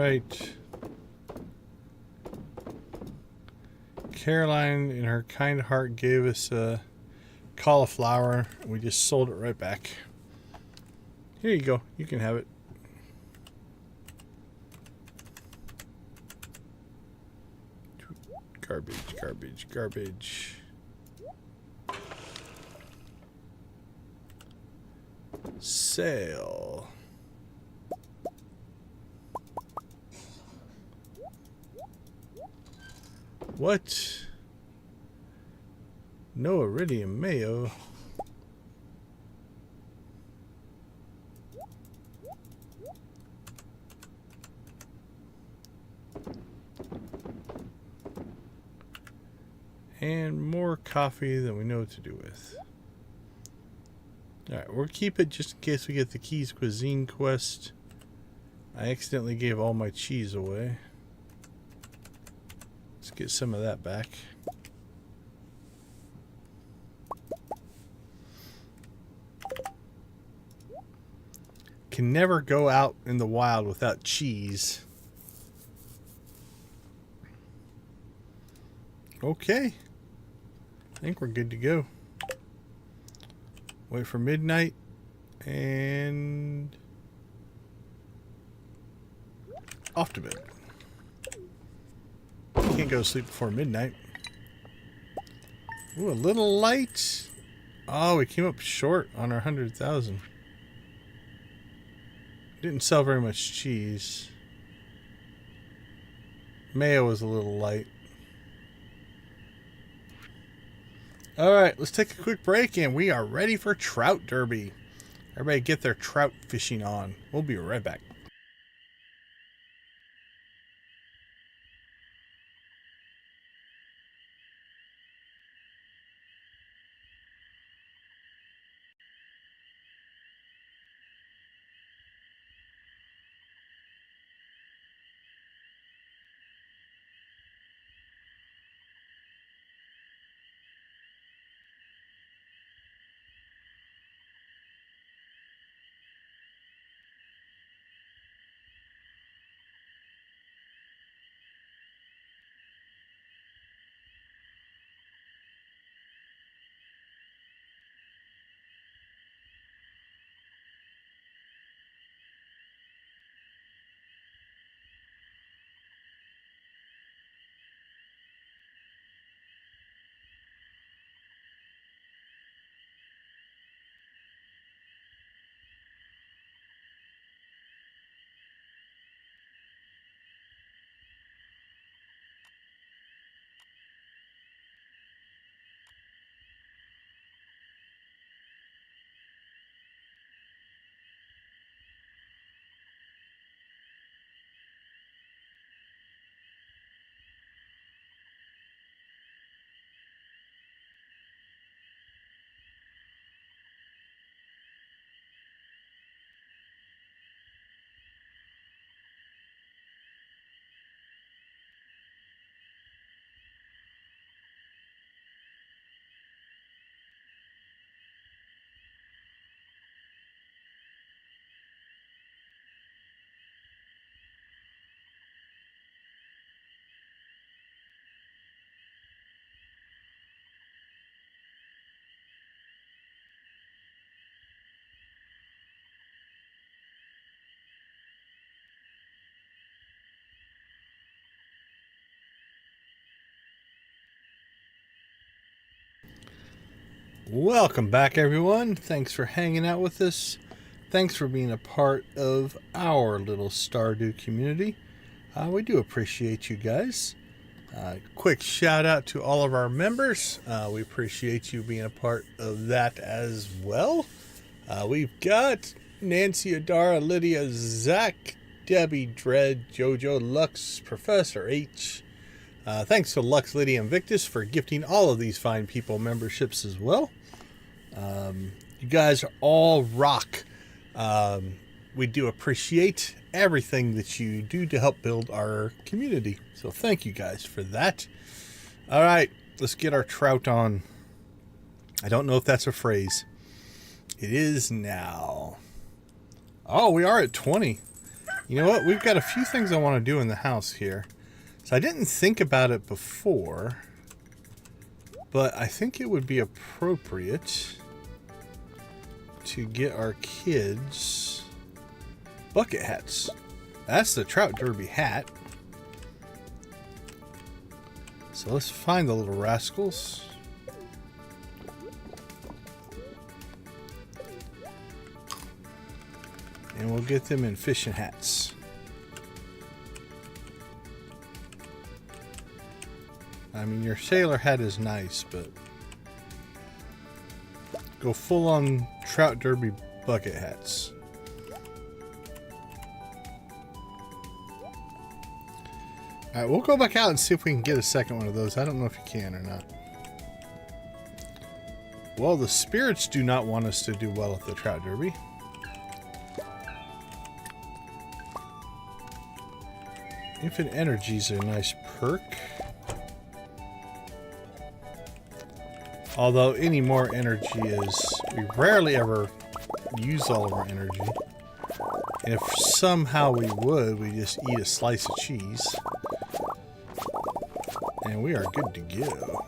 right. Caroline, in her kind heart, gave us a cauliflower. We just sold it right back. Here you go. You can have it. Garbage, garbage, garbage. Sale. What? No iridium mayo. And more coffee than we know what to do with. Alright, we'll keep it just in case we get the Keys Cuisine quest. I accidentally gave all my cheese away. Let's get some of that back. Can never go out in the wild without cheese. Okay. I think we're good to go. Wait for midnight and off to bed. You can't go to sleep before midnight. Ooh, a little light. Oh, we came up short on our 100,000. Didn't sell very much cheese. Mayo was a little light. Alright, let's take a quick break and we are ready for Trout Derby. Everybody get their trout fishing on. We'll be right back. Welcome back, everyone. Thanks for hanging out with us. Thanks for being a part of our little Stardew community. We do appreciate you guys. Quick shout out to all of our members. We appreciate you being a part of that as well. We've got Nancy, Adara, Lydia, Zach, Debbie, Dread, Jojo, Lux, Professor H. Thanks to Lux, Lydia, and Victus for gifting all of these fine people memberships as well. You guys are all rock. We do appreciate everything that you do to help build our community. So thank you guys for that. All right, let's get our trout on. I don't know if that's a phrase. It is now. Oh, we are at 20. You know what? We've got a few things I want to do in the house here. So I didn't think about it before, but I think it would be appropriate to get our kids bucket hats. That's the Trout Derby hat. So let's find the little rascals. And we'll get them in fishing hats. I mean, your sailor hat is nice, but go full on Trout Derby bucket hats. Alright, we'll go back out and see if we can get a second one of those. I don't know if you can or not. Well, the spirits do not want us to do well at the Trout Derby. Infinite energies are a nice perk. Although any more energy is... we rarely ever use all of our energy. And if somehow we would, we just eat a slice of cheese. And we are good to go.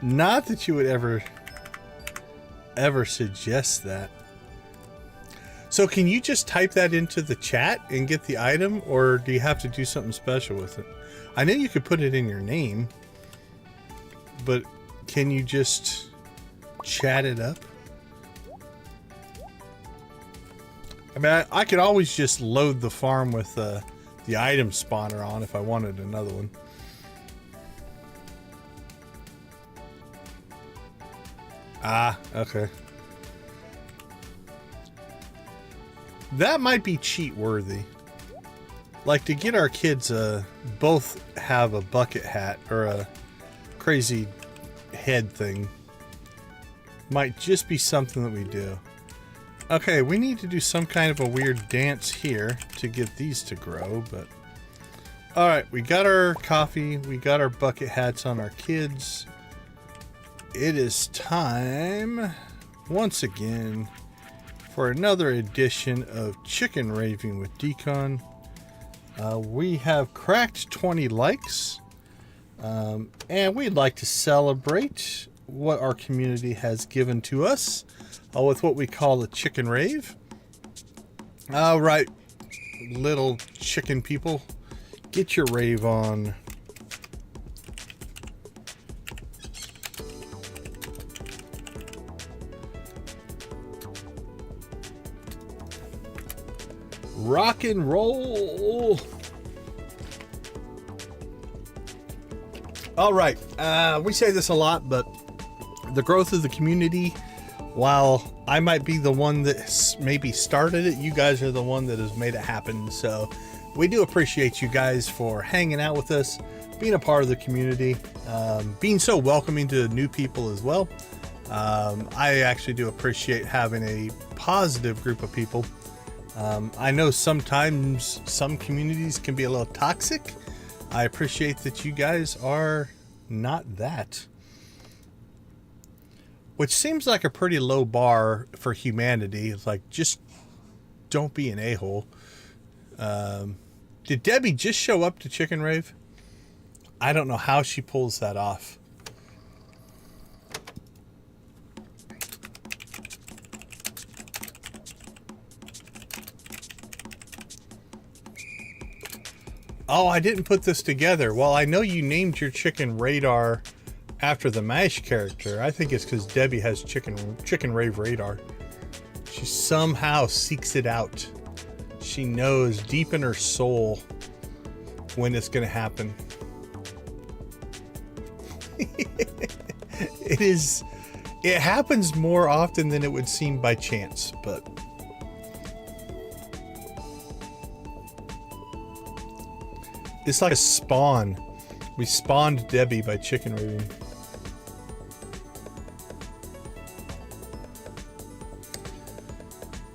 Not that you would ever suggest that. So can you just type that into the chat and get the item, or do you have to do something special with it? I know you could put it in your name, but can you just chat it up? I mean, I could always just load the farm with the item spawner on if I wanted another one. Ah, okay. That might be cheat worthy. Like, to get our kids both have a bucket hat or a crazy head thing might just be something that we do. Okay, we need to do some kind of a weird dance here to get these to grow, but... Alright, we got our coffee, we got our bucket hats on our kids. It is time, once again, for another edition of Chicken Raving with Decon. We have cracked 20 likes, and we'd like to celebrate what our community has given to us with what we call the Chicken Rave. All right, little chicken people, get your rave on. Rock and roll. All right, we say this a lot, but the growth of the community, while I might be the one that maybe started it, you guys are the one that has made it happen. So we do appreciate you guys for hanging out with us, being a part of the community, being so welcoming to new people as well. I actually do appreciate having a positive group of people. I know sometimes some communities can be a little toxic. I appreciate that you guys are not that. Which seems like a pretty low bar for humanity. It's like, just don't be an a-hole. Did Debbie just show up to Chicken Rave? I don't know how she pulls that off. Oh, I didn't put this together. Well, I know you named your chicken Radar after the MASH character. I think it's because Debbie has chicken Rave Radar. She somehow seeks it out. She knows deep in her soul when it's going to happen. It happens more often than it would seem by chance, but... It's like a spawn. We spawned Debbie by chicken raving.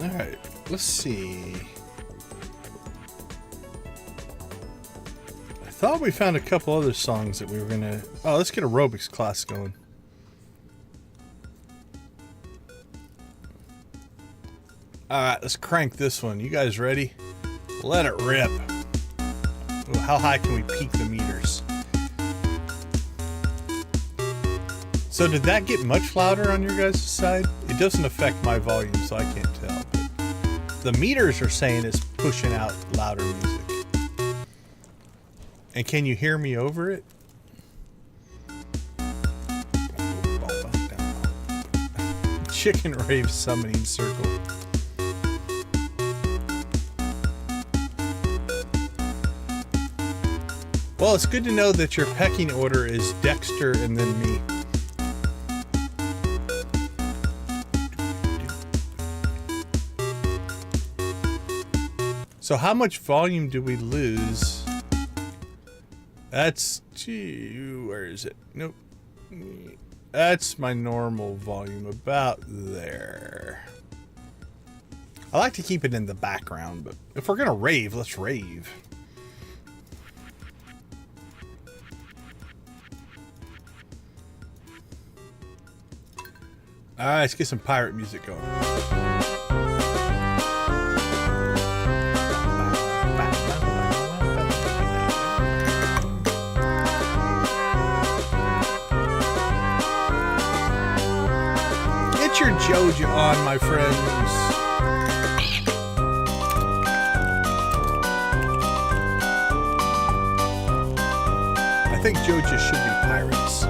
Alright, let's see. I thought we found a couple other songs that we were gonna... Oh, let's get aerobics class going. Alright, let's crank this one. You guys ready? Let it rip. Ooh, how high can we peak the meters? So did that get much louder on your guys' side? It doesn't affect my volume, so I can't tell. But the meters are saying it's pushing out louder music. And can you hear me over it? Chicken rave summoning circle. Well, it's good to know that your pecking order is Dexter and then me. So how much volume do we lose? That's, gee, where is it? Nope. That's my normal volume, about there. I like to keep it in the background, but if we're gonna rave, let's rave. Alright, let's get some pirate music going. Get your Joja on, my friends. I think Joja should be pirates.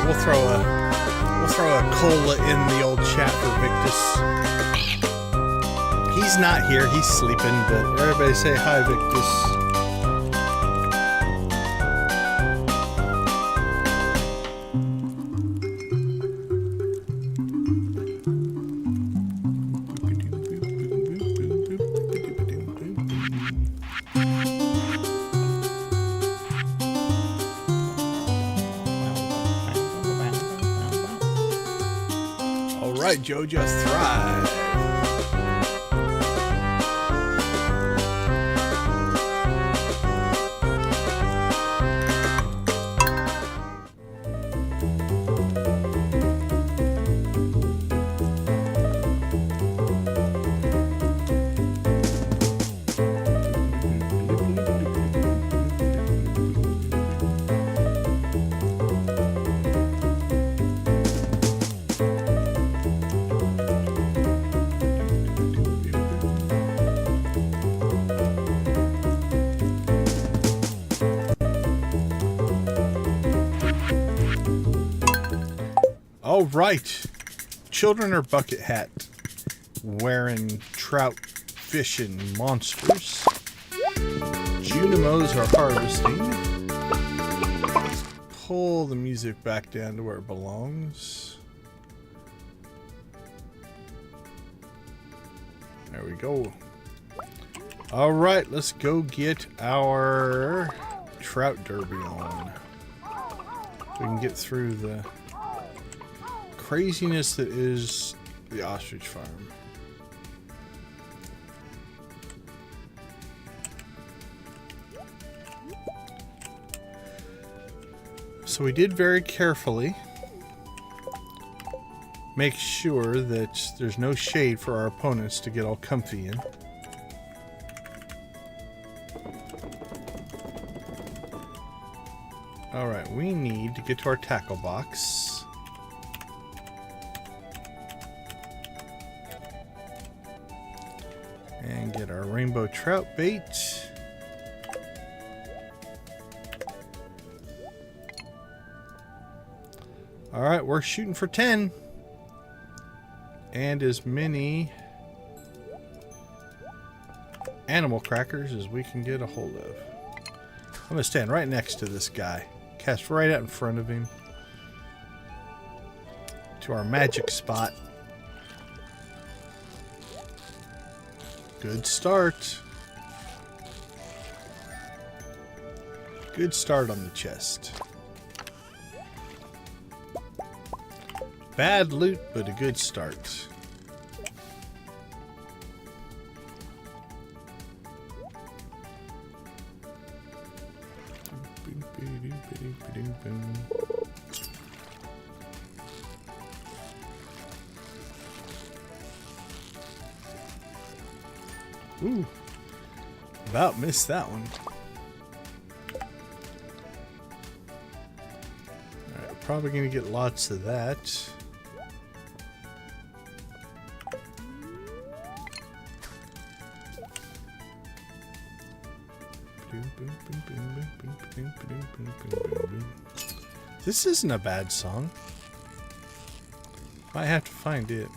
We'll throw a cola in the old chat for Victus. He's not here, he's sleeping, but everybody say hi, Victus. Alright, Joja, thrive. All right, children are bucket hat wearing trout fishing monsters. Junimos are harvesting. Let's pull the music back down to where it belongs. There we go. All right, let's go get our trout derby on. So we can get through the craziness that is the ostrich farm. So we did very carefully make sure that there's no shade for our opponents to get all comfy in. Alright, we need to get to our tackle box. And get our rainbow trout bait. Alright, we're shooting for 10. And as many animal crackers as we can get a hold of. I'm going to stand right next to this guy. Cast right out in front of him. To to our magic spot. Good start. Good start on the chest. Bad loot, but a good start. Ooh, about missed that one. Alright, probably gonna get lots of that. This isn't a bad song. Might have to find it.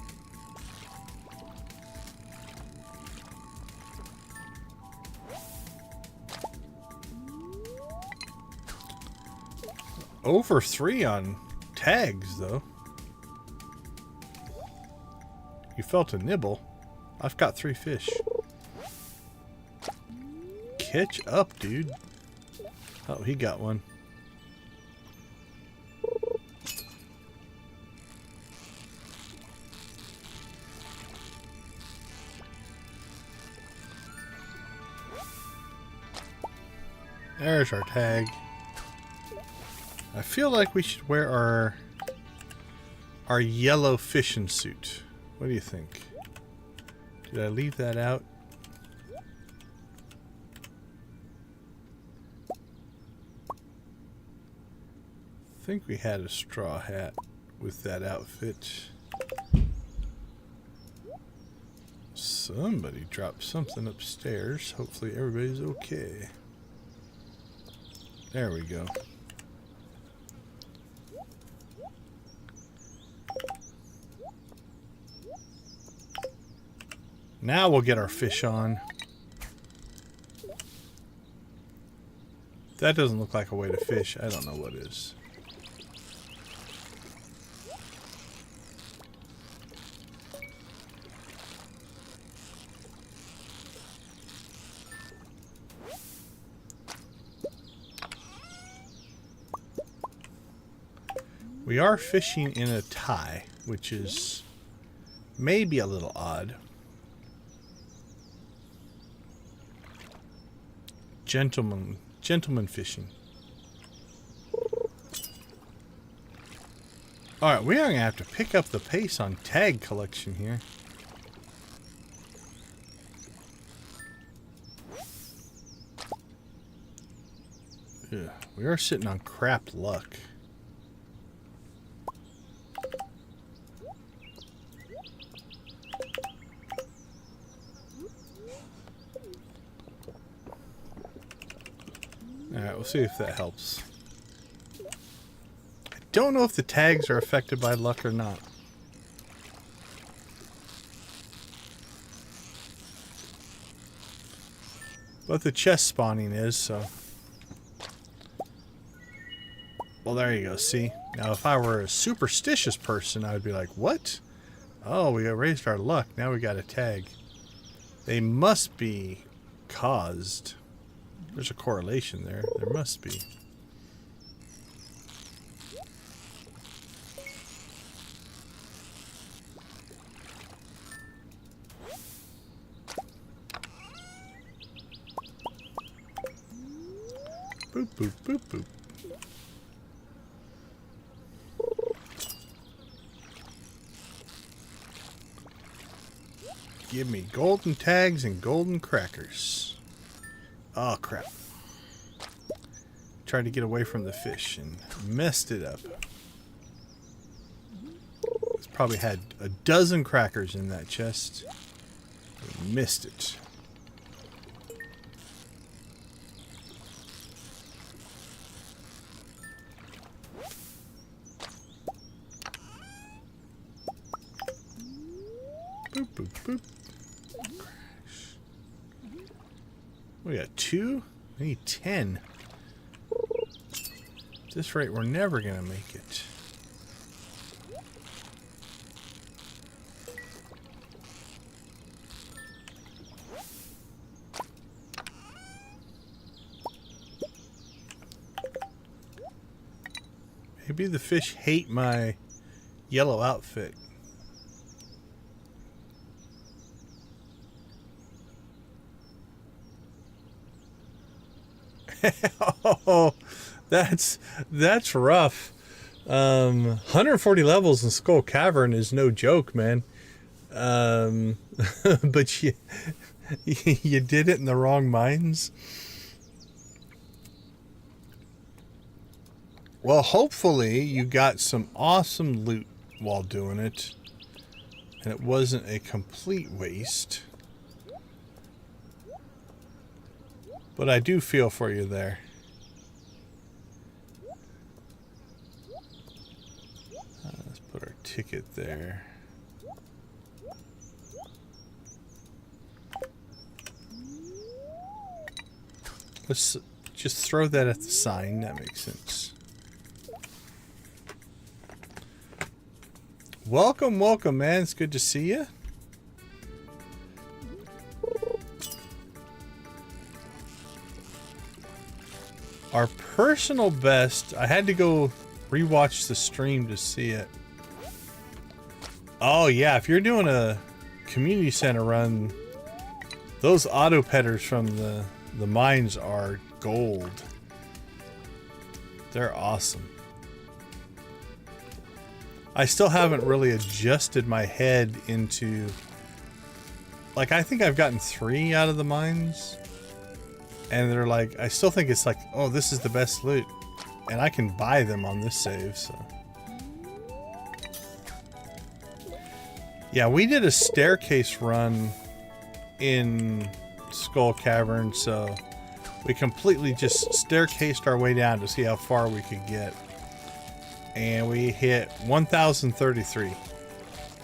Over 3 on tags, though. You felt a nibble. I've got 3 fish. Catch up, dude. Oh, he got one. There's our tag. I feel like we should wear our yellow fishing suit. What do you think? Did I leave that out? I think we had a straw hat with that outfit. Somebody dropped something upstairs. Hopefully everybody's okay. There we go. Now we'll get our fish on. That doesn't look like a way to fish. I don't know what is. We are fishing in a tie, which is maybe a little odd. Gentleman fishing. Alright, we are going to have to pick up the pace on tag collection here. Ugh, we are sitting on crap luck. Alright, we'll see if that helps. I don't know if the tags are affected by luck or not. But the chest spawning is, so... Well, there you go, see? Now, if I were a superstitious person, I would be like, what? Oh, we raised our luck. Now we got a tag. They must be caused... There's a correlation there. There must be. Boop, boop, boop, boop. Give me golden tags and golden crackers. Oh, crap. Tried to get away from the fish and messed it up. It's probably had a dozen crackers in that chest. We missed it. Boop, boop, boop. We got 2? We need 10. At this rate, we're never going to make it. Maybe the fish hate my yellow outfit. Oh, that's rough. 140 levels in Skull Cavern is no joke, man. But you did it in the wrong mines. Well, hopefully you got some awesome loot while doing it, and it wasn't a complete waste. But I do feel for you there. Let's put our ticket there. Let's just throw that at the sign. That makes sense. Welcome, welcome, man. It's good to see you. Our personal best, I had to go rewatch the stream to see it. Oh yeah, if you're doing a community center run, those auto petters from the mines are gold. They're awesome. I still haven't really adjusted my head into, like, I think I've gotten 3 out of the mines. And they're like, I still think it's like, oh, this is the best loot. And I can buy them on this save, so. Yeah, we did a staircase run in Skull Cavern, so we completely just staircased our way down to see how far we could get. And we hit 1033.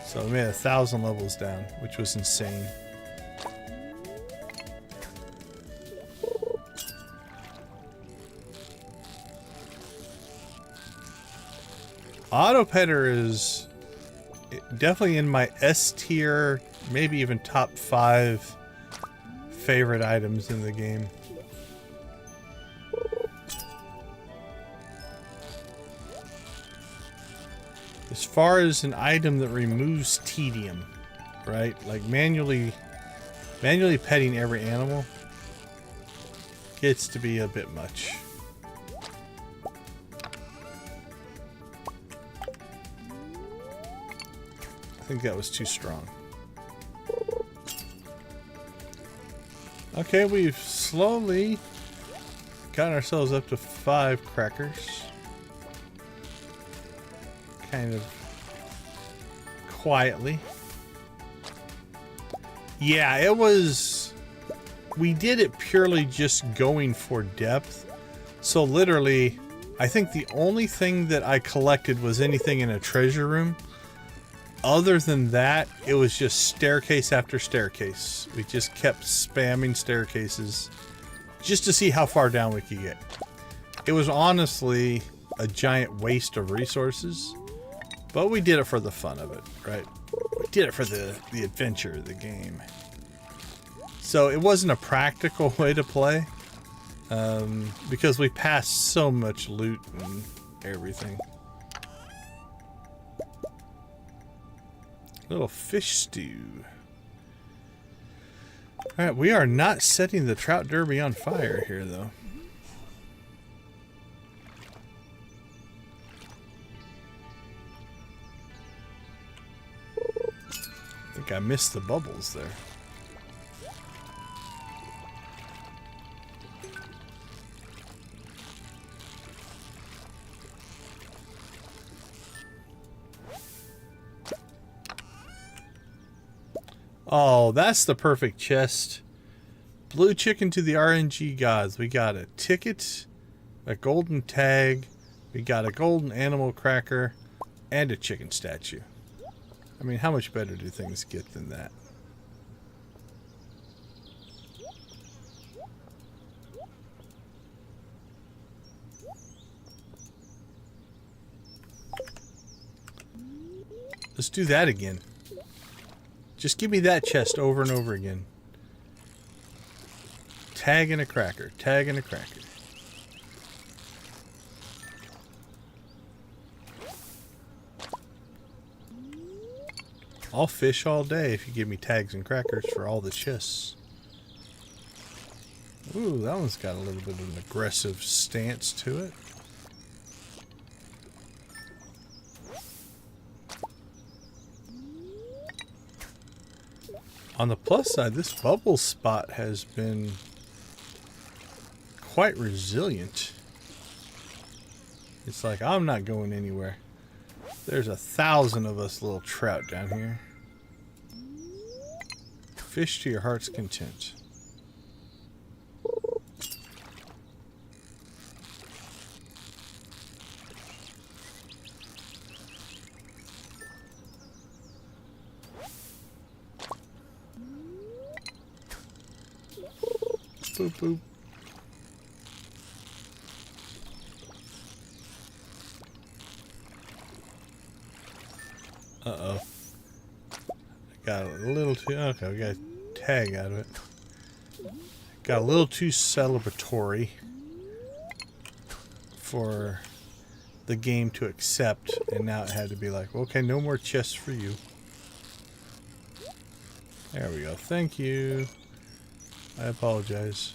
So we made 1,000 levels down, which was insane. Auto Petter is definitely in my S tier, maybe even top 5 favorite items in the game. As far as an item that removes tedium, right? Like manually petting every animal gets to be a bit much. I think that was too strong. Okay, we've slowly gotten ourselves up to 5 crackers. Kind of quietly. Yeah, it was... We did it purely just going for depth. So literally, I think the only thing that I collected was anything in a treasure room. Other than that, it was just staircase after staircase. We just kept spamming staircases just to see how far down we could get. It was honestly a giant waste of resources, but we did it for the fun of it, right? We did it for the adventure of the game. So it wasn't a practical way to play, because we passed so much loot and everything. Little fish stew. Alright, we are not setting the Trout Derby on fire here, though. I think I missed the bubbles there. Oh, that's the perfect chest. Blue chicken to the RNG gods. We got a ticket, a golden tag, we got a golden animal cracker, and a chicken statue. I mean, how much better do things get than that? Let's do that again. Just give me that chest over and over again. Tag and a cracker. Tag and a cracker. I'll fish all day if you give me tags and crackers for all the chests. Ooh, that one's got a little bit of an aggressive stance to it. On the plus side, this bubble spot has been quite resilient. It's like, I'm not going anywhere. There's 1,000 of us little trout down here. Fish to your heart's content. Boop, boop. Uh-oh. Got a little too... Okay, we got a tag out of it. Got a little too celebratory for the game to accept, and now it had to be like, okay, no more chests for you. There we go. Thank you. I apologize.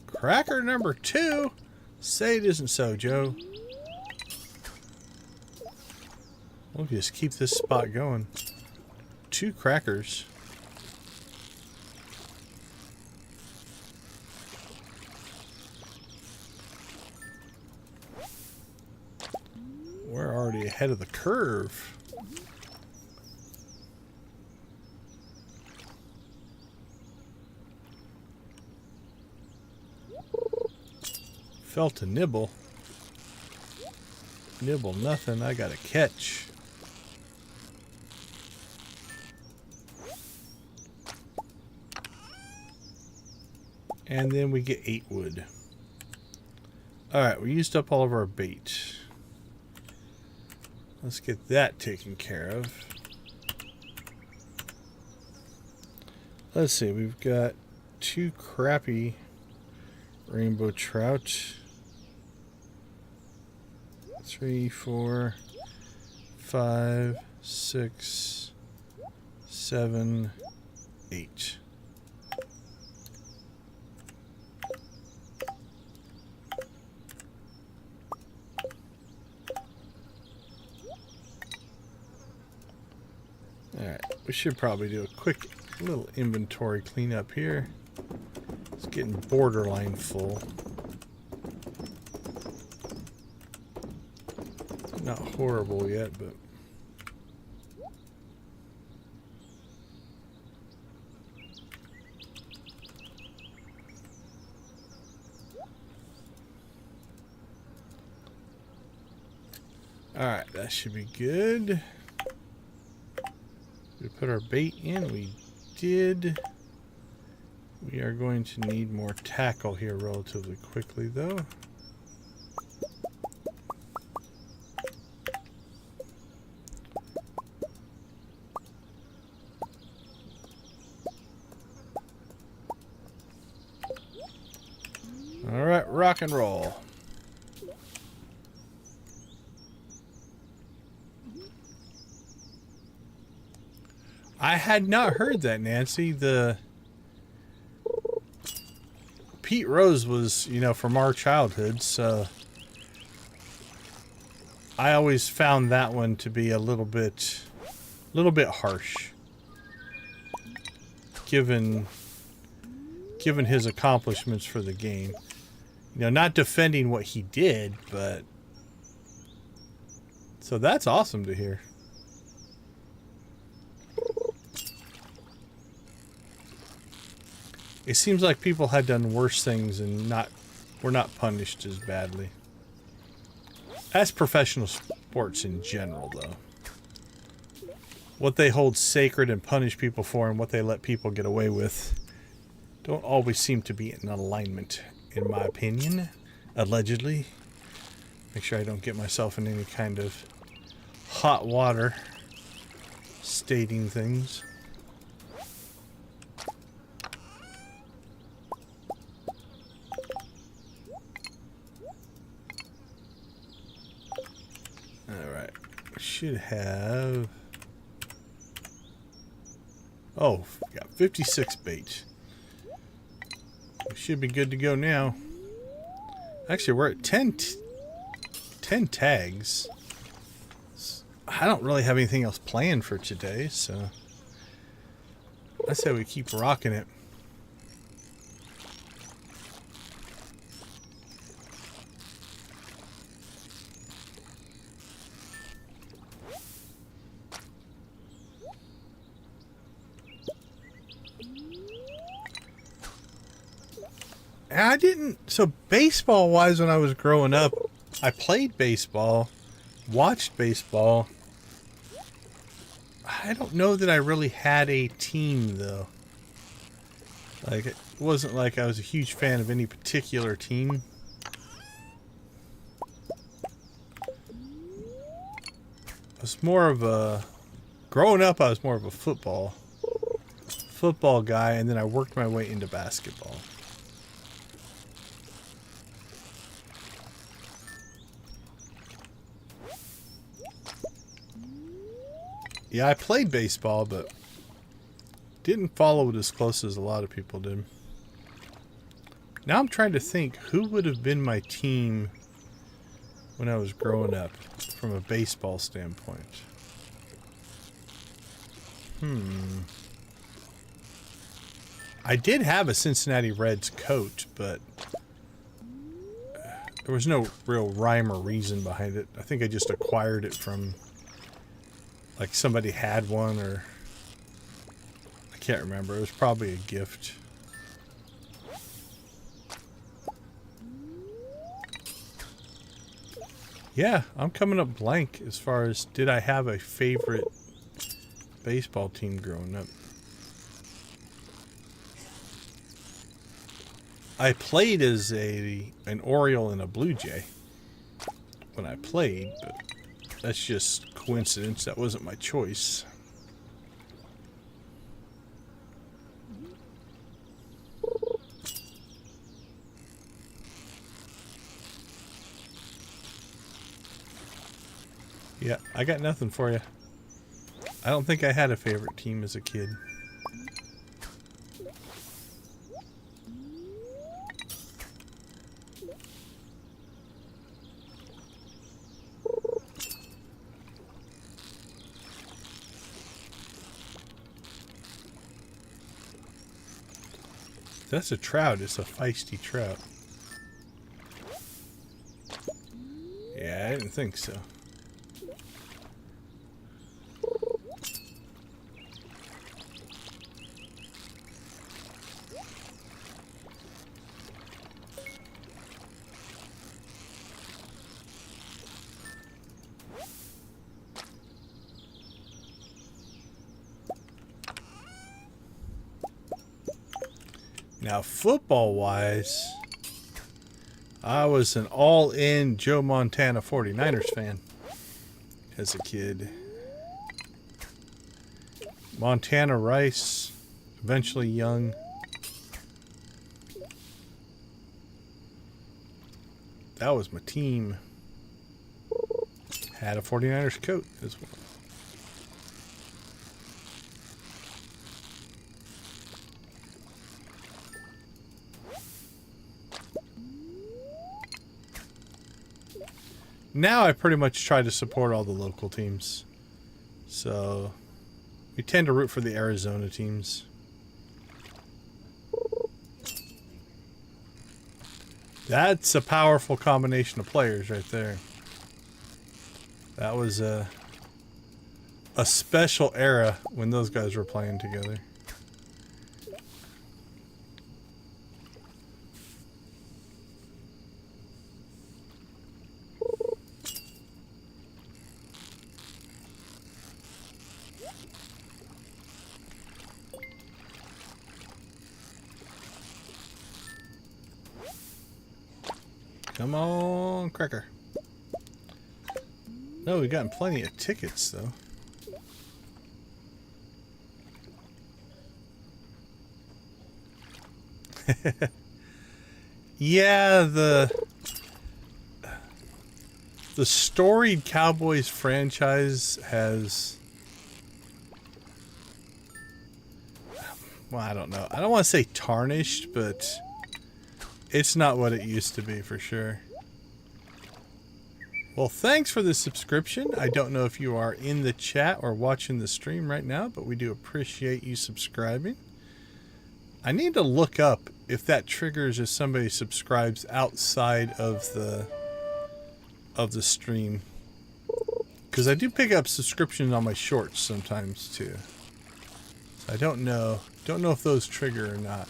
Cracker number 2? Say it isn't so, Joe. We'll just keep this spot going. 2 crackers. We're already ahead of the curve. Felt a nibble. Nibble nothing, I got a catch. And then we get 8 wood. Alright, we used up all of our bait. Let's get that taken care of. Let's see, we've got 2 crappy rainbow trout. 3, 4, 5, 6, 7, 8. Alright, we should probably do a quick little inventory cleanup here. It's getting borderline full. Not horrible yet, but alright, that should be good. We put our bait in, we did. We are going to need more tackle here relatively quickly though. Alright, rock and roll. I had not heard that, Nancy. The Pete Rose was, you know, from our childhood, so I always found that one to be a little bit harsh, given his accomplishments for the game. You know, not defending what he did, but so that's awesome to hear. It seems like people had done worse things and were not punished as badly. That's professional sports in general, though. What they hold sacred and punish people for and what they let people get away with don't always seem to be in alignment, in my opinion. Allegedly. Make sure I don't get myself in any kind of hot water stating things. should have... Oh, we got 56 bait. We should be good to go now. Actually, we're at 10 tags. I don't really have anything else planned for today, so I say we keep rocking it. I didn't... So baseball-wise, when I was growing up, I played baseball, watched baseball. I don't know that I really had a team, though. Like, it wasn't like I was a huge fan of any particular team. I was more of a... Growing up, I was more of a football guy, and then I worked my way into basketball. Yeah, I played baseball, but didn't follow it as close as a lot of people did. Now I'm trying to think who would have been my team when I was growing up from a baseball standpoint. I did have a Cincinnati Reds coat, but there was no real rhyme or reason behind it. I think I just acquired it from... Like somebody had one, or I can't remember. It was probably a gift. Yeah, I'm coming up blank as far as did I have a favorite baseball team growing up. I played as an Oriole and a Blue Jay when I played, but that's just coincidence. That wasn't my choice. Yeah, I got nothing for you. I don't think I had a favorite team as a kid. That's a trout. It's a feisty trout. Yeah, I didn't think so. Now, football-wise, I was an all-in Joe Montana 49ers fan as a kid. Montana Rice, eventually Young. That was my team. Had a 49ers coat as well. Now I pretty much try to support all the local teams. So we tend to root for the Arizona teams. That's a powerful combination of players right there. That was a special era when those guys were playing together. Come on, Cracker. No, we've gotten plenty of tickets, though. Yeah, The storied Cowboys franchise has... Well, I don't know. I don't want to say tarnished, but it's not what it used to be for sure. Well, thanks for the subscription. I don't know if you are in the chat or watching the stream right now, but we do appreciate you subscribing. I need to look up if that triggers if somebody subscribes outside of the stream, because I do pick up subscriptions on my shorts sometimes too. So I don't know if those trigger or not.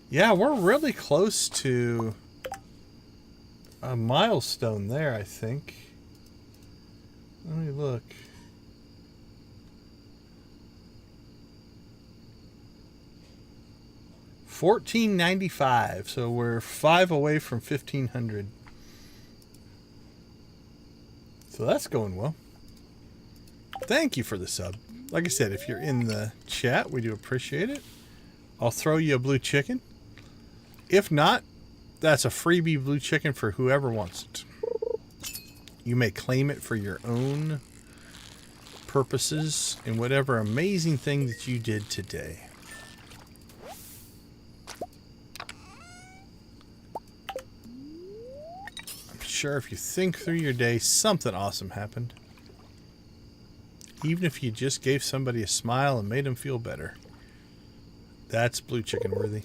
Yeah, we're really close to a milestone there, I think. Let me look. $14.95, so we're 5 away from 1,500. So that's going well. Thank you for the sub. Like I said, if you're in the chat, we do appreciate it. I'll throw you a blue chicken. If not, that's a freebie blue chicken for whoever wants it. You may claim it for your own purposes in whatever amazing thing that you did today. I'm sure if you think through your day, something awesome happened. Even if you just gave somebody a smile and made them feel better. That's blue chicken worthy.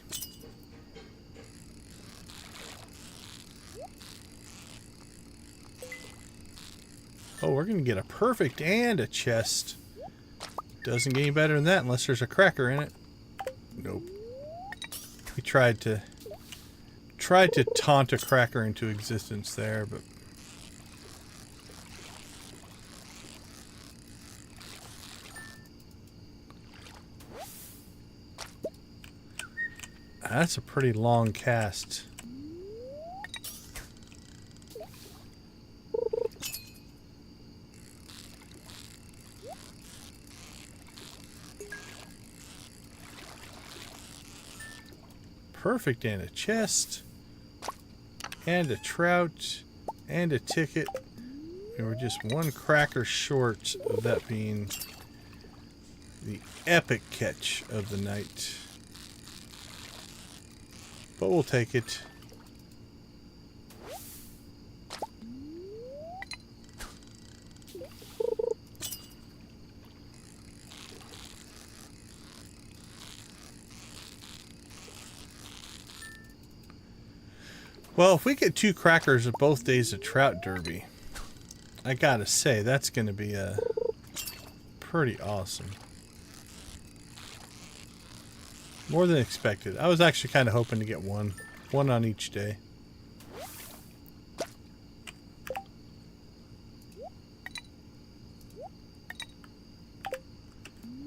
Oh, we're going to get a perfect and a chest. Doesn't get any better than that unless there's a cracker in it. Nope. We tried to taunt a cracker into existence there, but that's a pretty long cast. Perfect, and a chest, and a trout, and a ticket. And we're just one cracker short of that being the epic catch of the night. But we'll take it. Well, if we get 2 crackers of both days of Trout Derby, I gotta say, that's going to be pretty awesome. More than expected. I was actually kind of hoping to get one on each day.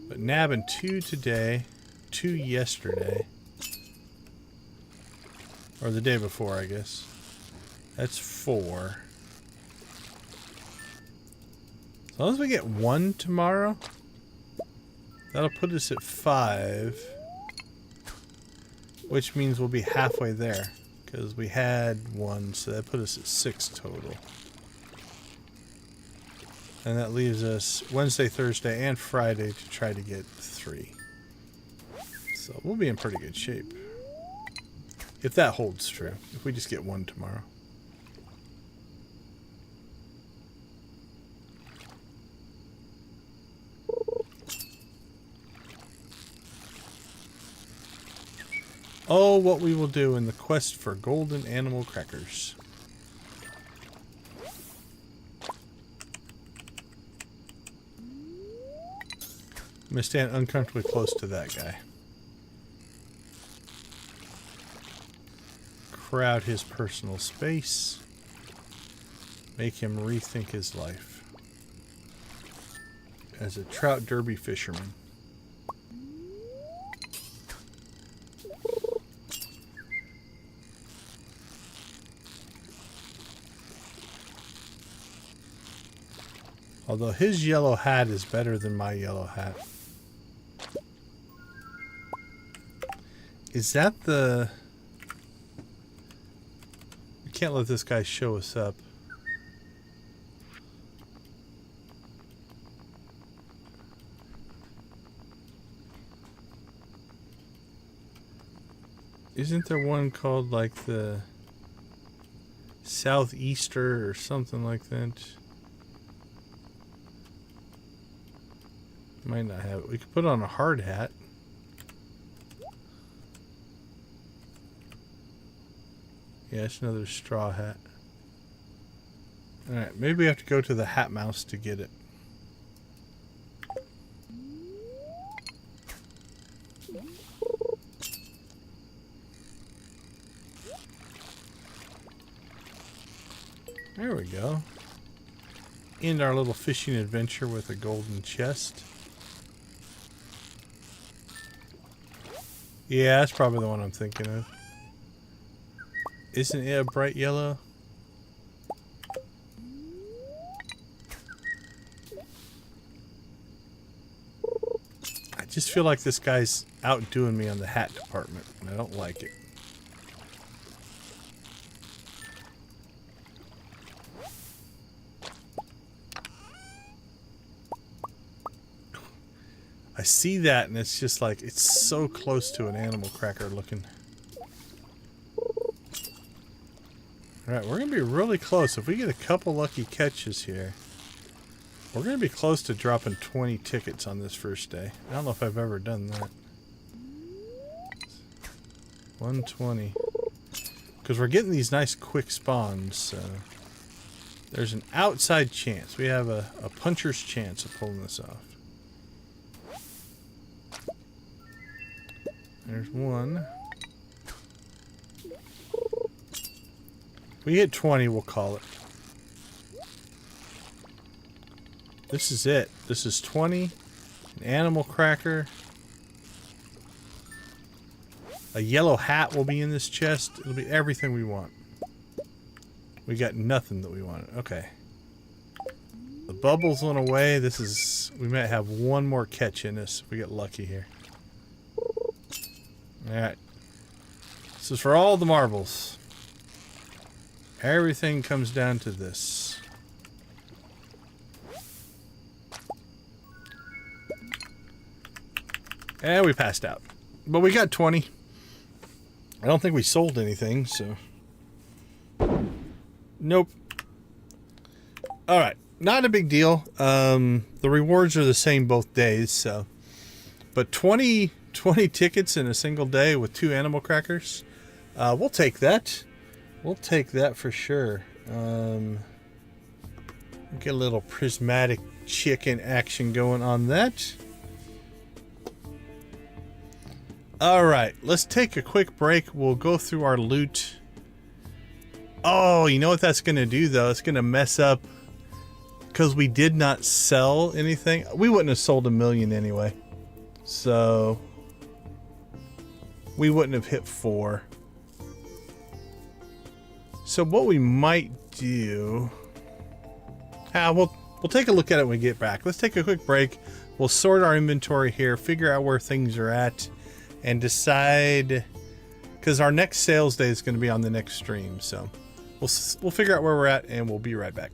But nabbing 2 today, 2 yesterday. Or the day before, I guess. That's 4. As long as we get 1 tomorrow, that'll put us at 5. Which means we'll be halfway there. Because we had 1, so that put us at 6 total. And that leaves us Wednesday, Thursday, and Friday to try to get 3. So we'll be in pretty good shape. If that holds true. If we just get 1 tomorrow. Oh, what we will do in the quest for golden animal crackers. I'm going to stand uncomfortably close to that guy. Crowd his personal space. Make him rethink his life. As a trout derby fisherman. Although his yellow hat is better than my yellow hat. Is that the... We can't let this guy show us up. Isn't there one called like the Southeaster or something like that? Might not have it. We could put on a hard hat. Yeah, it's another straw hat. Alright, maybe we have to go to the Hat Mouse to get it. There we go. End our little fishing adventure with a golden chest. Yeah, that's probably the one I'm thinking of. Isn't it a bright yellow? I just feel like this guy's outdoing me on the hat department, and I don't like it. I see that, and it's just like, it's so close to an animal cracker looking. Alright, we're going to be really close. If we get a couple lucky catches here, we're going to be close to dropping 20 tickets on this first day. I don't know if I've ever done that. 120. Because we're getting these nice quick spawns, so there's an outside chance. We have a puncher's chance of pulling this off. There's one. If we hit 20, we'll call it. This is it. This is 20. An animal cracker. A yellow hat will be in this chest. It'll be everything we want. We got nothing that we wanted. Okay. The bubbles went away. This is... We might have one more catch in this if we get lucky here. Alright. This is for all the marbles. Everything comes down to this. And we passed out. But we got 20. I don't think we sold anything, so... Nope. Alright. Not a big deal. The rewards are the same both days, so... But 20 tickets in a single day with 2 animal crackers. We'll take that. We'll take that for sure. Get a little prismatic chicken action going on that. Alright, let's take a quick break. We'll go through our loot. Oh, you know what that's going to do though? It's going to mess up because we did not sell anything. We wouldn't have sold 1 million anyway. So we wouldn't have hit 4. So what we might do... we'll take a look at it when we get back. Let's take a quick break. We'll sort our inventory here, figure out where things are at, and decide... Because our next sales day is going to be on the next stream. So we'll figure out where we're at, and we'll be right back.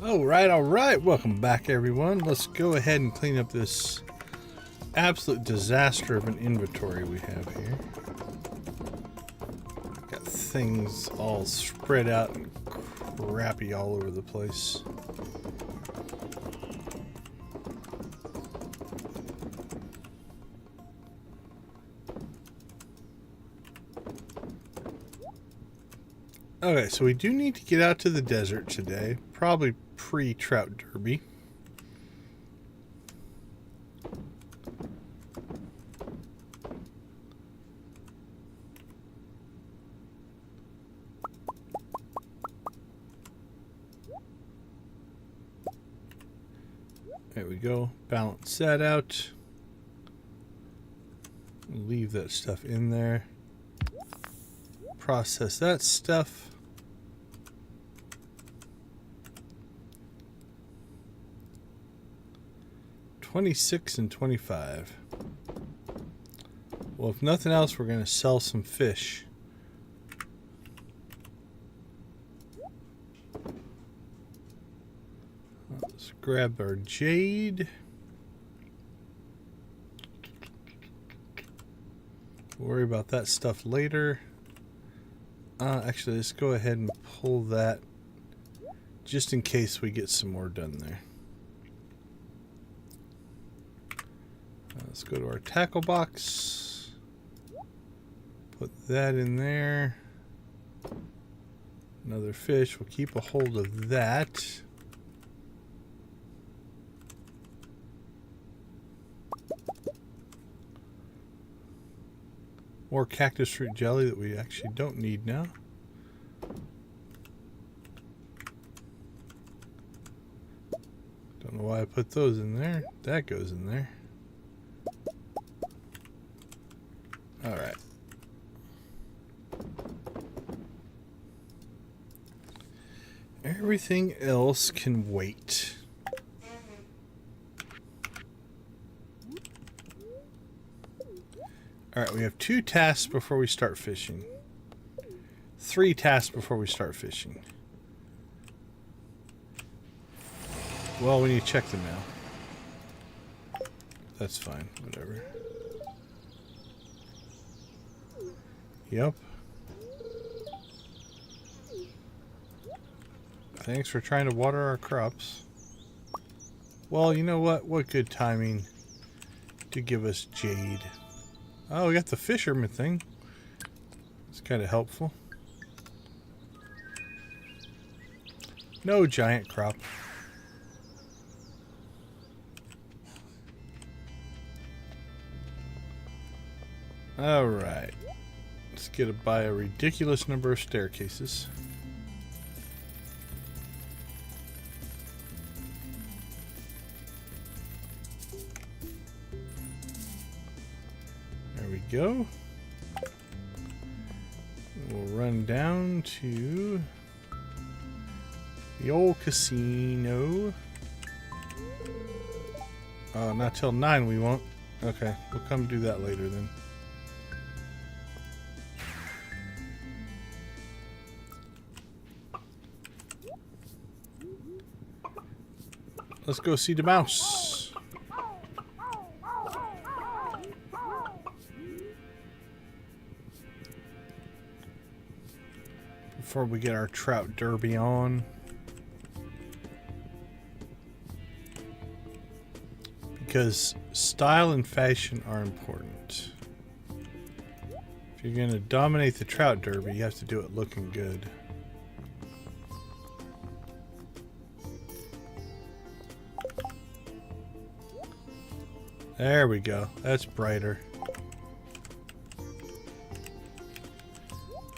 All right. Welcome back, everyone. Let's go ahead and clean up this absolute disaster of an inventory we have here. Got things all spread out and crappy all over the place. Okay, so we do need to get out to the desert today, probably pre-Trout Derby. There we go. Balance that out. Leave that stuff in there. Process that stuff. $26 and $25. Well, if nothing else, we're going to sell some fish. Let's grab our jade. We'll worry about that stuff later. Actually, let's go ahead and pull that just in case we get some more done there. Let's go to our tackle box. Put that in there. Another fish. We'll keep a hold of that. More cactus fruit jelly that we actually don't need now. Don't know why I put those in there. That goes in there. Alright. Everything else can wait. Alright, we have 2 tasks before we start fishing. 3 tasks before we start fishing. Well, we need to check the mail. That's fine, whatever. Yep. Thanks for trying to water our crops. Well, you know what? What good timing to give us jade. Oh, we got the fisherman thing. It's kind of helpful. No giant crop. All right. Let's buy a ridiculous number of staircases. There we go. We'll run down to the old casino. Not till 9 we won't. Okay, we'll come do that later then. Let's go see the mouse. Before we get our Trout Derby on. Because style and fashion are important. If you're going to dominate the Trout Derby, you have to do it looking good. There we go. That's brighter.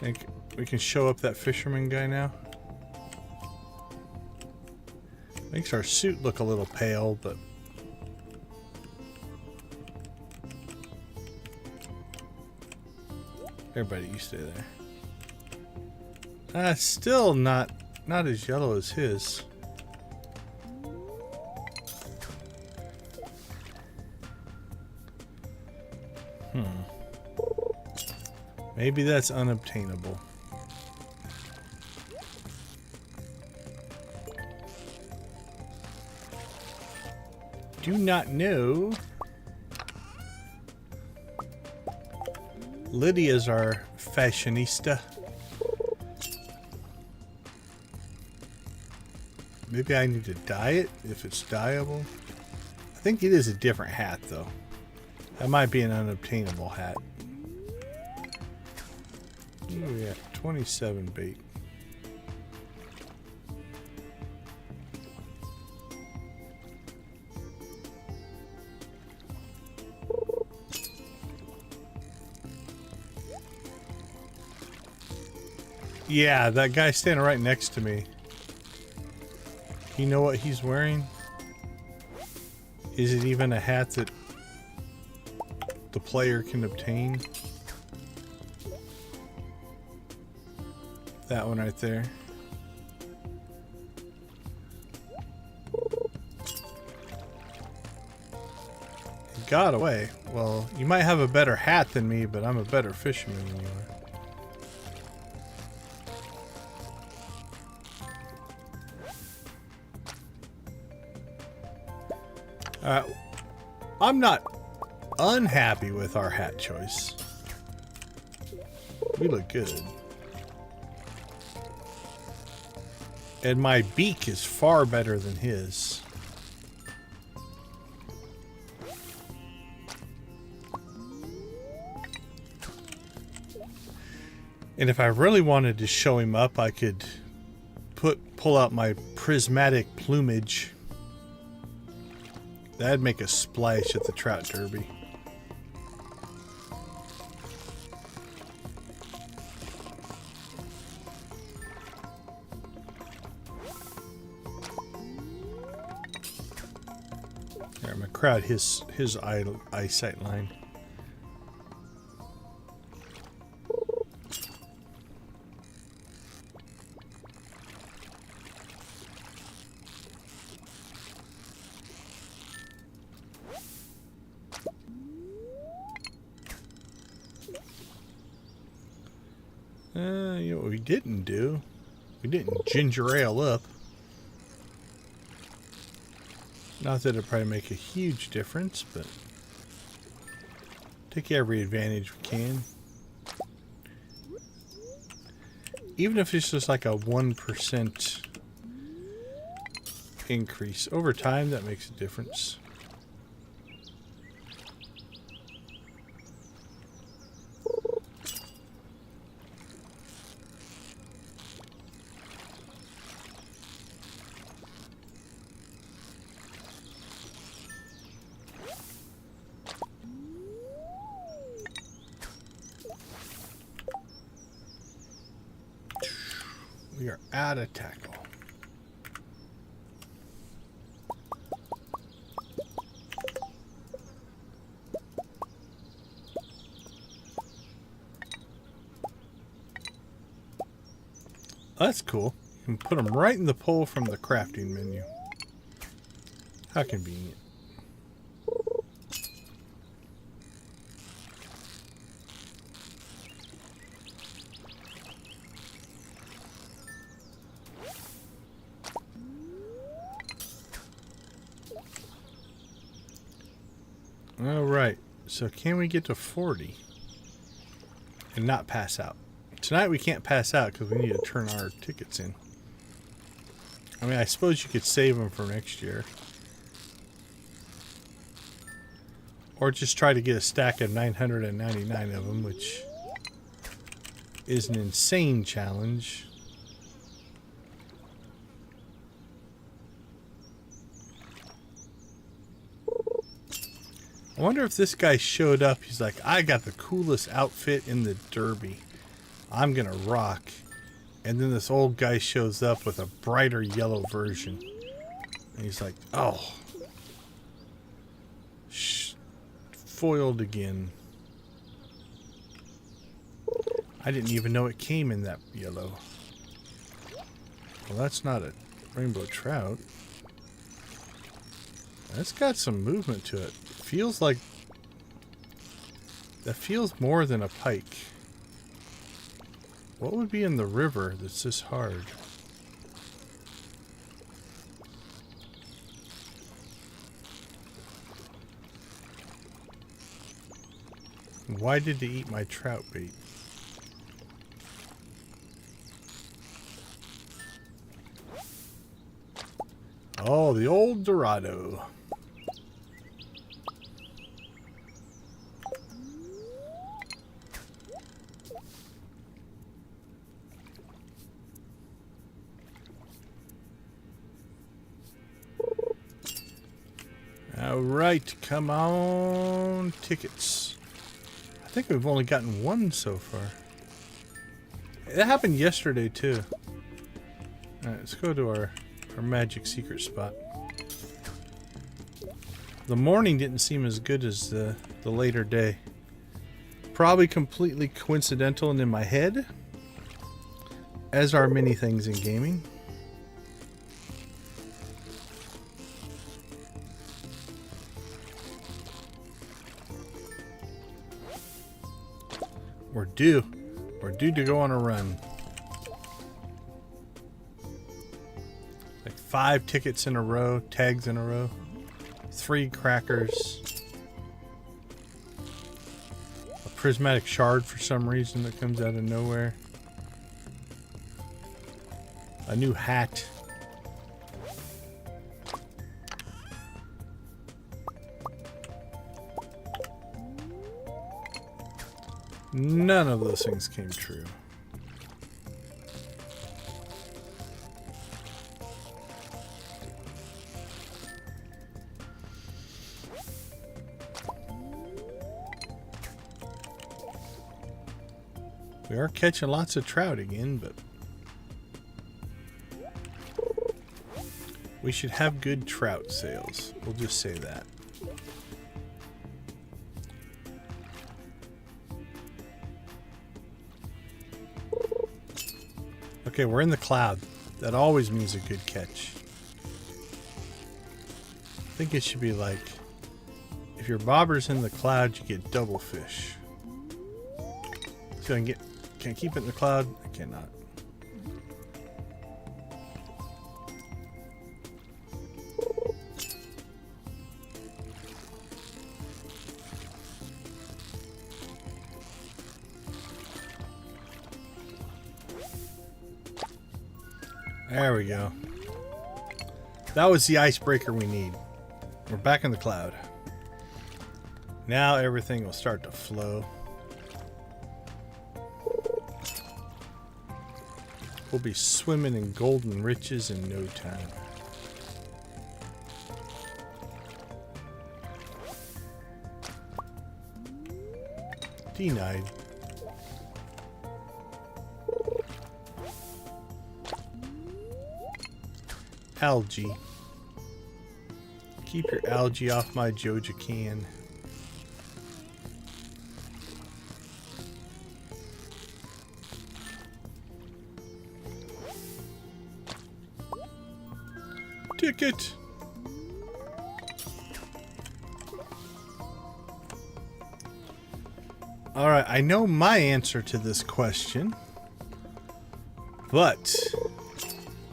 Think we can show up that fisherman guy now. Makes our suit look a little pale, but everybody, you stay there. Still not as yellow as his. Maybe that's unobtainable. do not know. Lydia's our fashionista. Maybe I need to dye it if it's dyeable. I think it is a different hat though. That might be an unobtainable hat. Ooh, yeah, 27 bait. Yeah, that guy standing right next to me. You know what he's wearing? Is it even a hat that the player can obtain? That one right there. It got away. Well, you might have a better hat than me, but I'm a better fisherman than you are. I'm not unhappy with our hat choice. We look good. And my beak is far better than his. And if I really wanted to show him up, I could pull out my prismatic plumage. That'd make a splash at the trout derby. Here, I'm gonna crowd his eyesight line. You know what we didn't do? We didn't ginger ale up. Not that it'd probably make a huge difference, but take every advantage we can. Even if it's just like a 1% increase. Over time, that makes a difference. We are out of tackle. That's cool. You can put them right in the pole from the crafting menu. How convenient. Alright, so can we get to 40 and not pass out? Tonight we can't pass out because we need to turn our tickets in. I mean, I suppose you could save them for next year. Or just try to get a stack of 999 of them, which is an insane challenge. I wonder if this guy showed up. He's like, I got the coolest outfit in the derby. I'm gonna rock. And then this old guy shows up with a brighter yellow version. And he's like, oh. Foiled again. I didn't even know it came in that yellow. Well, that's not a rainbow trout. That's got some movement to it. Feels like that feels more than a pike. What would be in the river that's this hard? Why did they eat my trout bait? Oh, the old Dorado. All right, come on, tickets. I think we've only gotten one so far. That happened yesterday too. All right, let's go to our magic secret spot. The morning didn't seem as good as the later day. Probably completely coincidental and in my head, as are many things in gaming. We're due. We're due to go on a run. Like 5 tickets in a row, tags in a row, 3 crackers, a prismatic shard for some reason that comes out of nowhere, a new hat. None of those things came true. We are catching lots of trout again, but we should have good trout sales. We'll just say that. Okay, we're in the cloud. That always means a good catch. I think it should be like, if your bobber's in the cloud, you get double fish. So can I keep it in the cloud? I cannot. There we go. That was the icebreaker we need. We're back in the cloud. Now everything will start to flow. We'll be swimming in golden riches in no time. Denied. Algae. Keep your algae off my Joja can. Ticket. All right, I know my answer to this question, but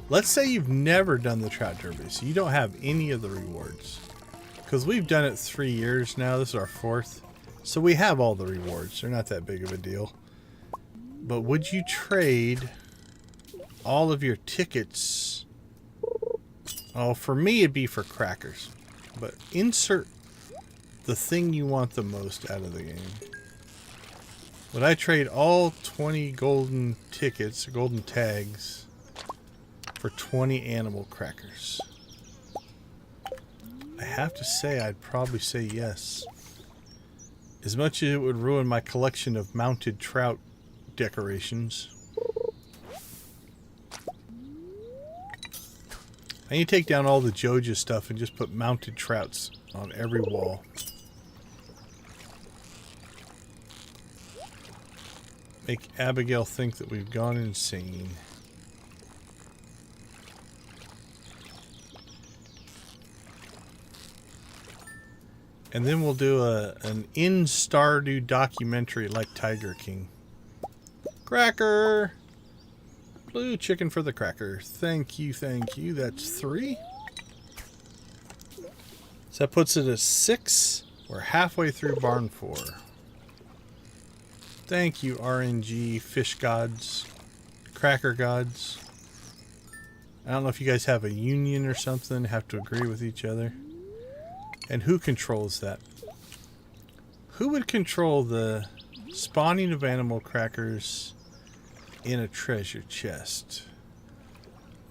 let's say you've never done the Trout Derby, so you don't have any of the rewards. Because we've done it 3 years now. This is our 4th. So we have all the rewards. They're not that big of a deal. But would you trade all of your tickets? Oh, for me, it'd be for crackers. But insert the thing you want the most out of the game. Would I trade all 20 golden tickets, golden tags, for 20 animal crackers? I have to say I'd probably say yes. As much as it would ruin my collection of mounted trout decorations. I need to take down all the Joja stuff and just put mounted trouts on every wall. Make Abigail think that we've gone insane. And then we'll do an in Stardew documentary like Tiger King. Cracker! Blue chicken for the cracker. Thank you, thank you. That's 3. So that puts it at 6. We're halfway through barn 4. Thank you, RNG fish gods, cracker gods. I don't know if you guys have a union or something, have to agree with each other. And who controls that? Who would control the spawning of animal crackers in a treasure chest?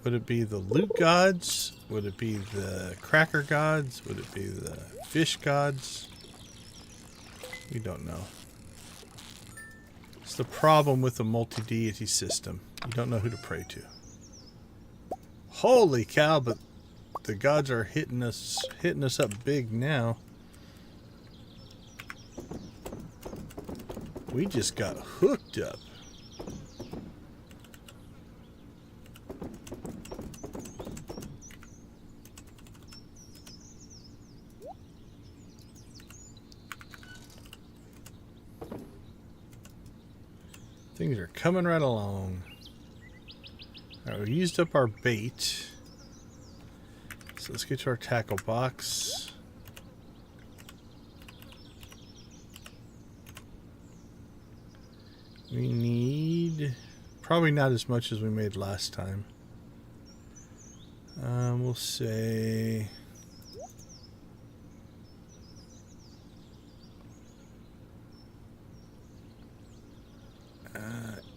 Would it be the loot gods? Would it be the cracker gods? Would it be the fish gods? We don't know. It's the problem with the multi-deity system. You don't know who to pray to. Holy cow, but the gods are hitting us up big now. We just got hooked up. Things are coming right along. Alright, we used up our bait. So let's get to our tackle box. We need probably not as much as we made last time. We'll say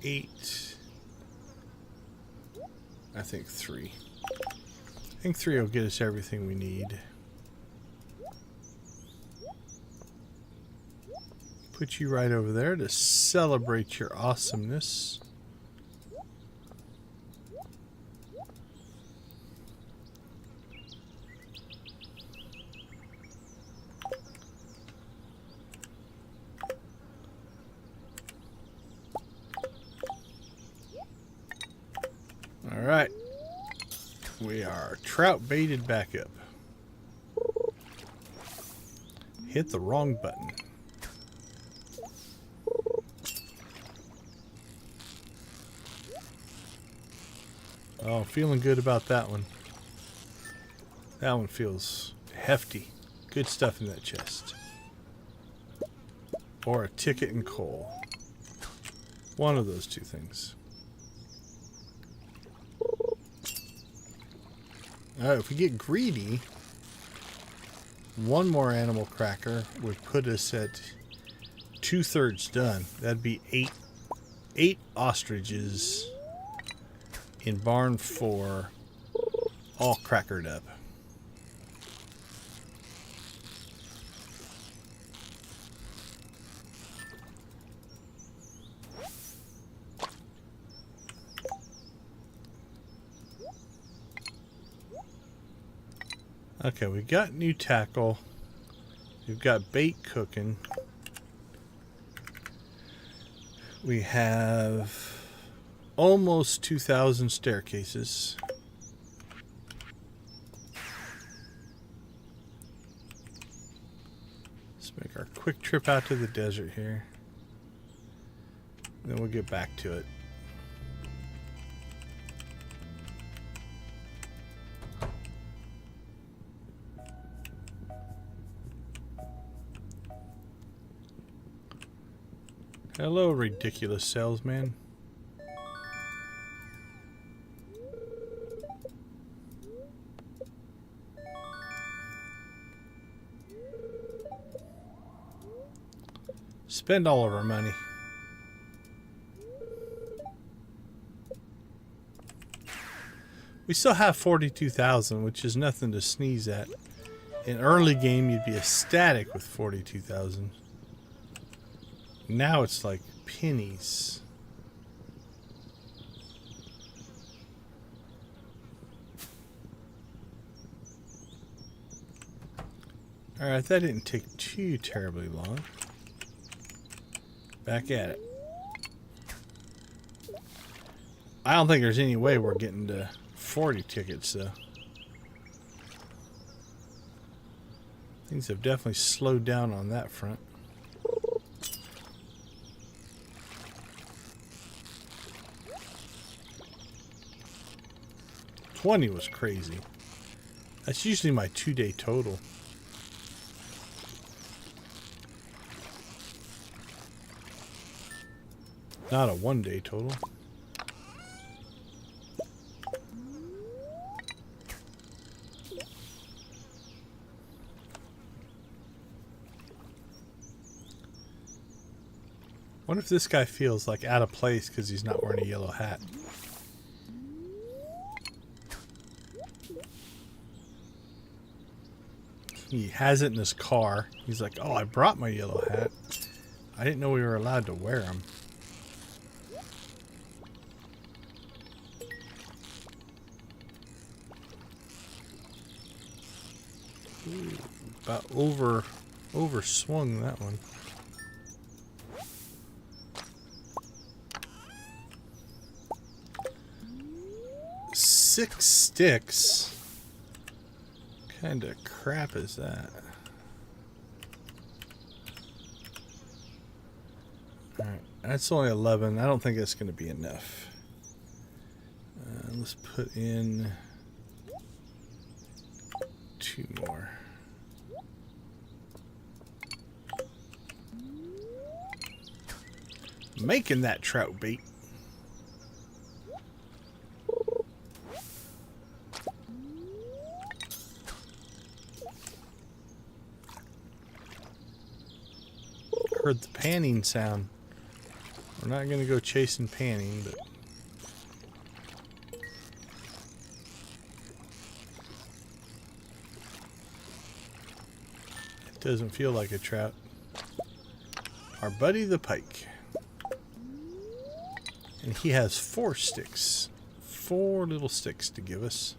eight. I think 3. I think 3 will get us everything we need. Put you right over there to celebrate your awesomeness. All right. We are trout baited back up. Hit the wrong button. Oh, feeling good about that one. That one feels hefty. Good stuff in that chest. Or a ticket and coal. One of those two things. Alright, if we get greedy, one more animal cracker would put us at 2/3 done. That'd be eight ostriches in barn 4, all crackered up. Okay, we got new tackle. We've got bait cooking. We have almost 2,000 staircases. Let's make our quick trip out to the desert here. Then we'll get back to it. Hello, ridiculous salesman. Spend all of our money. We still have 42,000, which is nothing to sneeze at. In early game, you'd be ecstatic with 42,000. Now it's like pennies. Alright, that didn't take too terribly long. Back at it. I don't think there's any way we're getting to 40 tickets, though. Things have definitely slowed down on that front. 20 was crazy. That's usually my 2-day total. Not a 1 day total. What if this guy feels like out of place because he's not wearing a yellow hat? He has it in his car. He's like, oh, I brought my yellow hat. I didn't know we were allowed to wear them. Ooh, about overswung that one. 6 sticks. What kind of crap is that? Alright, that's only 11. I don't think that's going to be enough. Let's put in 2 more. Making that trout bait. Heard the panning sound. We're not going to go chasing panning, but it doesn't feel like a trout. Our buddy the pike. And he has 4 sticks. 4 little sticks to give us.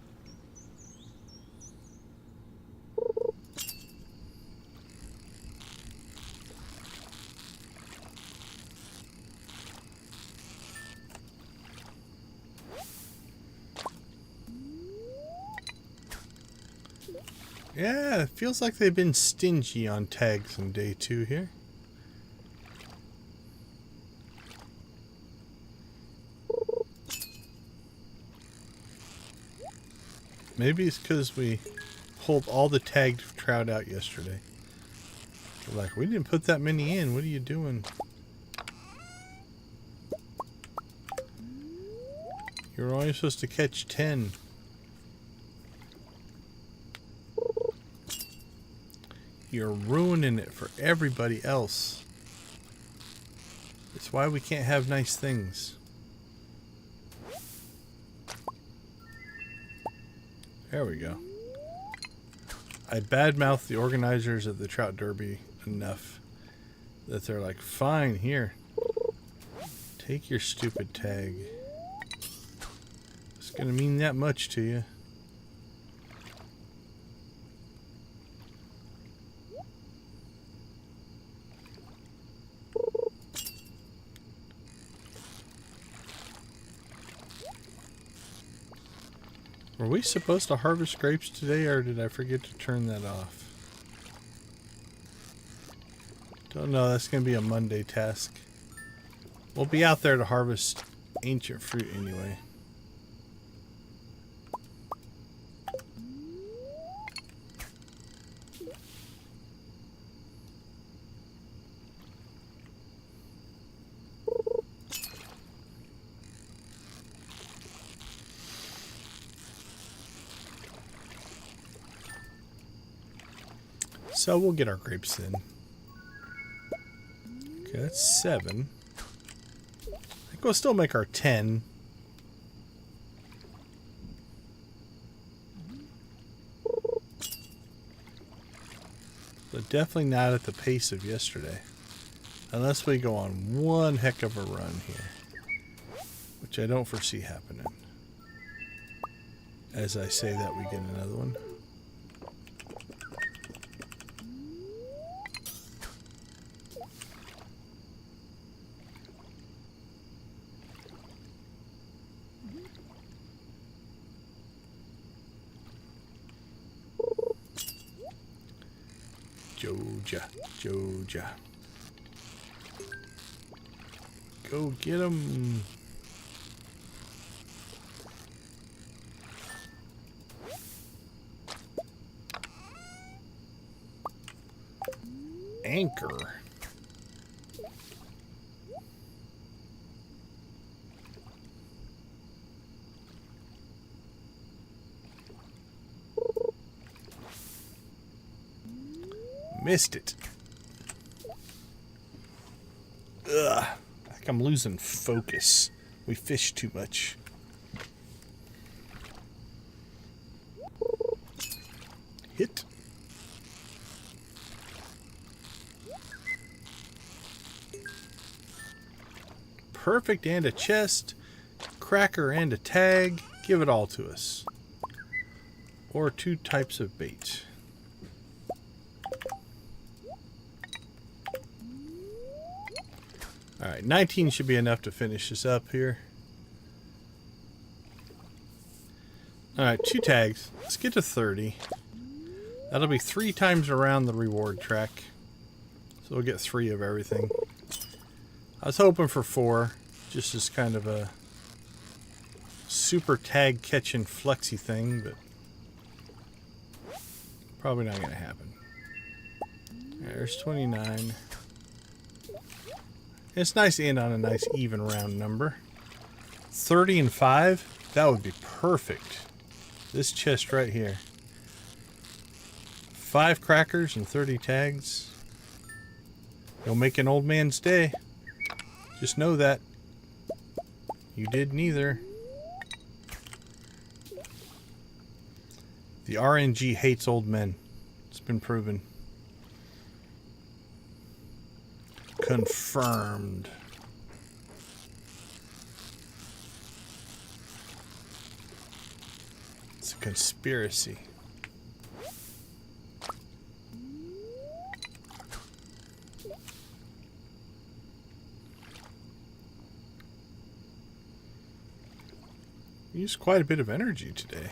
Yeah, it feels like they've been stingy on tags on day 2 here. Maybe it's because we pulled all the tagged trout out yesterday. They're like, we didn't put that many in. What are you doing? You're only supposed to catch 10. You're ruining it for everybody else. It's why we can't have nice things. There we go. I badmouthed the organizers of the Trout Derby enough that they're like, fine, here. Take your stupid tag. It's gonna mean that much to you. Were we supposed to harvest grapes today, or did I forget to turn that off? Don't know, that's going to be a Monday task. We'll be out there to harvest ancient fruit anyway. So we'll get our grapes in. Okay, that's 7. I think we'll still make our 10. But definitely not at the pace of yesterday. Unless we go on one heck of a run here. Which I don't foresee happening. As I say that, we get another one. Joja. Go get him. Anchor. Missed it. Ugh. I think I'm losing focus. We fish too much. Hit. Perfect, and a chest. Cracker and a tag. Give it all to us. Or 2 types of bait. Alright, 19 should be enough to finish this up here. Alright, 2 tags. Let's get to 30. That'll be 3 times around the reward track. So we'll get 3 of everything. I was hoping for 4. Just as kind of a super tag catching flexy thing, but probably not going to happen. There's 29. It's nice to end on a nice even round number. 30 and 5, that would be perfect. This chest right here. 5 crackers and 30 tags. You'll make an old man's day. Just know that. You did neither. The RNG hates old men. It's been proven. Confirmed. It's a conspiracy. We used quite a bit of energy today.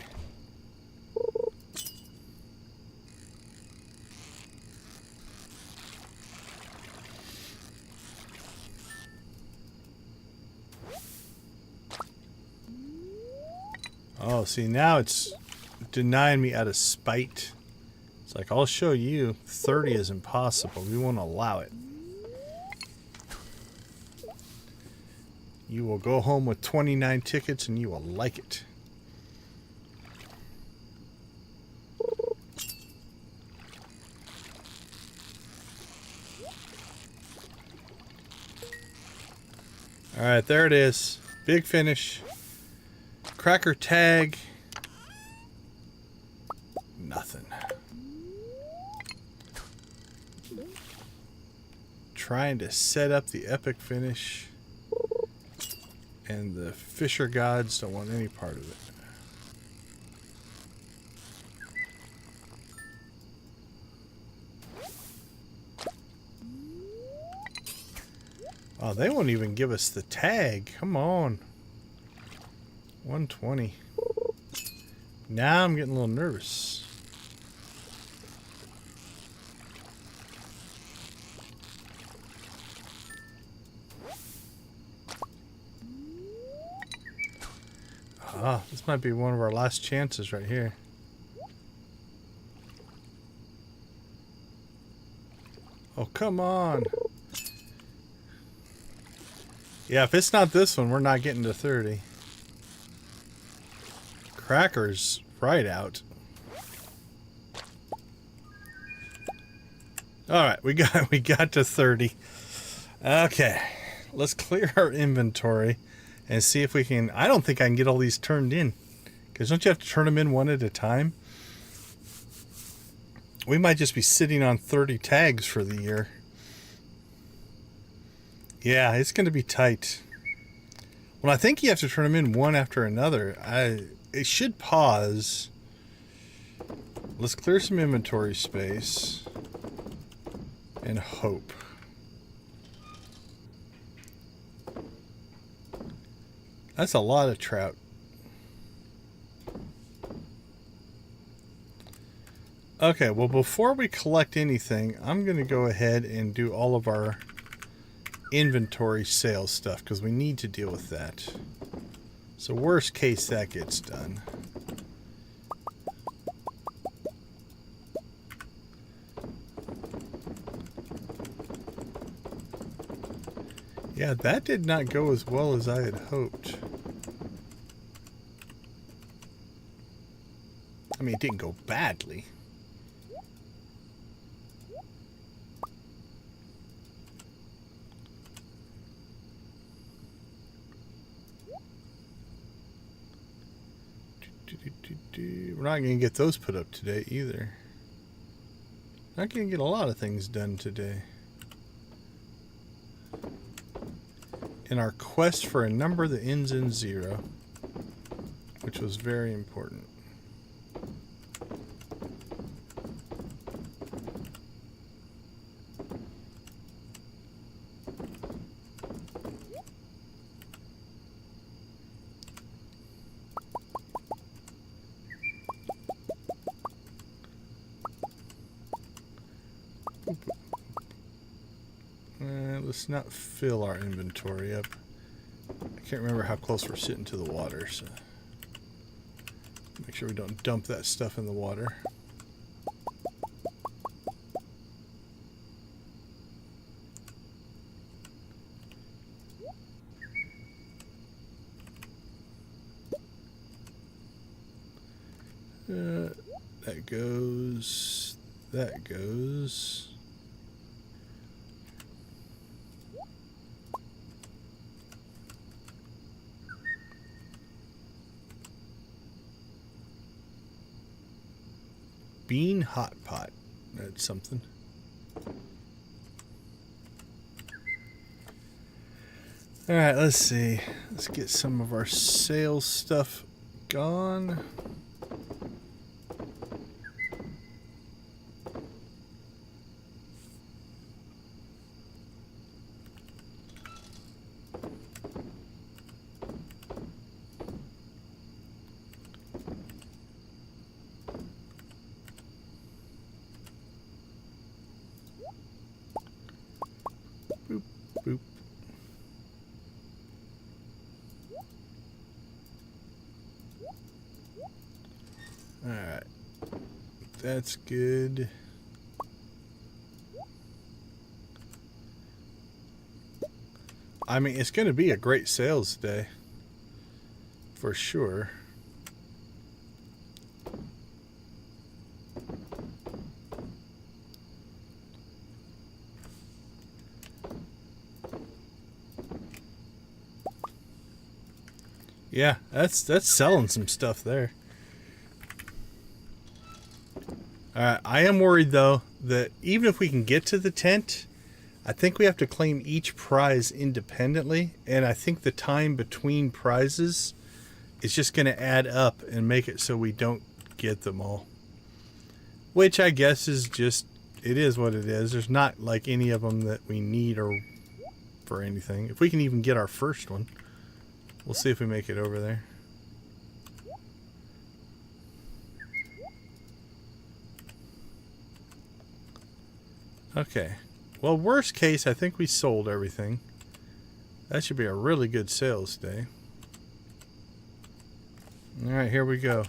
Oh, see, now it's denying me out of spite. It's like, I'll show you. 30 is impossible. We won't allow it. You will go home with 29 tickets and you will like it. Alright, there it is. Big finish. Cracker tag. Nothing. Trying to set up the epic finish. And the fisher gods don't want any part of it. Oh, they won't even give us the tag. Come on. 120. Now I'm getting a little nervous. Ah, this might be one of our last chances right here. Oh, come on. Yeah, if it's not this one, we're not getting to 30. Crackers right out. Alright, we got to 30. Okay. Let's clear our inventory and see if we can... I don't think I can get all these turned in. Because don't you have to turn them in one at a time? We might just be sitting on 30 tags for the year. Yeah, it's going to be tight. Well, I think you have to turn them in one after another. It should pause. Let's clear some inventory space. And hope. That's a lot of trout. Okay, well, before we collect anything, I'm going to go ahead and do all of our inventory sales stuff because we need to deal with that. So worst case, that gets done. Yeah, that did not go as well as I had hoped. I mean, it didn't go badly. We're not going to get those put up today either. Not going to get a lot of things done today. In our quest for a number that ends in 0, which was very important. Let's not fill our inventory up. I can't remember how close we're sitting to the water, so make sure we don't dump that stuff in the water. That goes. That goes. Bean hot pot. That's something. Alright, let's see. Let's get some of our sales stuff gone. Boop. Alright. That's good. I mean, it's going to be a great sales day. For sure. Yeah, that's selling some stuff there. Alright, I am worried though that even if we can get to the tent, I think we have to claim each prize independently, and I think the time between prizes is just going to add up and make it so we don't get them all. Which I guess is just, it is what it is. There's not like any of them that we need or for anything. If we can even get our first one. We'll see if we make it over there. Okay. Well, worst case, I think we sold everything. That should be a really good sales day. Alright, here we go.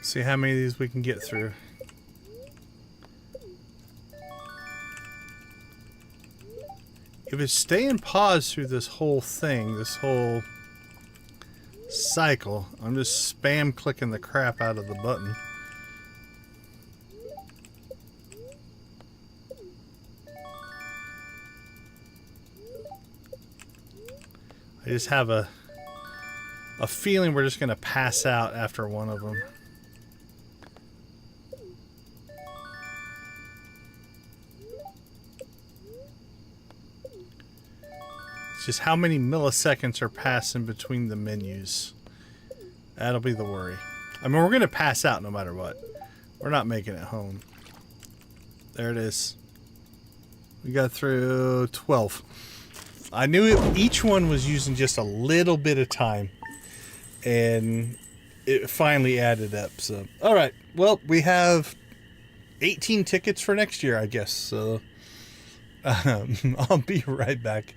See how many of these we can get through. If it's staying paused through this whole thing, this whole cycle, I'm just spam clicking the crap out of the button. I just have a feeling we're just going to pass out after one of them. It's just how many milliseconds are passing between the menus. That'll be the worry. I mean, we're going to pass out no matter what. We're not making it home. There it is. We got through 12. I knew each one was using just a little bit of time. And it finally added up. So, all right. Well, we have 18 tickets for next year, I guess. So, I'll be right back.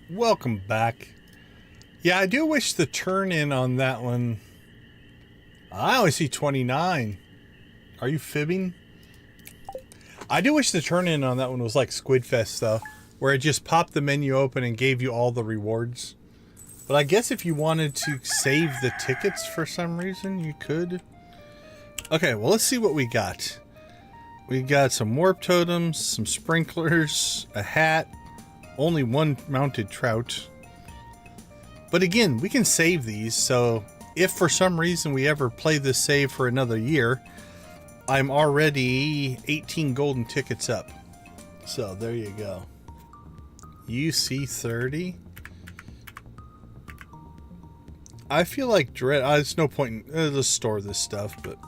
Welcome back. Yeah, I do wish the turn-in on that one... I only see 29. Are you fibbing? I do wish the turn-in on that one was like Squidfest, though, where it just popped the menu open and gave you all the rewards. But I guess if you wanted to save the tickets for some reason, you could. Okay, well, let's see what we got. We got some warp totems, some sprinklers, a hat, only one mounted trout. But again, we can save these, so if for some reason we ever play this save for another year, I'm already 18 golden tickets up. So there you go. UC 30. I feel like dread. There's no point in let's store this stuff, but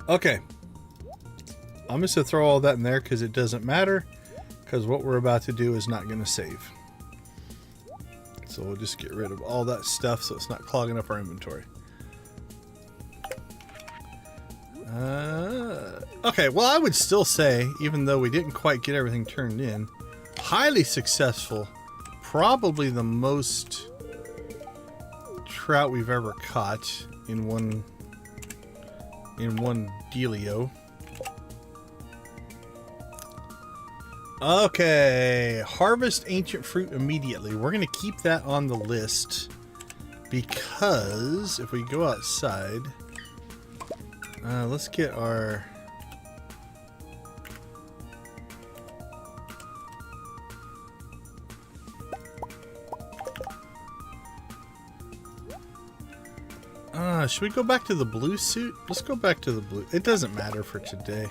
okay. I'm just gonna throw all that in there because it doesn't matter. Because what we're about to do is not gonna save. So we'll just get rid of all that stuff so it's not clogging up our inventory. Okay, well, I would still say, even though we didn't quite get everything turned in, highly successful. Probably the most trout we've ever caught in one dealio. Okay, harvest ancient fruit immediately. We're going to keep that on the list because if we go outside, let's get our... should we go back to the blue suit? Let's go back to the blue. It doesn't matter for today.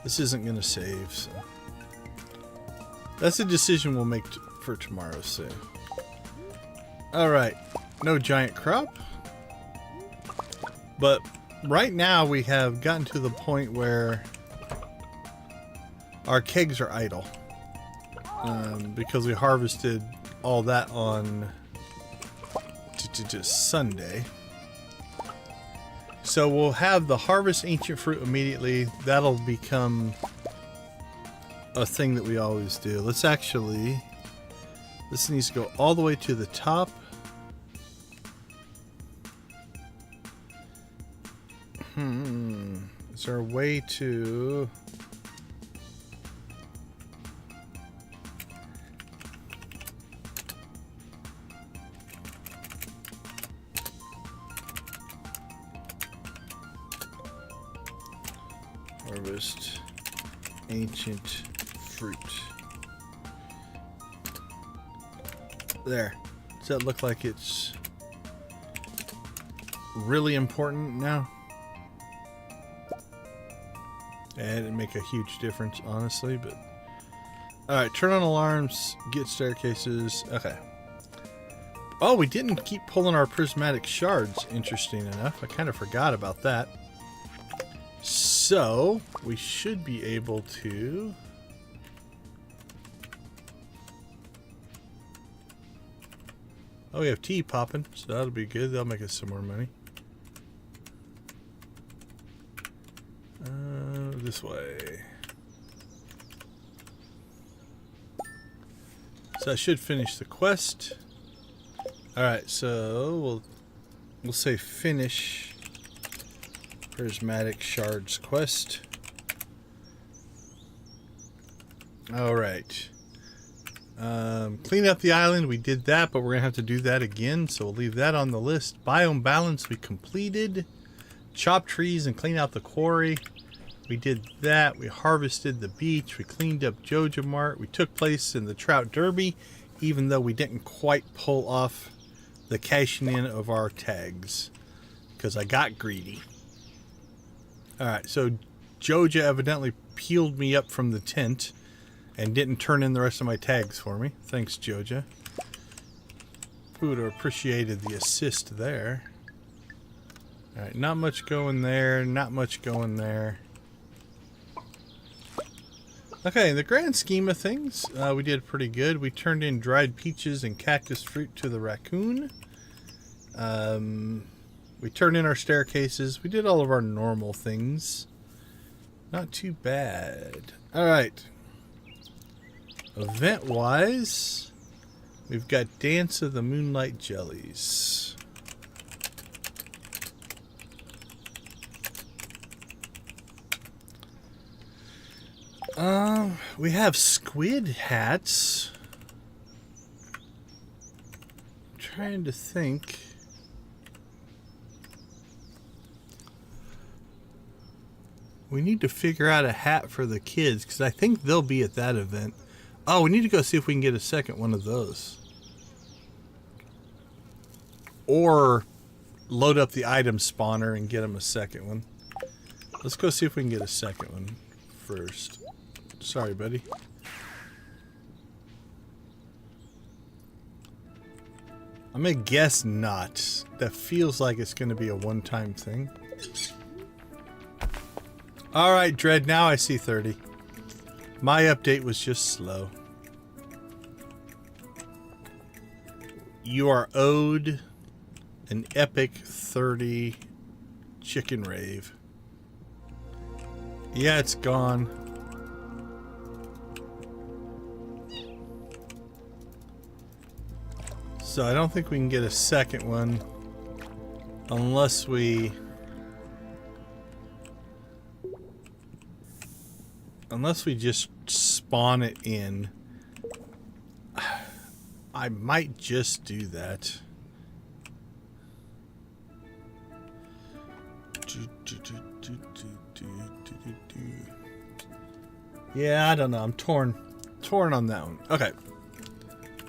This isn't going to save, so... That's a decision we'll make for tomorrow's save. Alright, no giant crop. But right now we have gotten to the point where our kegs are idle. Because we harvested all that on Sunday. So we'll have the harvest ancient fruit immediately. That'll become a thing that we always do. Let's actually... This needs to go all the way to the top. Is there a way to... Harvest ancient fruit. There. Does that look like it's really important now? And it didn't make a huge difference, honestly, but... Alright, turn on alarms, get staircases. Okay. Oh, we didn't keep pulling our prismatic shards, interesting enough. I kind of forgot about that. So, we should be able to... Oh, we have tea popping, so that'll be good. That'll make us some more money. This way. So I should finish the quest. Alright, so we'll say finish Prismatic Shards quest. Alright. Clean up the island, we did that, but we're going to have to do that again, so we'll leave that on the list. Biome balance, we completed. Chop trees and clean out the quarry. We did that. We harvested the beach. We cleaned up Joja Mart. We took place in the Trout Derby, even though we didn't quite pull off the cashing in of our tags, because I got greedy. Alright, so Joja evidently peeled me up from the tent and didn't turn in the rest of my tags for me. Thanks, Joja. Who would have appreciated the assist there. Alright, not much going there, not much going there. Okay, in the grand scheme of things, we did pretty good. We turned in dried peaches and cactus fruit to the raccoon. We turned in our staircases. We did all of our normal things. Not too bad. Alright. Event-wise, we've got Dance of the Moonlight Jellies. We have squid hats. I'm trying to think. We need to figure out a hat for the kids because I think they'll be at that event. Oh, we need to go see if we can get a second one of those. Or load up the item spawner and get them a second one. Let's go see if we can get a second one first. Sorry, buddy. I'm gonna guess not. That feels like it's gonna be a one-time thing. Alright, Dread, now I see 30. My update was just slow. You are owed an epic 30 chicken rave. Yeah, it's gone. So I don't think we can get a second one unless we just spawn it in. I might just do that. Yeah, I don't know. I'm torn on that one. Okay.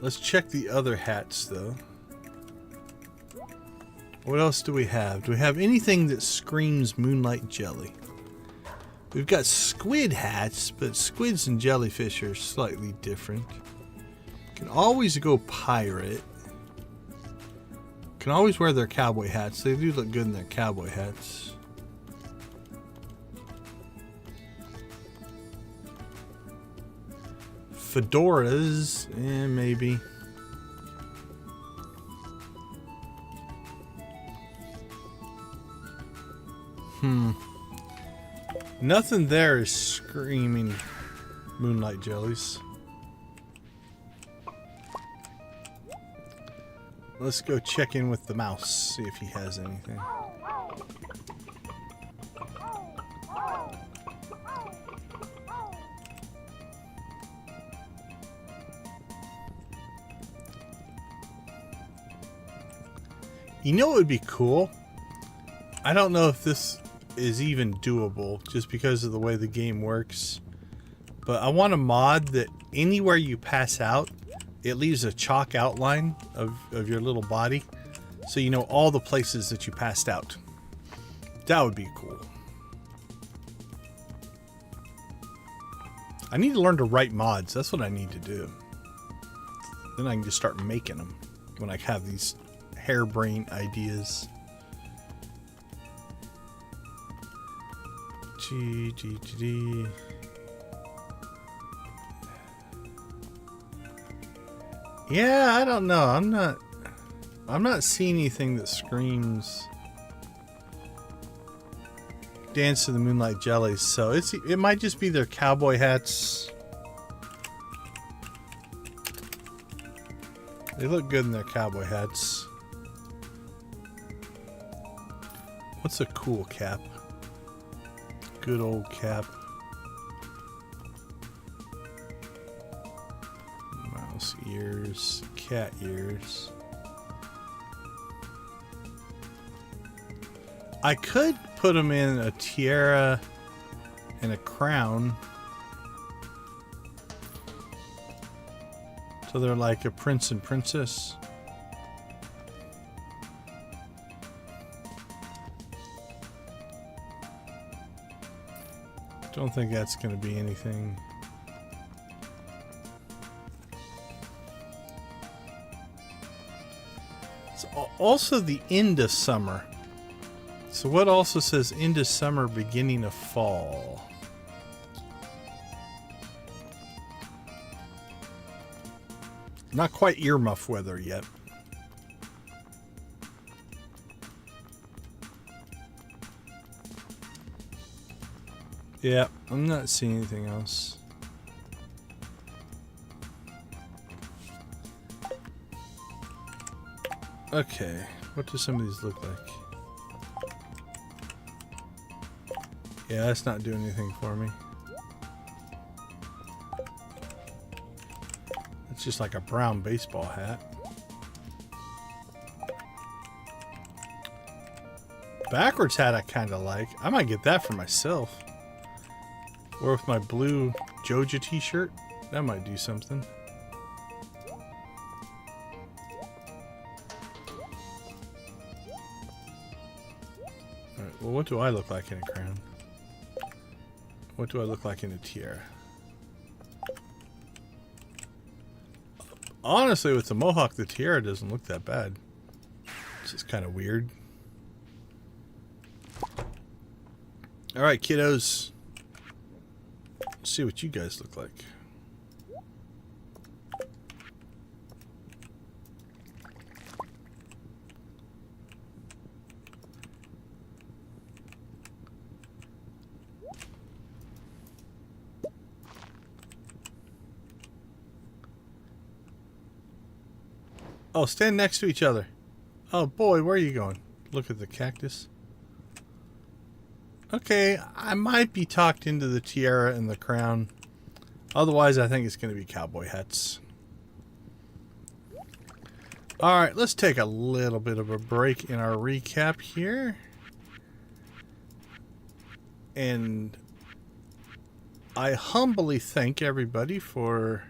Let's check the other hats, though. What else do we have? Do we have anything that screams Moonlight Jelly? We've got squid hats, but squids and jellyfish are slightly different. Can always go pirate. Can always wear their cowboy hats. They do look good in their cowboy hats. Fedoras, maybe. Nothing there is screaming Moonlight Jellies. Let's go check in with the mouse, see if he has anything. You know what would be cool? I don't know if this is even doable just because of the way the game works, but I want a mod that anywhere you pass out, it leaves a chalk outline of your little body, so you know all the places that you passed out. That would be cool. I need to learn to write mods. That's what I need to do. Then I can just start making them when I have these harebrained ideas. G. Yeah, I don't know. I'm not seeing anything that screams Dance to the Moonlight Jellies, so it might just be their cowboy hats. They look good in their cowboy hats. What's a cool cap? Good old cap. Mouse ears, cat ears. I could put them in a tiara and a crown. So they're like a prince and princess. Don't think that's going to be anything. It's also the end of summer. So what also says end of summer, beginning of fall? Not quite earmuff weather yet. Yeah, I'm not seeing anything else. Okay, what do some of these look like? Yeah, that's not doing anything for me. It's just like a brown baseball hat. Backwards hat I kind of like. I might get that for myself. Or with my blue Joja t-shirt. That might do something. Alright, well, what do I look like in a crown? What do I look like in a tiara? Honestly, with the mohawk, the tiara doesn't look that bad. It's just kind of weird. Alright, kiddos. Let's see what you guys look like. Oh, stand next to each other. Oh boy, where are you going? Look at the cactus. Okay, I might be talked into the tiara and the crown. Otherwise, I think it's going to be cowboy hats. Alright, let's take a little bit of a break in our recap here. And I humbly thank everybody for...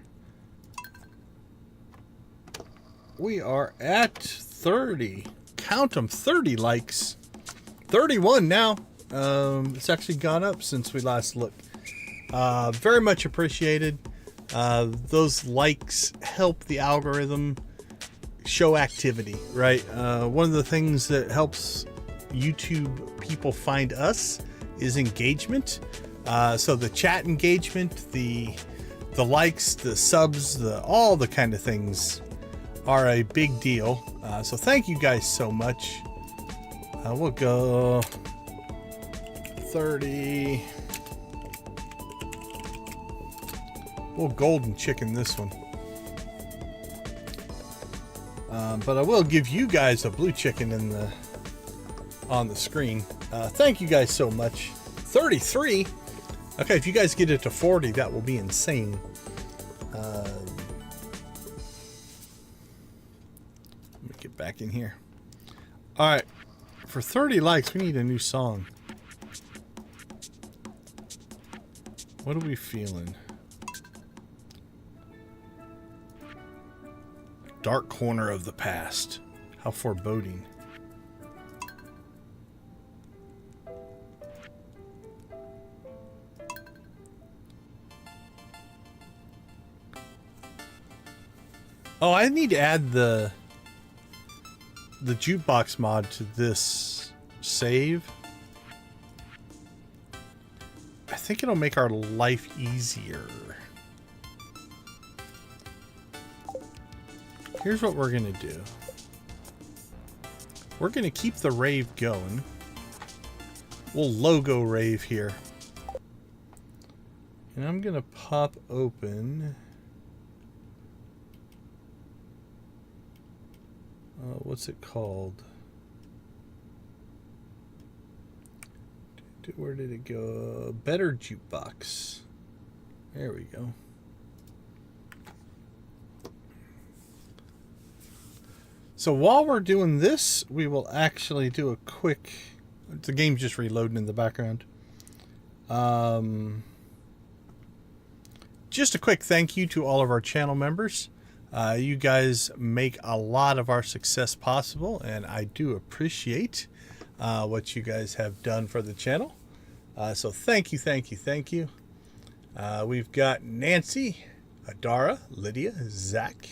We are at 30. Count them, 30 likes. 31 now. It's actually gone up since we last looked. Very much appreciated. Those likes help the algorithm show activity, right? One of the things that helps YouTube people find us is engagement. So the chat engagement, the likes, the subs, all the kind of things are a big deal. So thank you guys so much. We'll go 30. We'll golden chicken this one. But I will give you guys a blue chicken on the screen. Thank you guys so much. 33. Okay, if you guys get it to 40, that will be insane. Let me get back in here. All right, for 30 likes, we need a new song. What are we feeling? Dark corner of the past. How foreboding. Oh, I need to add the jukebox mod to this save. I think it'll make our life easier. Here's what we're gonna do. We're gonna keep the rave going. We'll logo rave here. And I'm gonna pop open. What's it called? Where did it go? Better Jukebox. There we go. So while we're doing this, we will actually do a quick... The game's just reloading in the background. Just a quick thank you to all of our channel members. You guys make a lot of our success possible, and I do appreciate what you guys have done for the channel. So thank you, thank you, thank you. We've got Nancy, Adara, Lydia, Zach,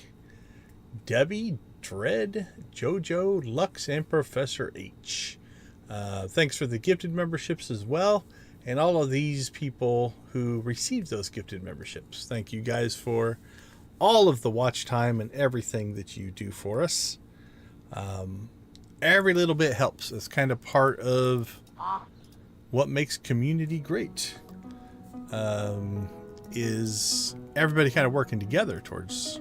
Debbie, Dread, Jojo, Lux, and Professor H. Thanks for the gifted memberships as well, and all of these people who received those gifted memberships. Thank you guys for all of the watch time and everything that you do for us. Every little bit helps. It's kind of part of what makes community great. Is everybody kind of working together towards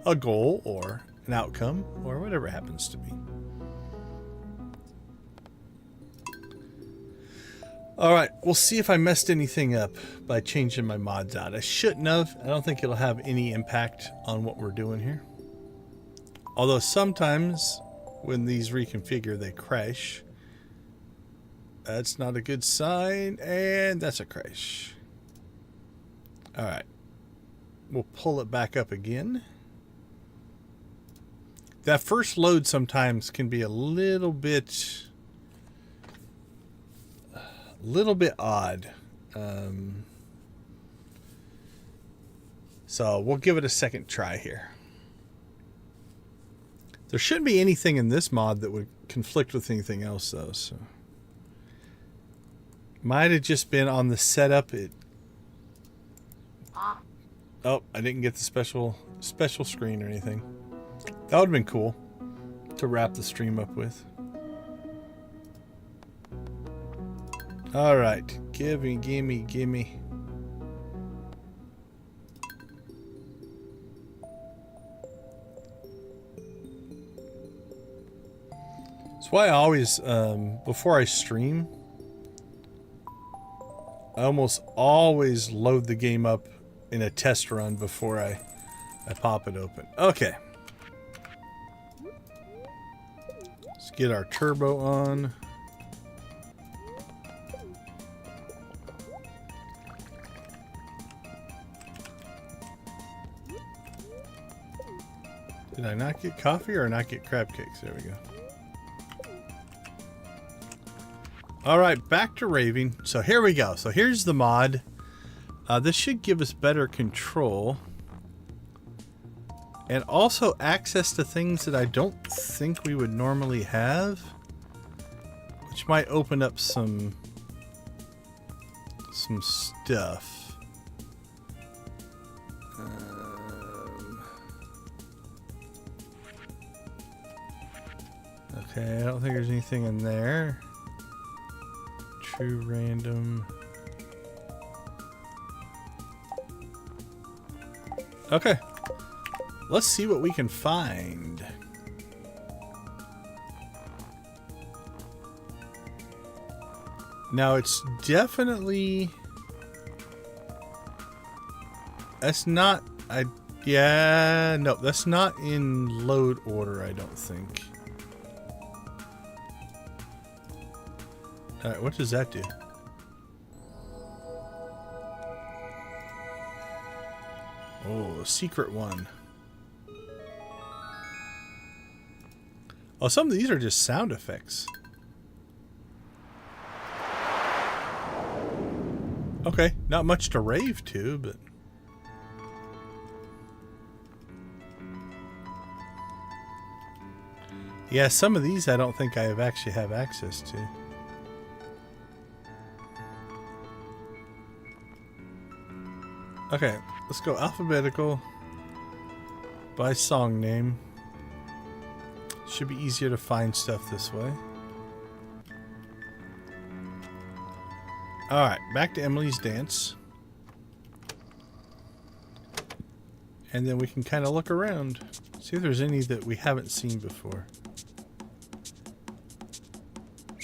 a goal or an outcome or whatever it happens to be. Alright, we'll see if I messed anything up by changing my mods out. I shouldn't have. I don't think it'll have any impact on what we're doing here. Although sometimes when these reconfigure, they crash. That's not a good sign, and that's a crash. Alright. We'll pull it back up again. That first load sometimes can be a little bit odd. So we'll give it a second try here. There shouldn't be anything in this mod that would conflict with anything else though, so might have just been on the setup. Oh, I didn't get the special screen or anything. That would have been cool to wrap the stream up with. Alright, gimme. That's why I always, before I stream, I almost always load the game up in a test run before I pop it open. Okay. Let's get our turbo on. Did I not get coffee or not get crab cakes? There we go. Alright, back to raving. So here we go. So here's the mod. This should give us better control. And also access to things that I don't think we would normally have. Which might open up some stuff. Okay, I don't think there's anything in there. True random. Okay. Let's see what we can find. Now it's definitely... That's not... Yeah, no, that's not in load order, I don't think. Alright, what does that do? Oh, a secret one. Oh, some of these are just sound effects. Okay, not much to rave to, but... Yeah, some of these I don't think I actually have access to. Okay, let's go alphabetical by song name. Should be easier to find stuff this way. Alright, back to Emily's Dance. And then we can kind of look around. See if there's any that we haven't seen before.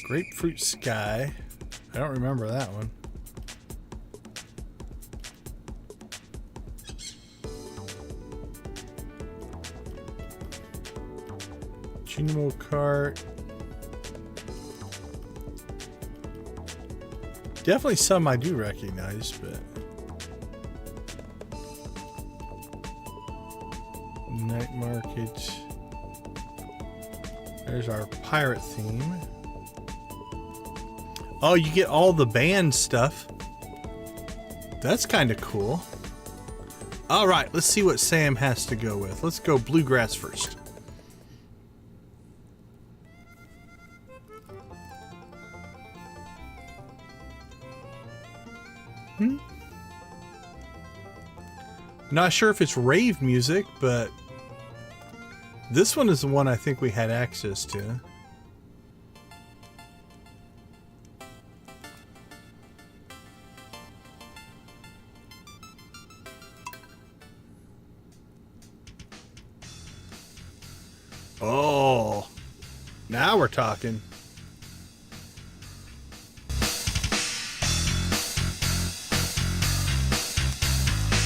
Grapefruit Sky. I don't remember that one. Chinamo Cart. Definitely some I do recognize, but... Night Market. There's our pirate theme. Oh, you get all the band stuff. That's kind of cool. Alright, let's see what Sam has to go with. Let's go Bluegrass first. Not sure if it's rave music, but this one is the one I think we had access to. Oh, now we're talking.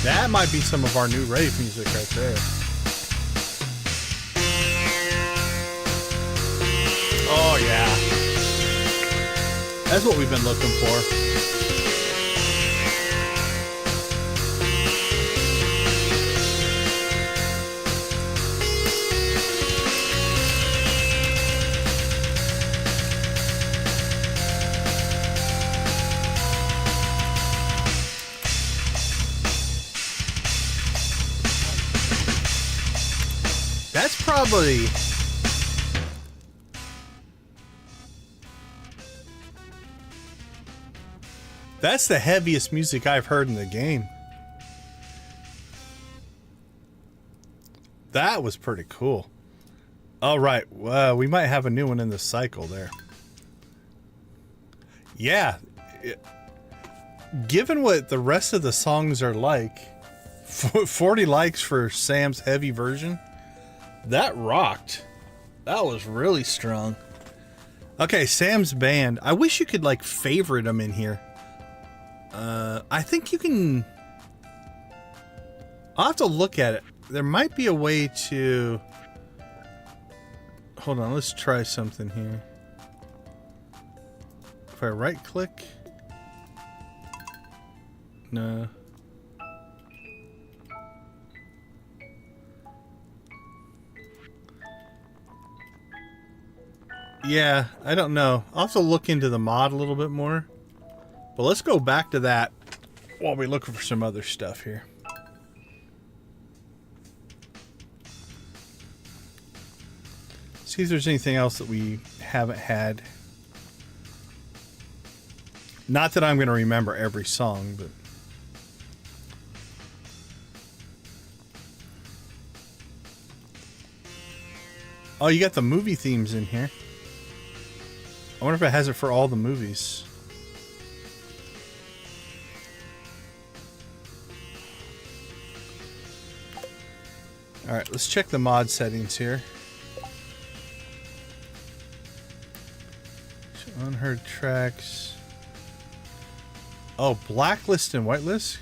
That might be some of our new rave music right there. Oh yeah. That's what we've been looking for. That's probably... That's the heaviest music I've heard in the game. That was pretty cool. All right, we might have a new one in the cycle there. Yeah. Given what the rest of the songs are like, 40 likes for Sam's heavy version. That rocked. That was really strong. Okay, Sam's band. I wish you could like favorite them in here. I think you can... I'll have to look at it. There might be a way to... Hold on, let's try something here. If I right click... No. Yeah, I don't know. I'll have to look into the mod a little bit more. But let's go back to that while we're looking for some other stuff here. See if there's anything else that we haven't had. Not that I'm going to remember every song, but... Oh, you got the movie themes in here. I wonder if it has it for all the movies. Alright, let's check the mod settings here. Unheard tracks. Oh, blacklist and whitelist?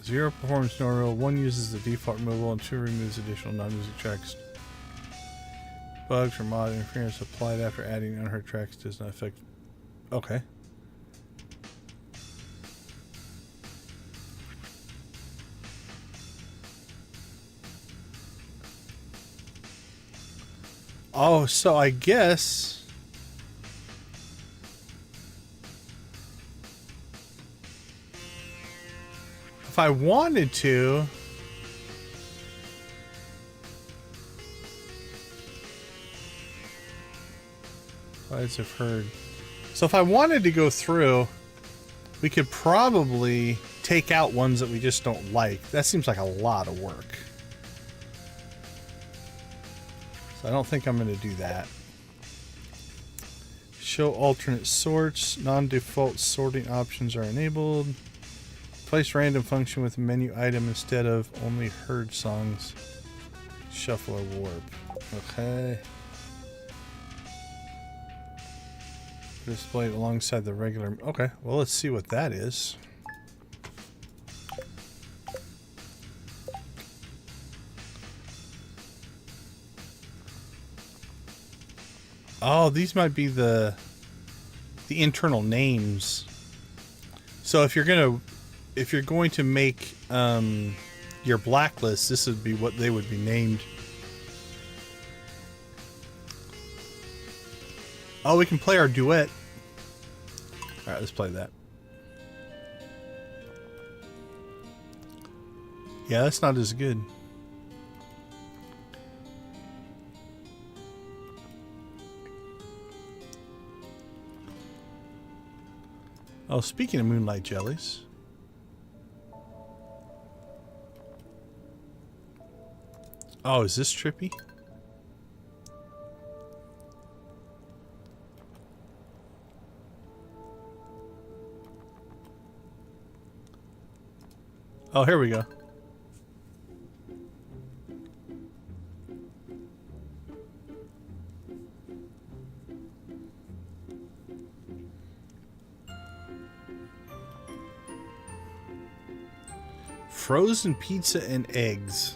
Zero performance no rule, 1 uses the default removal, and 2 removes additional non-music tracks. Bugs or mod interference applied after adding unheard tracks does not affect... Okay. Oh, so I guess... If I wanted to... I've heard. So if I wanted to go through, we could probably take out ones that we just don't like. That seems like a lot of work. So I don't think I'm going to do that. Show alternate sorts. Non-default sorting options are enabled. Place random function with menu item instead of only heard songs. Shuffle or warp. Okay. Displayed alongside the regular... Okay, well, let's see what that is. Oh, these might be the internal names. So if you're going to make your blacklist, this would be what they would be named. Oh, we can play our duet. Alright, let's play that. Yeah, that's not as good. Oh, speaking of moonlight jellies. Oh, is this trippy? Oh, here we go. Frozen pizza and eggs.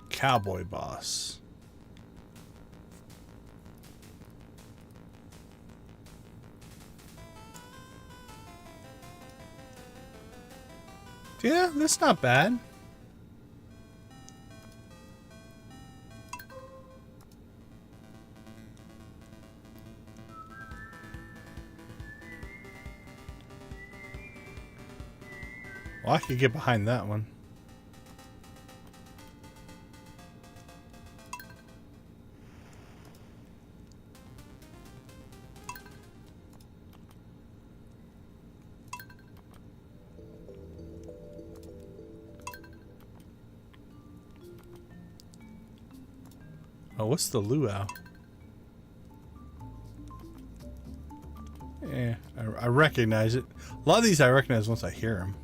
Cowboy boss. Yeah, that's not bad. Well, I could get behind that one. Oh, what's the luau? Yeah, I recognize it. A lot of these I recognize once I hear them.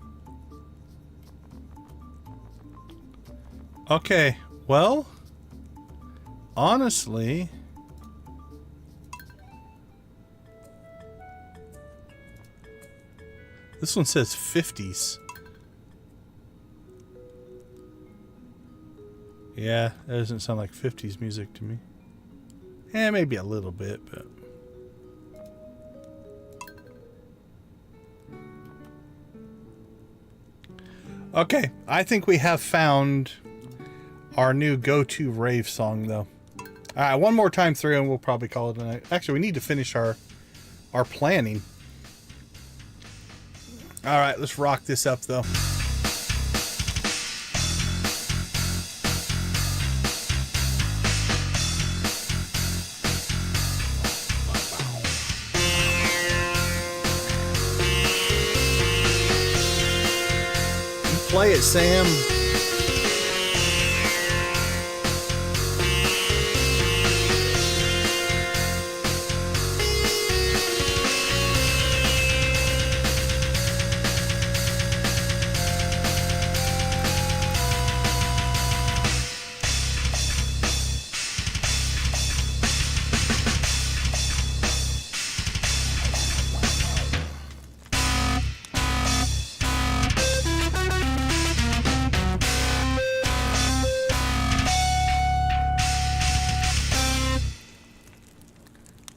Okay, well, honestly, this one says 50s. Yeah, that doesn't sound like 50s music to me. Eh, maybe a little bit, but... Okay, I think we have found our new go-to rave song, though. Alright, one more time through and we'll probably call it a night. Actually, we need to finish our planning. Alright, let's rock this up, though. Play it, Sam.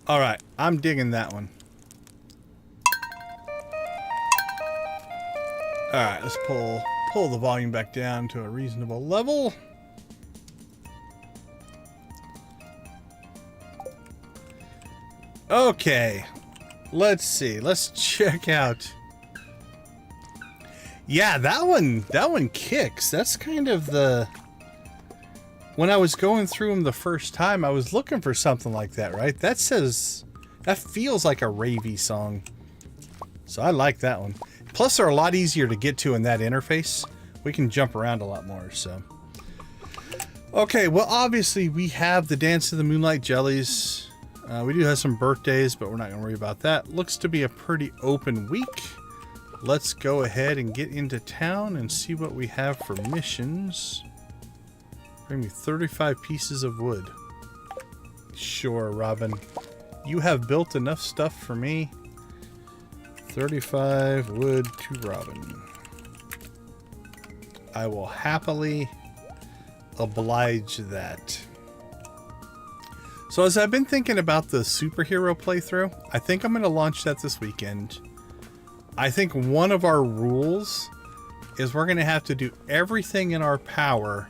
All right, I'm digging that one. All right, let's pull the volume back down to a reasonable level. Okay, let's see. Let's check out. Yeah, that one kicks. That's kind of the... When I was going through them the first time, I was looking for something like that, right? That feels like a ravey song. So I like that one. Plus, they're a lot easier to get to in that interface. We can jump around a lot more, so. Okay, well, obviously, we have the Dance of the Moonlight Jellies. We do have some birthdays, but we're not going to worry about that. Looks to be a pretty open week. Let's go ahead and get into town and see what we have for missions. Bring me 35 pieces of wood. Sure, Robin. You have built enough stuff for me. 35 wood to Robin. I will happily oblige that. So as I've been thinking about the superhero playthrough, I think I'm going to launch that this weekend. I think one of our rules is we're going to have to do everything in our power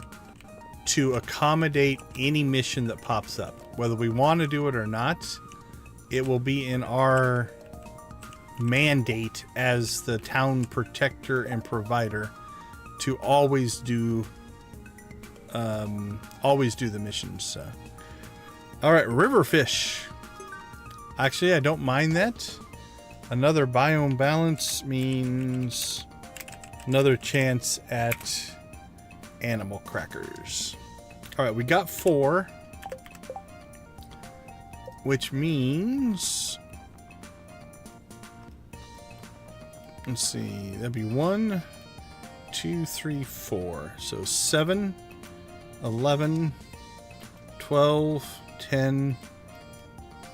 to accommodate any mission that pops up. Whether we want to do it or not, it will be in our mandate as the town protector and provider to always do the missions. So. All right, river fish. Actually, I don't mind that. Another biome balance means another chance at animal crackers. All right, we got 4. Which means... let's see, that'd be 1, 2, 3, 4. So 7, 11, 12, 10,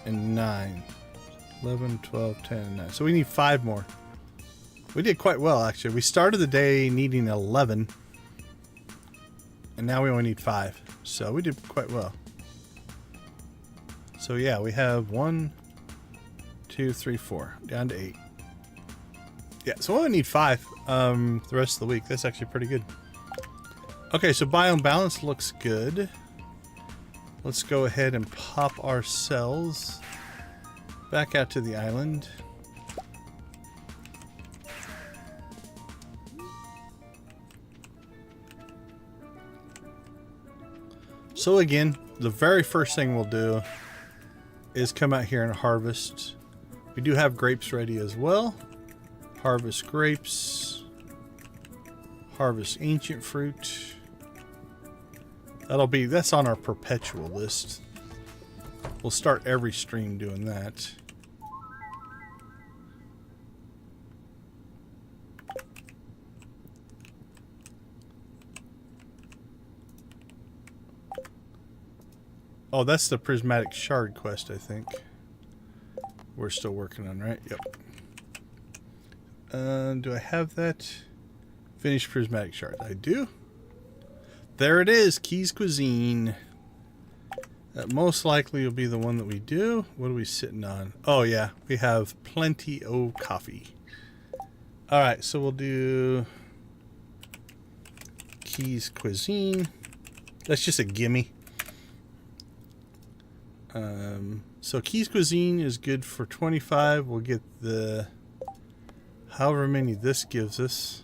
and 9. 11, 12, 10, and 9. So we need 5 more. We did quite well, actually. We started the day needing 11. And now we only need 5. So we did quite well. So yeah, we have 1, 2, 3, 4. Down to 8. Yeah, so we only need 5 the rest of the week. That's actually pretty good. Okay, so biome balance looks good. Let's go ahead and pop ourselves back out to the island. So again, the very first thing we'll do is come out here and harvest. We do have grapes ready as well. Harvest grapes. Harvest ancient fruit. That's on our perpetual list. We'll start every stream doing that. Oh, that's the prismatic shard quest, I think. We're still working on, right? Yep. Do I have that? Finished prismatic shard. I do. There it is, Keys Cuisine. That most likely will be the one that we do. What are we sitting on? Oh yeah, we have plenty of coffee. Alright, so we'll do Keys Cuisine. That's just a gimme. So Keys Cuisine is good for 25. We'll get the however many this gives us.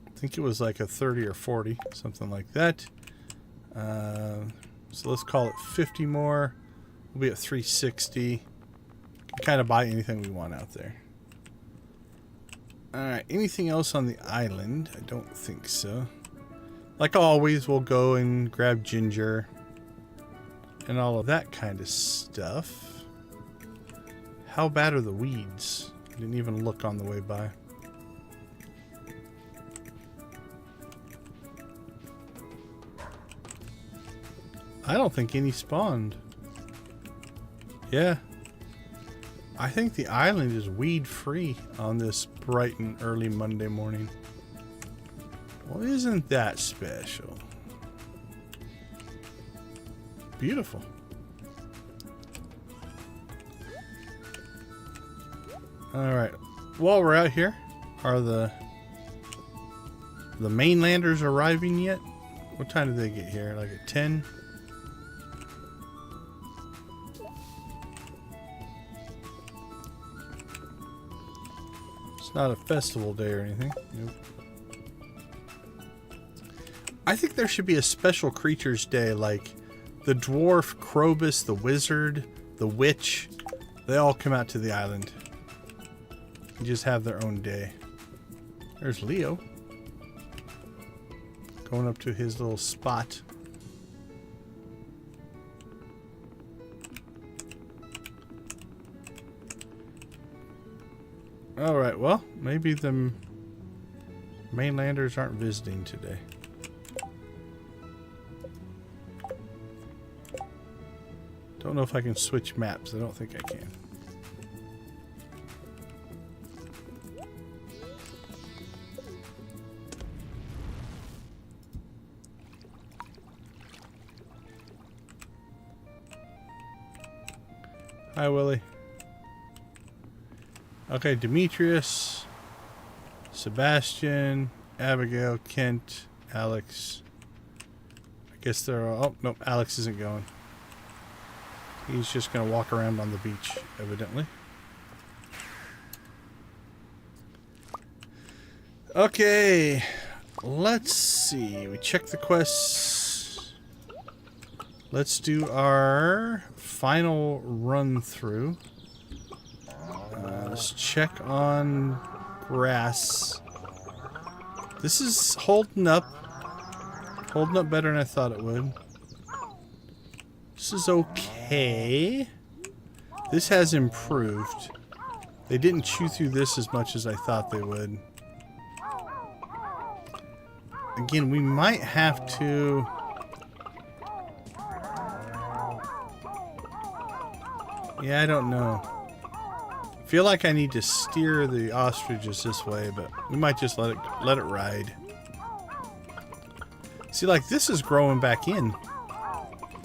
I think it was like a 30 or 40, something like that. So let's call it 50 more. We'll be at 360. Can kind of buy anything we want out there. Alright, anything else on the island? I don't think so. Like always, we'll go and grab ginger and all of that kind of stuff. How bad are the weeds? I didn't even look on the way by. I don't think any spawned. Yeah. I think the island is weed free on this bright and early Monday morning. Well, isn't that special? Beautiful. Alright. While we're out here, are the mainlanders arriving yet? What time did they get here? Like at 10? It's not a festival day or anything. Nope. I think there should be a special creatures day, like the dwarf, Krobus, the wizard, the witch. They all come out to the island and just have their own day. There's Leo going up to his little spot. Alright, well, maybe the mainlanders aren't visiting today. Don't know if I can switch maps. I don't think I can. Hi, Willie. Okay, Demetrius, Sebastian, Abigail, Kent, Alex. I guess they're all... Oh, nope, Alex isn't going. He's just going to walk around on the beach, evidently. Okay, let's see. We checked the quests. Let's do our final run through. Let's check on grass. This is holding up. Holding up better than I thought it would. This is okay. This has improved. They didn't chew through this as much as I thought they would. Again, we might have to... Yeah, I don't know. I feel like I need to steer the ostriches this way, but we might just let it ride. See, like, this is growing back in.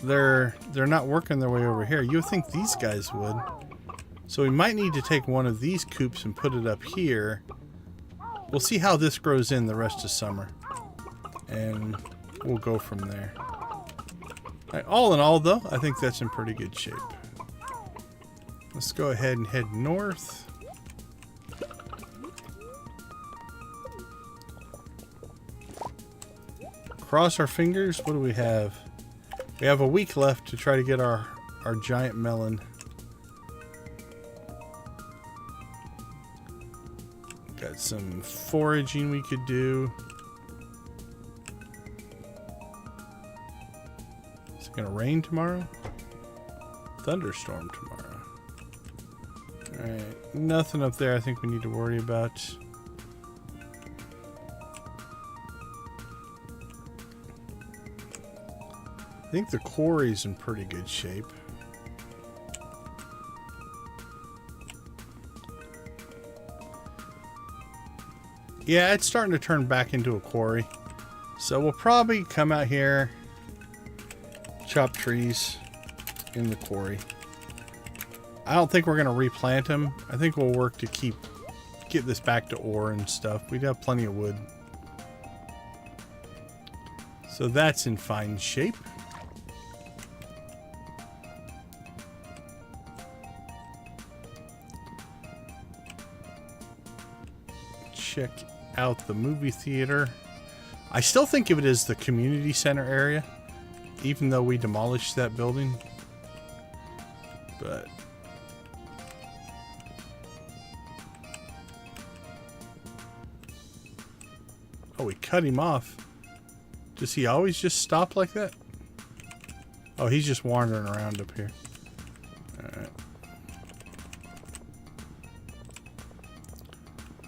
They're not working their way over here. You would think these guys would. So we might need to take one of these coops and put it up here. We'll see how this grows in the rest of summer. And we'll go from there. Right, all in all, though, I think that's in pretty good shape. Let's go ahead and head north. Cross our fingers. What do we have? We have a week left to try to get our giant melon. Got some foraging we could do. Is it gonna rain tomorrow? Thunderstorm tomorrow. Alright, nothing up there I think we need to worry about. I think the quarry's in pretty good shape. Yeah, it's starting to turn back into a quarry. So we'll probably come out here, chop trees in the quarry. I don't think we're going to replant them. I think we'll work to get this back to ore and stuff. We have plenty of wood. So that's in fine shape. Check out the movie theater. I still think of it as the community center area, even though we demolished that building. But oh, we cut him off. Does he always just stop like that? Oh, he's just wandering around up here. Alright.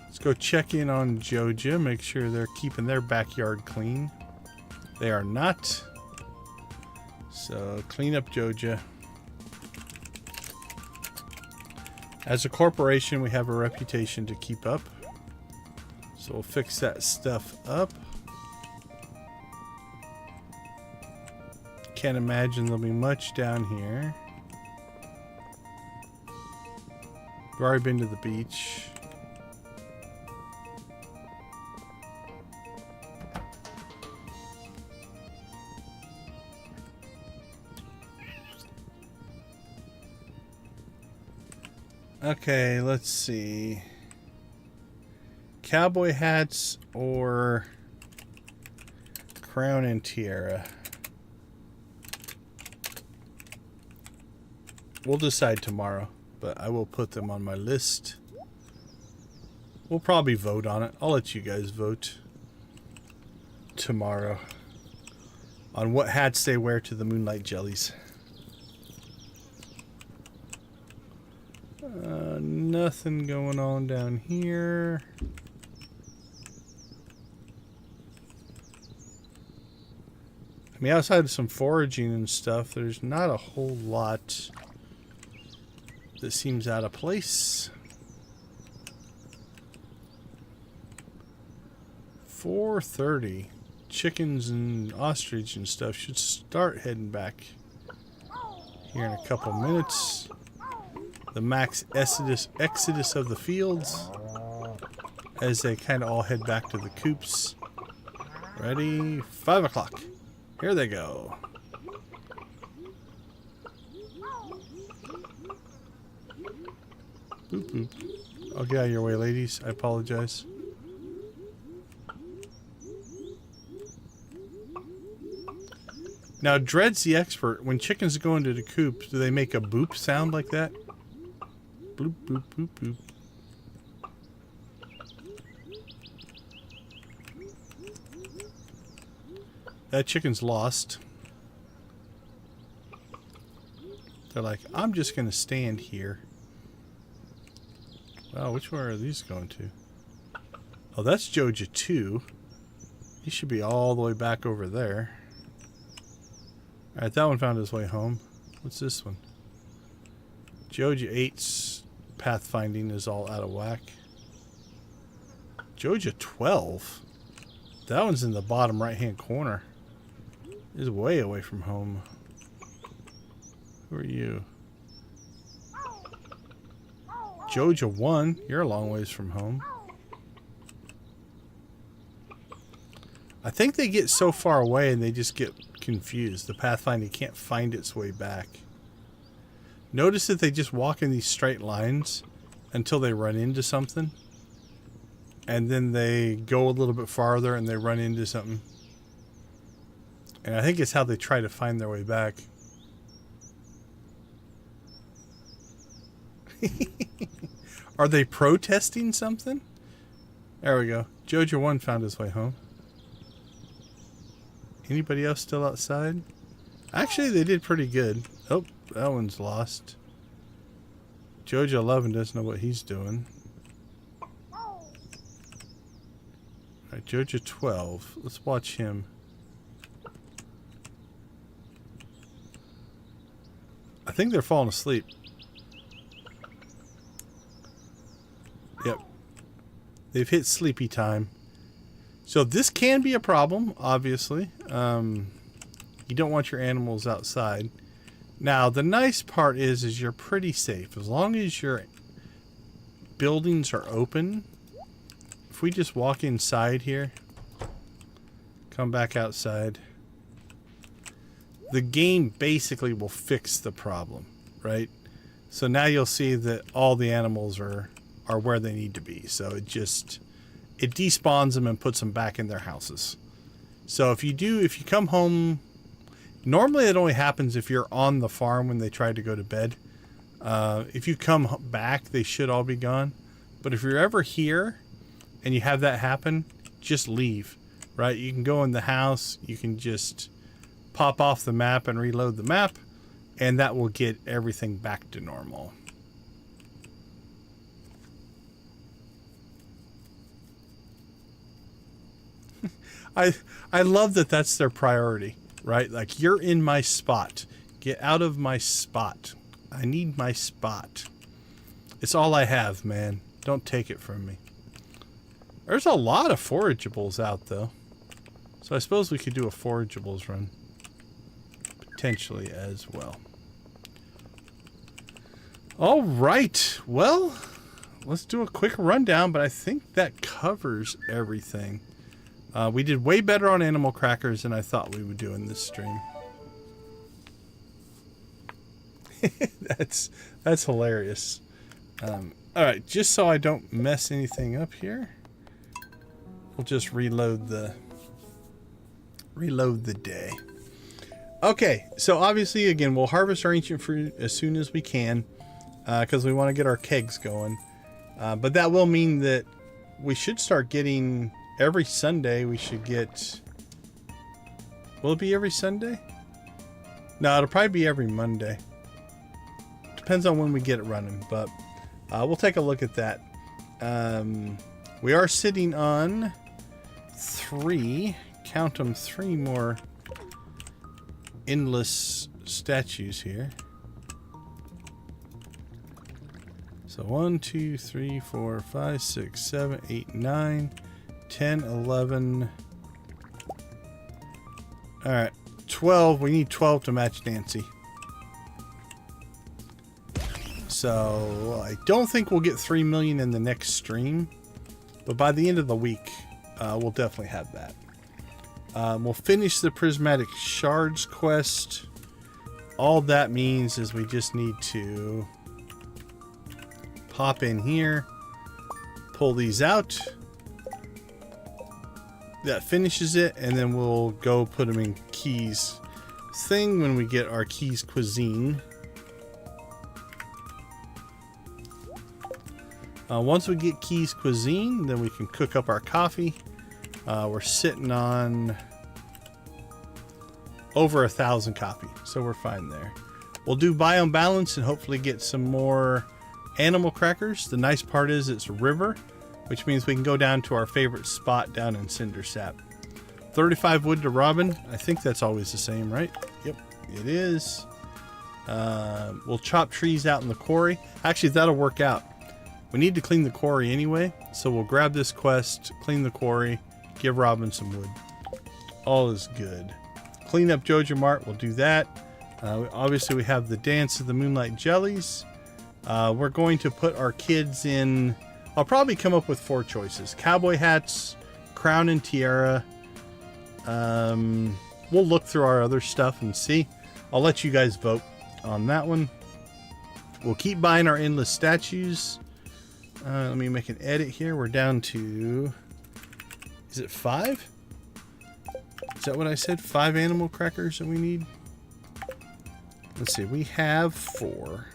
Let's go check in on Joja, make sure they're keeping their backyard clean. They are not. So clean up Joja. As a corporation, we have a reputation to keep up. So we'll fix that stuff up. Can't imagine there'll be much down here. We've already been to the beach. Okay, let's see. Cowboy hats or crown and tiara. We'll decide tomorrow, but I will put them on my list. We'll probably vote on it. I'll let you guys vote tomorrow on what hats they wear to the Moonlight Jellies. Nothing going on down here. I mean, outside of some foraging and stuff, there's not a whole lot that seems out of place. 4:30. Chickens and ostrich and stuff should start heading back here in a couple minutes. The max exodus of the fields as they kind of all head back to the coops. Ready? 5 o'clock. Here they go. Boop, boop. I'll get out of your way, ladies. I apologize. Now, Dred's the expert. When chickens go into the coop, do they make a boop sound like that? Bloop, boop, boop, boop. that chicken's lost. They're like, I'm just going to stand here. Wow, which one are these going to? Oh, that's Joja 2. He should be all the way back over there. Alright, that one found his way home. What's this one? Joja 8's pathfinding is all out of whack. Joja 12? That one's in the bottom right-hand corner. Is way away from home. Who are you? Joja 1, you're a long ways from home. I think they get so far away and they just get confused. The pathfinding can't find its way back. Notice that they just walk in these straight lines until they run into something. And then they go a little bit farther and they run into something. And I think it's how they try to find their way back. Are they protesting something? There we go. Joja 1 found his way home. Anybody else still outside? Actually, they did pretty good. Oh, that one's lost. Joja 11 doesn't know what he's doing. Alright, Joja 12. Let's watch him. I think they're falling asleep. Yep. They've hit sleepy time. So this can be a problem, obviously. You don't want your animals outside. Now, the nice part is you're pretty safe. As long as your buildings are open. If we just walk inside here, come back outside, the game basically will fix the problem, right? So now you'll see that all the animals are where they need to be. So it despawns them and puts them back in their houses. So if you come home, normally it only happens if you're on the farm when they try to go to bed. If you come back, they should all be gone. But if you're ever here and you have that happen, just leave, right? You can go in the house, you can just pop off the map and reload the map, and that will get everything back to normal. I love that that's their priority, right? Like, you're in my spot. Get out of my spot. I need my spot. It's all I have, man. Don't take it from me. There's a lot of forageables out, though. So I suppose we could do a forageables run. Potentially as well. All right. Well, let's do a quick rundown, but I think that covers everything. We did way better on animal crackers than I thought we would do in this stream. That's hilarious. All right, just so I don't mess anything up here, we'll just reload the day. Okay, so obviously again we'll harvest our ancient fruit as soon as we can because we want to get our kegs going. But that will mean that we should start getting every Sunday. We should get. Will it be every Sunday? No, it'll probably be every Monday. Depends on when we get it running, but we'll take a look at that. We are sitting on 3, count them, 3 more endless statues here. So 1, 2, 3, 4, 5, 6, 7, 8, 9, 10, 11. All right, 12. We need 12 to match Nancy. So I don't think we'll get 3 million in the next stream, but by the end of the week, we'll definitely have that. We'll finish the prismatic shards quest. All that means is we just need to pop in here, pull these out. That finishes it, and then we'll go put them in Keys thing when we get our Keys cuisine. Once we get Keys cuisine, then we can cook up our coffee. We're sitting on over 1,000 copy, so we're fine there. We'll do biome balance and hopefully get some more animal crackers. The nice part is it's a river, which means we can go down to our favorite spot down in Cindersap. 35 wood to Robin. I think that's always the same, right? Yep, it is. We'll chop trees out in the quarry. Actually, that'll work out. We need to clean the quarry anyway, so we'll grab this quest, clean the quarry, give Robin some wood. All is good. Clean up Joja Mart, we'll do that. Obviously, we have the Dance of the Moonlight Jellies. We're going to put our kids in... I'll probably come up with 4 choices. Cowboy hats, crown and tiara. We'll look through our other stuff and see. I'll let you guys vote on that one. We'll keep buying our endless statues. Let me make an edit here. We're down to... Is it 5? Is that what I said? 5 animal crackers that we need? Let's see. We have 4.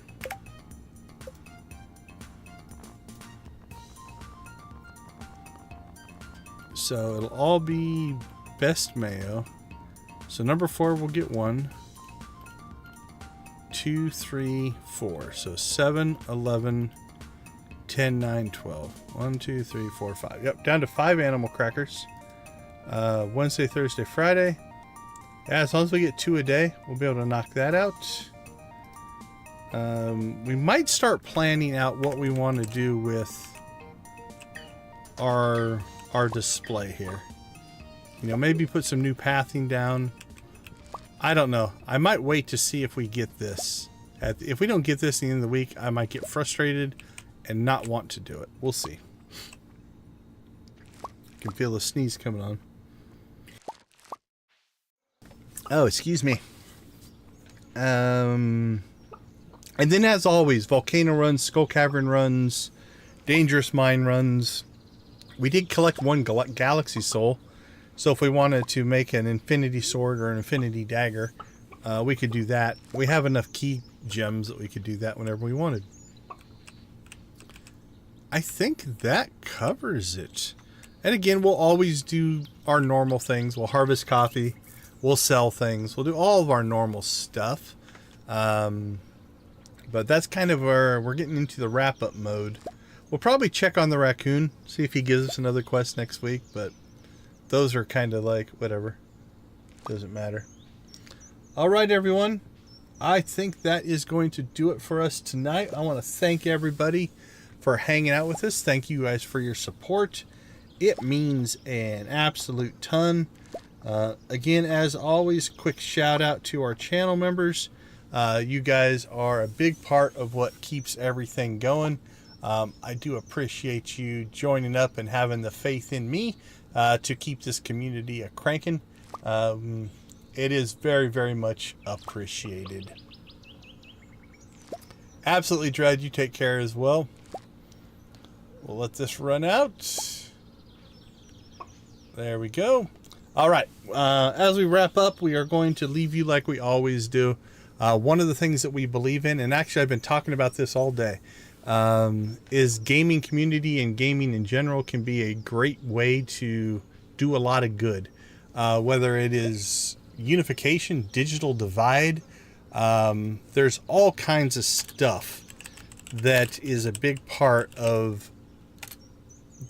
So it'll all be best Mayo. So number 4 will get 1, 2, 3, 4. So 7, 11, 10, 9, 12. 1, 2, 3, 4, 5. Yep, down to 5 animal crackers. Wednesday, Thursday, Friday. Yeah, as long as we get 2 a day, we'll be able to knock that out. We might start planning out what we want to do with our display here. You know, maybe put some new pathing down. I don't know. I might wait to see if we get this. If we don't get this at the end of the week, I might get frustrated and not want to do it. We'll see. I can feel the sneeze coming on. Oh, excuse me. And then as always, Volcano runs, Skull Cavern runs, Dangerous Mine runs. We did collect 1 Galaxy Soul. So if we wanted to make an Infinity Sword or an Infinity Dagger, we could do that. We have enough key gems that we could do that whenever we wanted. I think that covers it. And again, we'll always do our normal things. We'll harvest coffee. We'll sell things. We'll do all of our normal stuff. But that's kind of where we're getting into the wrap-up mode. We'll probably check on the raccoon, see if he gives us another quest next week, but those are kind of like, whatever. Doesn't matter. Alright, everyone. I think that is going to do it for us tonight. I want to thank everybody for hanging out with us. Thank you guys for your support. It means an absolute ton. Again, as always, quick shout out to our channel members. You guys are a big part of what keeps everything going. I do appreciate you joining up and having the faith in me to keep this community a-cranking. It is very, very much appreciated. Absolutely, Dread, you take care as well. We'll let this run out. There we go. All right, as we wrap up, we are going to leave you like we always do. One of the things that we believe in, and actually I've been talking about this all day, is gaming community and gaming in general can be a great way to do a lot of good. Whether it is unification, digital divide, there's all kinds of stuff that is a big part of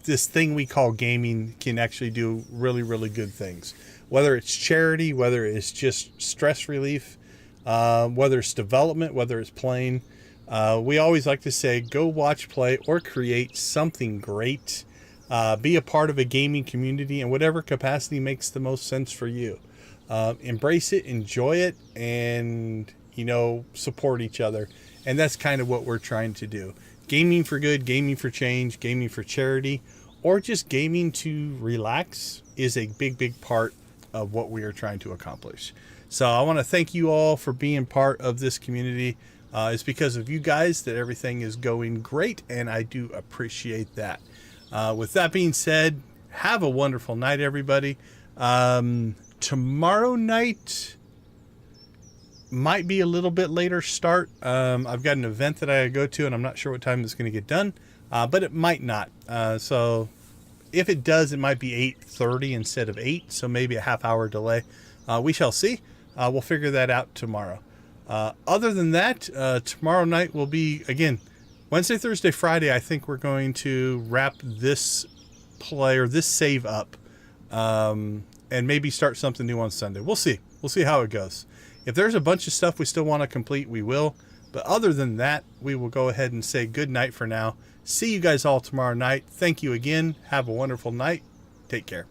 this thing we call gaming can actually do really, really good things. Whether it's charity, whether it's just stress relief, whether it's development, whether it's playing. We always like to say, go watch, play, or create something great. Be a part of a gaming community in whatever capacity makes the most sense for you. Embrace it, enjoy it, and, you know, support each other. And that's kind of what we're trying to do. Gaming for good, gaming for change, gaming for charity, or just gaming to relax is a big, big part of what we are trying to accomplish. So I want to thank you all for being part of this community. It's because of you guys that everything is going great, and I do appreciate that. With that being said, have a wonderful night, everybody. Tomorrow night might be a little bit later start. I've got an event that I go to, and I'm not sure what time it's going to get done, but it might not. So if it does, it might be 8:30 instead of 8, so maybe a half-hour delay. We shall see. We'll figure that out tomorrow. Other than that, tomorrow night will be, again, Wednesday, Thursday, Friday. I think we're going to wrap this play or this save up, and maybe start something new on Sunday. We'll see. We'll see how it goes. If there's a bunch of stuff we still want to complete, we will. But other than that, we will go ahead and say good night for now. See you guys all tomorrow night. Thank you again. Have a wonderful night. Take care.